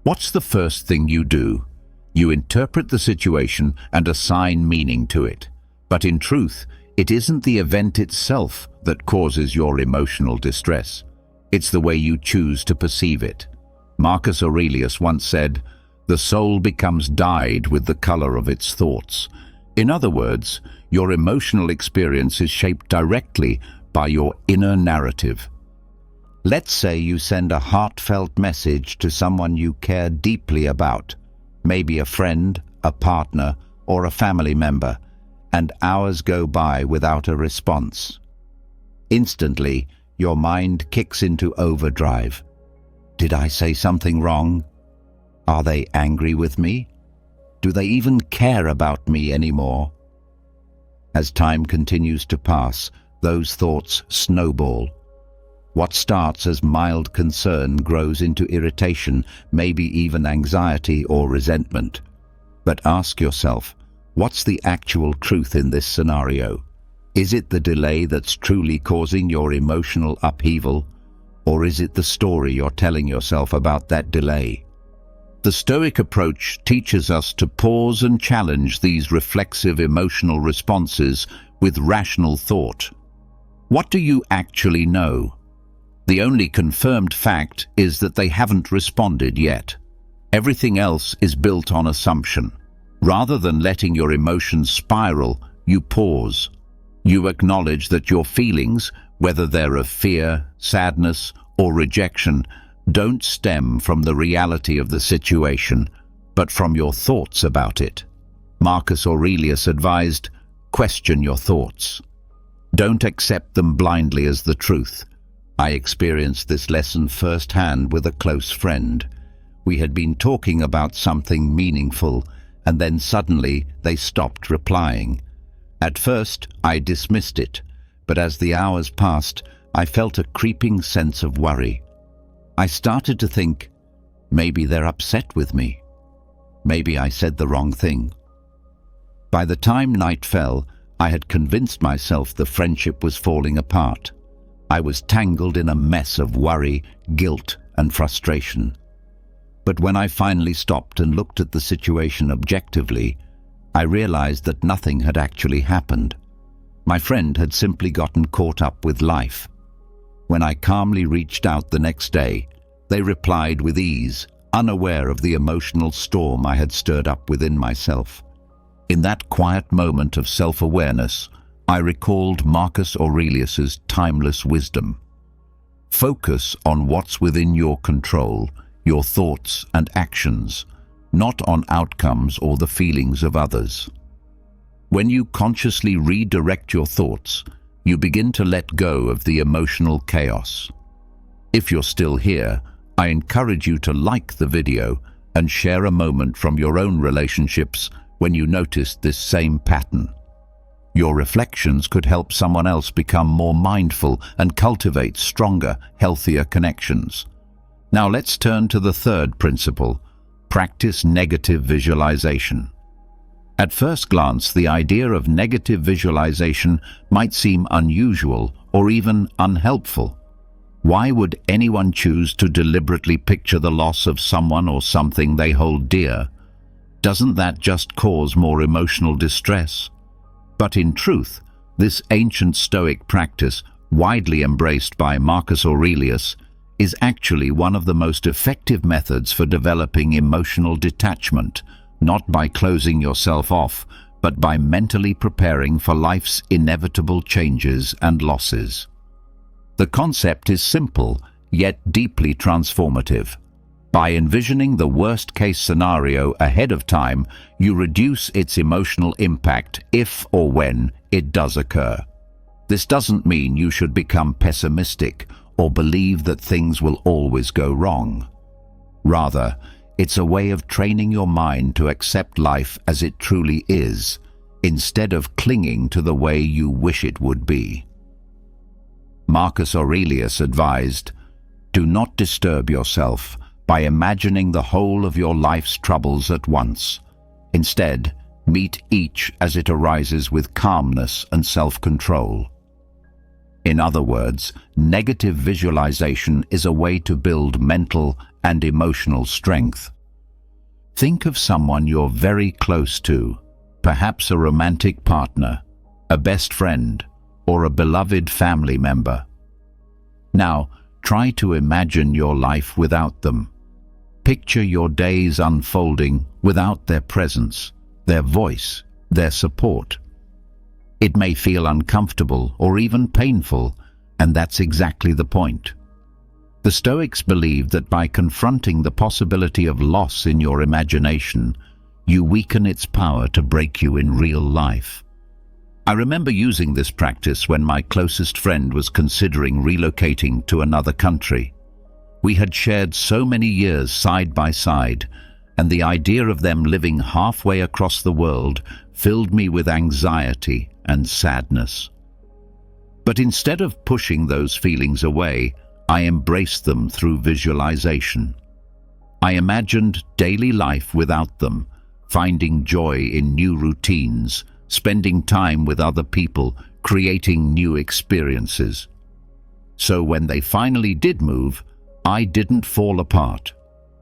what's the first thing you do? You interpret the situation and assign meaning to it. But in truth, it isn't the event itself that causes your emotional distress. It's the way you choose to perceive it. Marcus Aurelius once said, "The soul becomes dyed with the color of its thoughts." In other words, your emotional experience is shaped directly by your inner narrative. Let's say you send a heartfelt message to someone you care deeply about, maybe a friend, a partner, or a family member, and hours go by without a response. Instantly, your mind kicks into overdrive. Did I say something wrong? Are they angry with me? Do they even care about me anymore? As time continues to pass, those thoughts snowball. What starts as mild concern grows into irritation, maybe even anxiety or resentment. But ask yourself, what's the actual truth in this scenario? Is it the delay that's truly causing your emotional upheaval? Or is it the story you're telling yourself about that delay? The Stoic approach teaches us to pause and challenge these reflexive emotional responses with rational thought. What do you actually know? The only confirmed fact is that they haven't responded yet. Everything else is built on assumption. Rather than letting your emotions spiral, you pause. You acknowledge that your feelings, whether they're of fear, sadness, or rejection, don't stem from the reality of the situation, but from your thoughts about it. Marcus Aurelius advised, question your thoughts. Don't accept them blindly as the truth. I experienced this lesson firsthand with a close friend. We had been talking about something meaningful, and then suddenly they stopped replying. At first, I dismissed it, but as the hours passed, I felt a creeping sense of worry. I started to think, maybe they're upset with me. Maybe I said the wrong thing. By the time night fell, I had convinced myself the friendship was falling apart. I was tangled in a mess of worry, guilt, and frustration. But when I finally stopped and looked at the situation objectively, I realized that nothing had actually happened. My friend had simply gotten caught up with life. When I calmly reached out the next day, they replied with ease, unaware of the emotional storm I had stirred up within myself. In that quiet moment of self-awareness, I recalled Marcus Aurelius's timeless wisdom. Focus on what's within your control, your thoughts and actions, not on outcomes or the feelings of others. When you consciously redirect your thoughts, you begin to let go of the emotional chaos. If you're still here, I encourage you to like the video and share a moment from your own relationships when you noticed this same pattern. Your reflections could help someone else become more mindful and cultivate stronger, healthier connections. Now let's turn to the third principle: practice negative visualization. At first glance, the idea of negative visualization might seem unusual or even unhelpful. Why would anyone choose to deliberately picture the loss of someone or something they hold dear? Doesn't that just cause more emotional distress? But in truth, this ancient Stoic practice, widely embraced by Marcus Aurelius, is actually one of the most effective methods for developing emotional detachment, not by closing yourself off, but by mentally preparing for life's inevitable changes and losses. The concept is simple, yet deeply transformative. By envisioning the worst-case scenario ahead of time, you reduce its emotional impact if or when it does occur. This doesn't mean you should become pessimistic or believe that things will always go wrong. Rather, it's a way of training your mind to accept life as it truly is, instead of clinging to the way you wish it would be. Marcus Aurelius advised, "Do not disturb yourself by imagining the whole of your life's troubles at once. Instead, meet each as it arises with calmness and self-control." In other words, negative visualization is a way to build mental and emotional strength. Think of someone you're very close to, perhaps a romantic partner, a best friend, or a beloved family member. Now, try to imagine your life without them. Picture your days unfolding without their presence, their voice, their support. It may feel uncomfortable or even painful, and that's exactly the point. The Stoics believed that by confronting the possibility of loss in your imagination, you weaken its power to break you in real life. I remember using this practice when my closest friend was considering relocating to another country. We had shared so many years side by side, and the idea of them living halfway across the world filled me with anxiety and sadness. But instead of pushing those feelings away, I embraced them through visualization. I imagined daily life without them, finding joy in new routines, spending time with other people, creating new experiences. So when they finally did move, I didn't fall apart.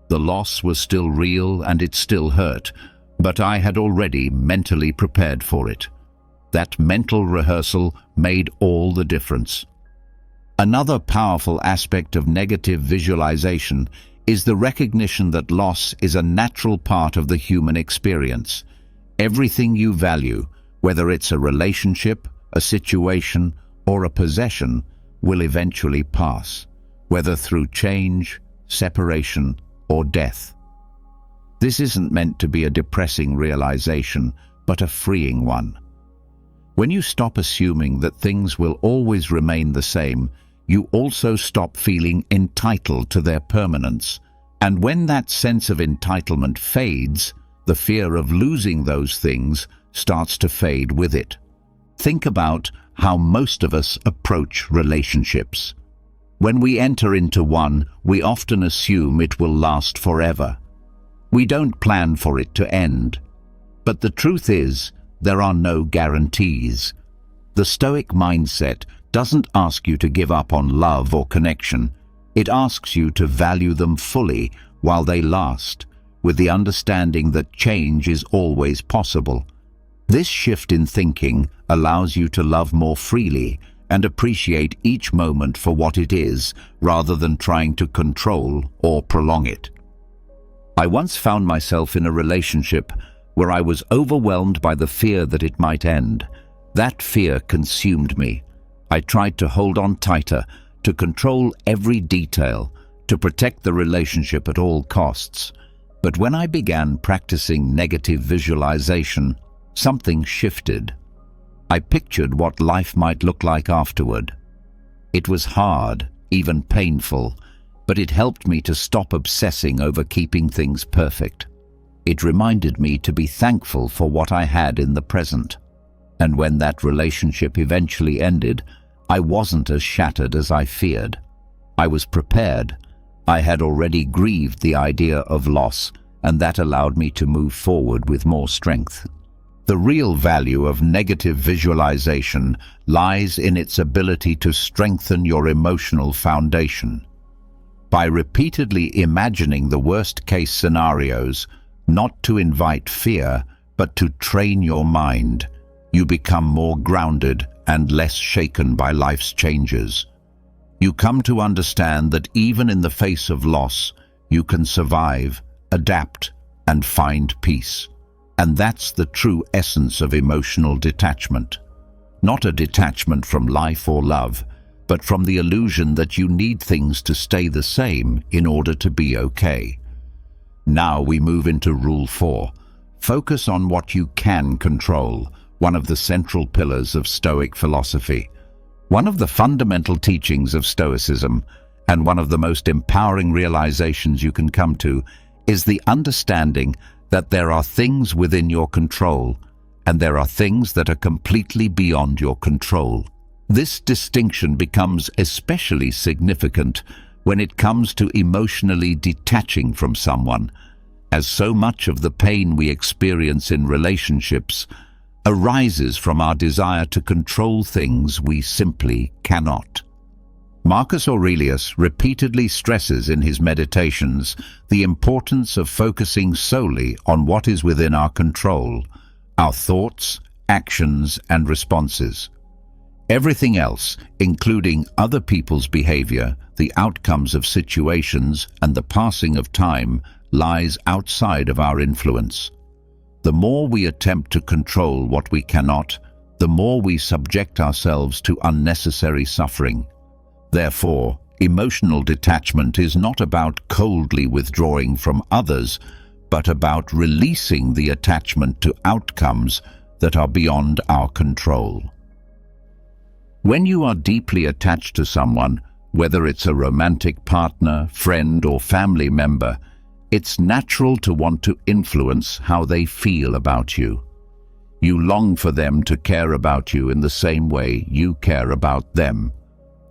The loss was still real and it still hurt, but I had already mentally prepared for it. That mental rehearsal made all the difference. Another powerful aspect of negative visualization is the recognition that loss is a natural part of the human experience. Everything you value, whether it's a relationship, a situation, or a possession, will eventually pass, whether through change, separation, or death. This isn't meant to be a depressing realization, but a freeing one. When you stop assuming that things will always remain the same, you also stop feeling entitled to their permanence. And when that sense of entitlement fades, the fear of losing those things starts to fade with it. Think about how most of us approach relationships. When we enter into one, we often assume it will last forever. We don't plan for it to end. But the truth is, there are no guarantees. The Stoic mindset doesn't ask you to give up on love or connection. It asks you to value them fully while they last, with the understanding that change is always possible. This shift in thinking allows you to love more freely and appreciate each moment for what it is, rather than trying to control or prolong it. I once found myself in a relationship where I was overwhelmed by the fear that it might end. That fear consumed me. I tried to hold on tighter, to control every detail, to protect the relationship at all costs. But when I began practicing negative visualization, something shifted. I pictured what life might look like afterward. It was hard, even painful, but it helped me to stop obsessing over keeping things perfect. It reminded me to be thankful for what I had in the present. And when that relationship eventually ended, I wasn't as shattered as I feared. I was prepared. I had already grieved the idea of loss, and that allowed me to move forward with more strength. The real value of negative visualization lies in its ability to strengthen your emotional foundation. By repeatedly imagining the worst-case scenarios, not to invite fear, but to train your mind, you become more grounded and less shaken by life's changes. You come to understand that even in the face of loss, you can survive, adapt, and find peace. And that's the true essence of emotional detachment. Not a detachment from life or love, but from the illusion that you need things to stay the same in order to be okay. Now we move into Rule 4. Focus on what you can control, one of the central pillars of Stoic philosophy. One of the fundamental teachings of Stoicism, and one of the most empowering realizations you can come to, is the understanding that there are things within your control, and there are things that are completely beyond your control. This distinction becomes especially significant when it comes to emotionally detaching from someone, as so much of the pain we experience in relationships arises from our desire to control things we simply cannot. Marcus Aurelius repeatedly stresses in his meditations the importance of focusing solely on what is within our control, our thoughts, actions, and responses. Everything else, including other people's behavior, the outcomes of situations, and the passing of time, lies outside of our influence. The more we attempt to control what we cannot, the more we subject ourselves to unnecessary suffering. Therefore, emotional detachment is not about coldly withdrawing from others, but about releasing the attachment to outcomes that are beyond our control. When you are deeply attached to someone, whether it's a romantic partner, friend, or family member, it's natural to want to influence how they feel about you. You long for them to care about you in the same way you care about them.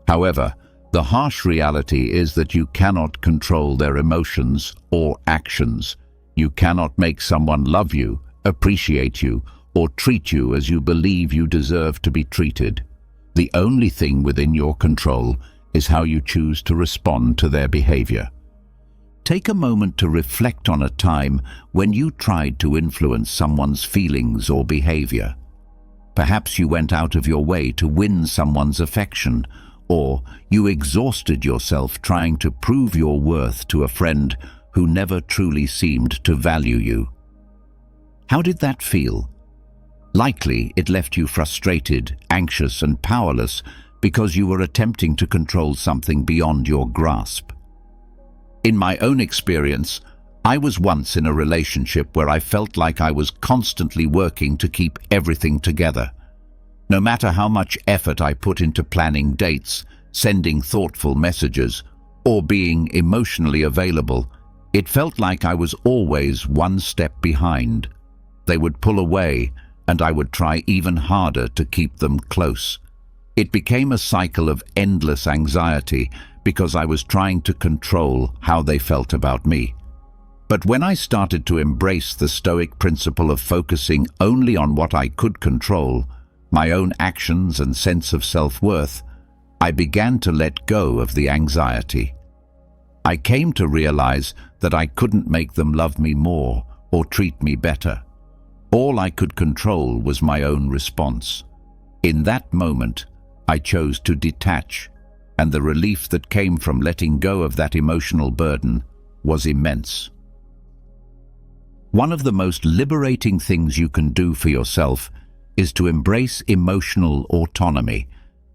However, the harsh reality is that you cannot control their emotions or actions. You cannot make someone love you, appreciate you, or treat you as you believe you deserve to be treated. The only thing within your control is how you choose to respond to their behavior. Take a moment to reflect on a time when you tried to influence someone's feelings or behavior. Perhaps you went out of your way to win someone's affection, or you exhausted yourself trying to prove your worth to a friend who never truly seemed to value you. How did that feel? Likely it left you frustrated, anxious, and powerless because you were attempting to control something beyond your grasp. In my own experience, I was once in a relationship where I felt like I was constantly working to keep everything together. No matter how much effort I put into planning dates, sending thoughtful messages, or being emotionally available, it felt like I was always one step behind. They would pull away, and I would try even harder to keep them close. It became a cycle of endless anxiety because I was trying to control how they felt about me. But when I started to embrace the Stoic principle of focusing only on what I could control, my own actions and sense of self-worth, I began to let go of the anxiety. I came to realize that I couldn't make them love me more or treat me better. All I could control was my own response. In that moment, I chose to detach, and the relief that came from letting go of that emotional burden was immense. One of the most liberating things you can do for yourself is to embrace emotional autonomy,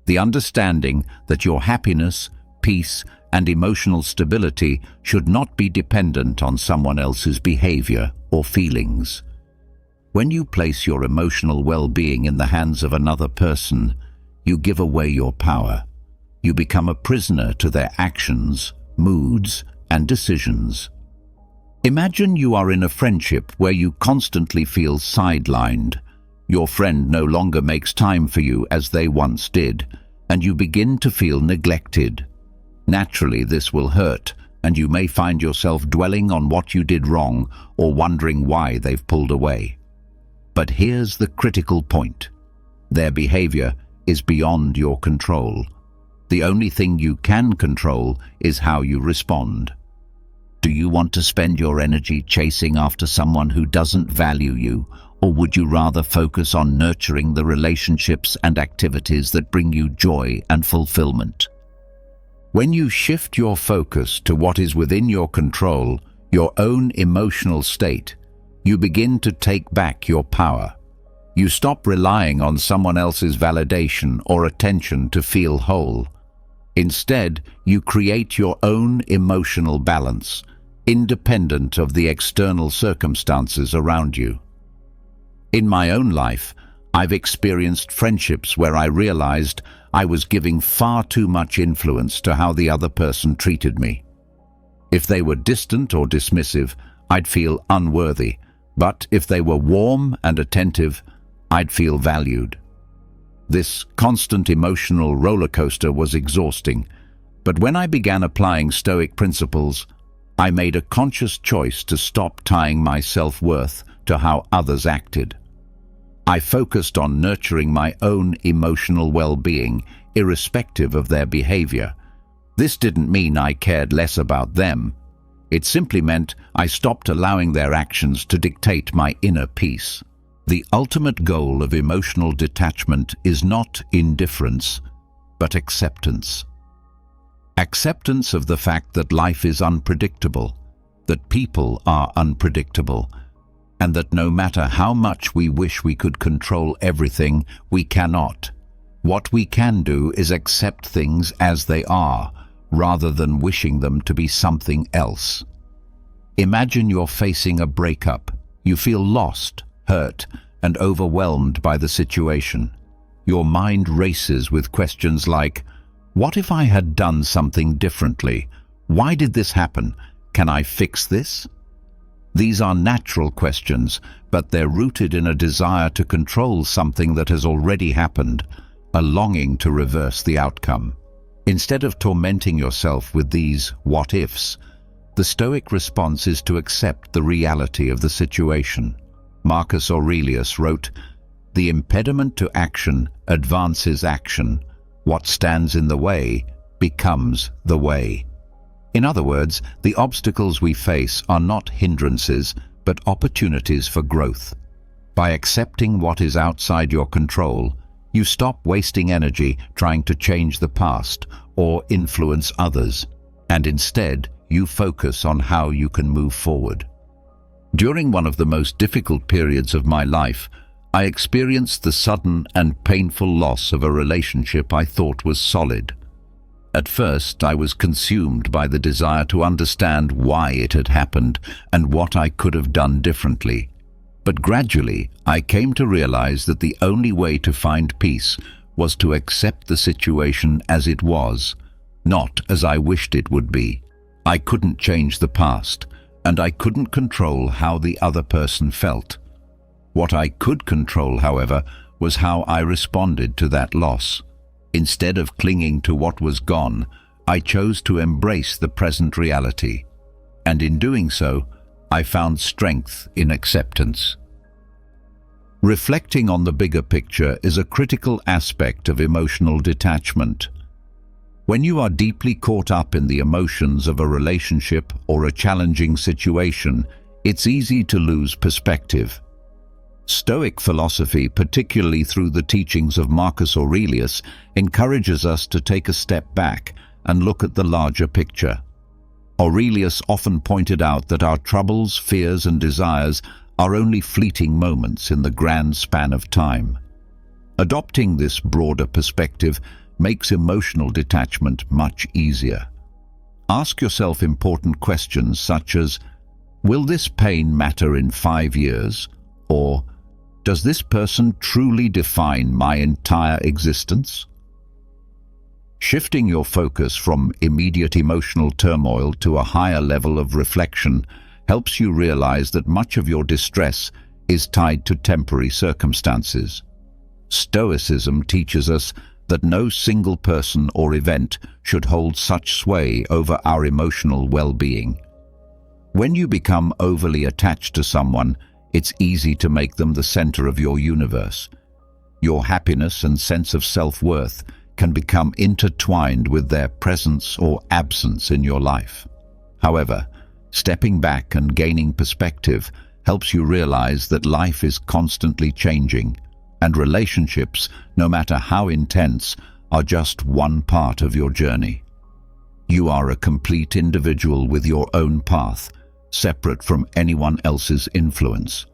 the understanding that your happiness, peace, and emotional stability should not be dependent on someone else's behavior or feelings. When you place your emotional well-being in the hands of another person, you give away your power. You become a prisoner to their actions, moods, and decisions. Imagine you are in a friendship where you constantly feel sidelined. Your friend no longer makes time for you as they once did, and you begin to feel neglected. Naturally, this will hurt, and you may find yourself dwelling on what you did wrong or wondering why they've pulled away. But here's the critical point. Their behavior is beyond your control. The only thing you can control is how you respond. Do you want to spend your energy chasing after someone who doesn't value you, or would you rather focus on nurturing the relationships and activities that bring you joy and fulfillment? When you shift your focus to what is within your control, your own emotional state, you begin to take back your power. You stop relying on someone else's validation or attention to feel whole. Instead, you create your own emotional balance, independent of the external circumstances around you. In my own life, I've experienced friendships where I realized I was giving far too much influence to how the other person treated me. If they were distant or dismissive, I'd feel unworthy, but if they were warm and attentive, I'd feel valued. This constant emotional roller coaster was exhausting, but when I began applying Stoic principles, I made a conscious choice to stop tying my self-worth to how others acted. I focused on nurturing my own emotional well-being, irrespective of their behavior. This didn't mean I cared less about them. It simply meant I stopped allowing their actions to dictate my inner peace. The ultimate goal of emotional detachment is not indifference, but acceptance. Acceptance of the fact that life is unpredictable, that people are unpredictable, and that no matter how much we wish we could control everything, we cannot. What we can do is accept things as they are, rather than wishing them to be something else. Imagine you're facing a breakup. You feel lost, hurt, and overwhelmed by the situation. Your mind races with questions like, what if I had done something differently? Why did this happen? Can I fix this? These are natural questions, but they're rooted in a desire to control something that has already happened, a longing to reverse the outcome. Instead of tormenting yourself with these what-ifs, the Stoic response is to accept the reality of the situation. Marcus Aurelius wrote, "The impediment to action advances action. What stands in the way becomes the way." In other words, the obstacles we face are not hindrances, but opportunities for growth. By accepting what is outside your control, you stop wasting energy trying to change the past or influence others, and instead you focus on how you can move forward. During one of the most difficult periods of my life, I experienced the sudden and painful loss of a relationship I thought was solid. At first, I was consumed by the desire to understand why it had happened and what I could have done differently. But gradually, I came to realize that the only way to find peace was to accept the situation as it was, not as I wished it would be. I couldn't change the past, and I couldn't control how the other person felt. What I could control, however, was how I responded to that loss. Instead of clinging to what was gone, I chose to embrace the present reality. And in doing so, I found strength in acceptance. Reflecting on the bigger picture is a critical aspect of emotional detachment. When you are deeply caught up in the emotions of a relationship or a challenging situation, it's easy to lose perspective. Stoic philosophy, particularly through the teachings of Marcus Aurelius, encourages us to take a step back and look at the larger picture. Aurelius often pointed out that our troubles, fears, and desires are only fleeting moments in the grand span of time. Adopting this broader perspective makes emotional detachment much easier. Ask yourself important questions such as, will this pain matter in 5 years? Or, does this person truly define my entire existence? Shifting your focus from immediate emotional turmoil to a higher level of reflection helps you realize that much of your distress is tied to temporary circumstances. Stoicism teaches us that no single person or event should hold such sway over our emotional well-being. When you become overly attached to someone, it's easy to make them the center of your universe. Your happiness and sense of self-worth can become intertwined with their presence or absence in your life. However, stepping back and gaining perspective helps you realize that life is constantly changing, and relationships, no matter how intense, are just one part of your journey. You are a complete individual with your own path, separate from anyone else's influence.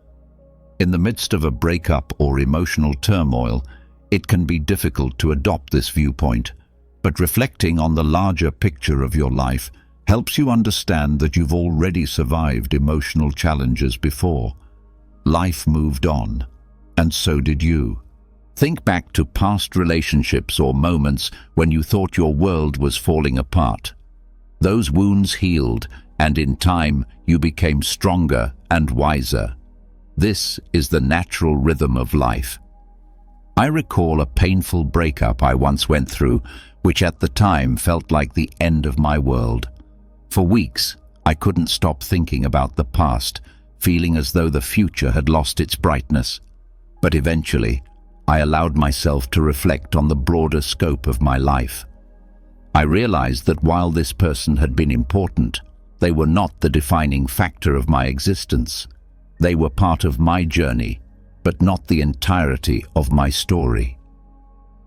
In the midst of a breakup or emotional turmoil, it can be difficult to adopt this viewpoint, but reflecting on the larger picture of your life helps you understand that you've already survived emotional challenges before. Life moved on, and so did you. Think back to past relationships or moments when you thought your world was falling apart. Those wounds healed, and in time you became stronger and wiser. This is the natural rhythm of life. I recall a painful breakup I once went through, which at the time felt like the end of my world. For weeks, I couldn't stop thinking about the past, feeling as though the future had lost its brightness. But eventually, I allowed myself to reflect on the broader scope of my life. I realized that while this person had been important, they were not the defining factor of my existence. They were part of my journey, but not the entirety of my story.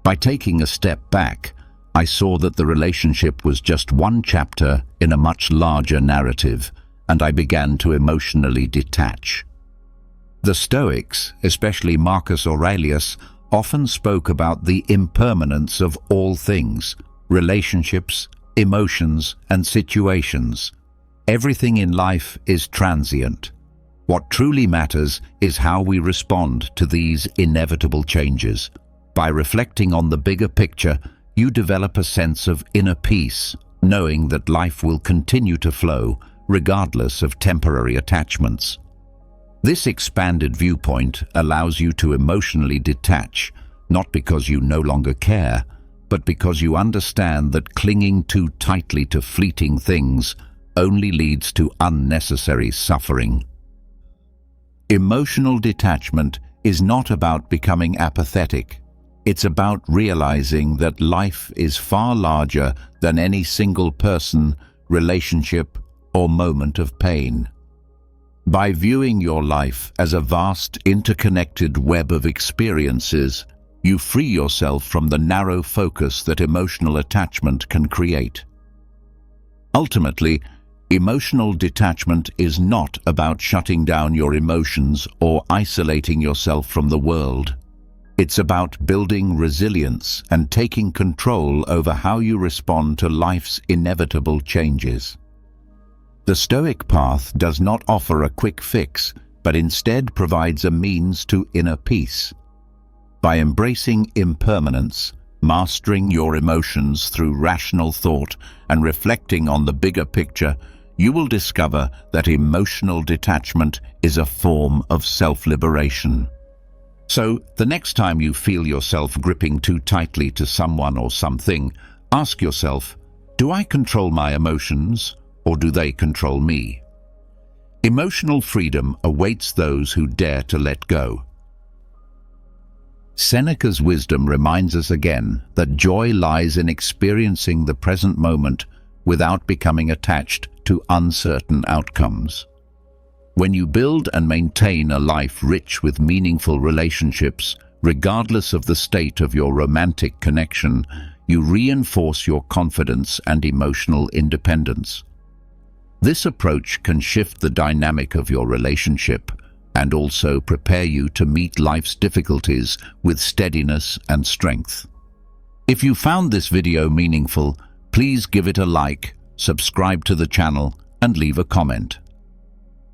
By taking a step back, I saw that the relationship was just one chapter in a much larger narrative, and I began to emotionally detach. The Stoics, especially Marcus Aurelius, often spoke about the impermanence of all things, relationships, emotions, and situations. Everything in life is transient. What truly matters is how we respond to these inevitable changes. By reflecting on the bigger picture, you develop a sense of inner peace, knowing that life will continue to flow, regardless of temporary attachments. This expanded viewpoint allows you to emotionally detach, not because you no longer care, but because you understand that clinging too tightly to fleeting things only leads to unnecessary suffering. Emotional detachment is not about becoming apathetic. It's about realizing that life is far larger than any single person, relationship, or moment of pain. By viewing your life as a vast, interconnected web of experiences, you free yourself from the narrow focus that emotional attachment can create. Ultimately, emotional detachment is not about shutting down your emotions or isolating yourself from the world. It's about building resilience and taking control over how you respond to life's inevitable changes. The Stoic path does not offer a quick fix, but instead provides a means to inner peace. By embracing impermanence, mastering your emotions through rational thought, and reflecting on the bigger picture, you will discover that emotional detachment is a form of self-liberation. So, the next time you feel yourself gripping too tightly to someone or something, ask yourself, do I control my emotions, or do they control me? Emotional freedom awaits those who dare to let go. Seneca's wisdom reminds us again that joy lies in experiencing the present moment without becoming attached to uncertain outcomes. When you build and maintain a life rich with meaningful relationships, regardless of the state of your romantic connection, you reinforce your confidence and emotional independence. This approach can shift the dynamic of your relationship and also prepare you to meet life's difficulties with steadiness and strength. If you found this video meaningful, please give it a like, subscribe to the channel, and leave a comment.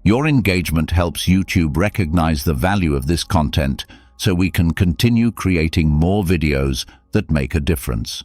Your engagement helps YouTube recognize the value of this content so we can continue creating more videos that make a difference.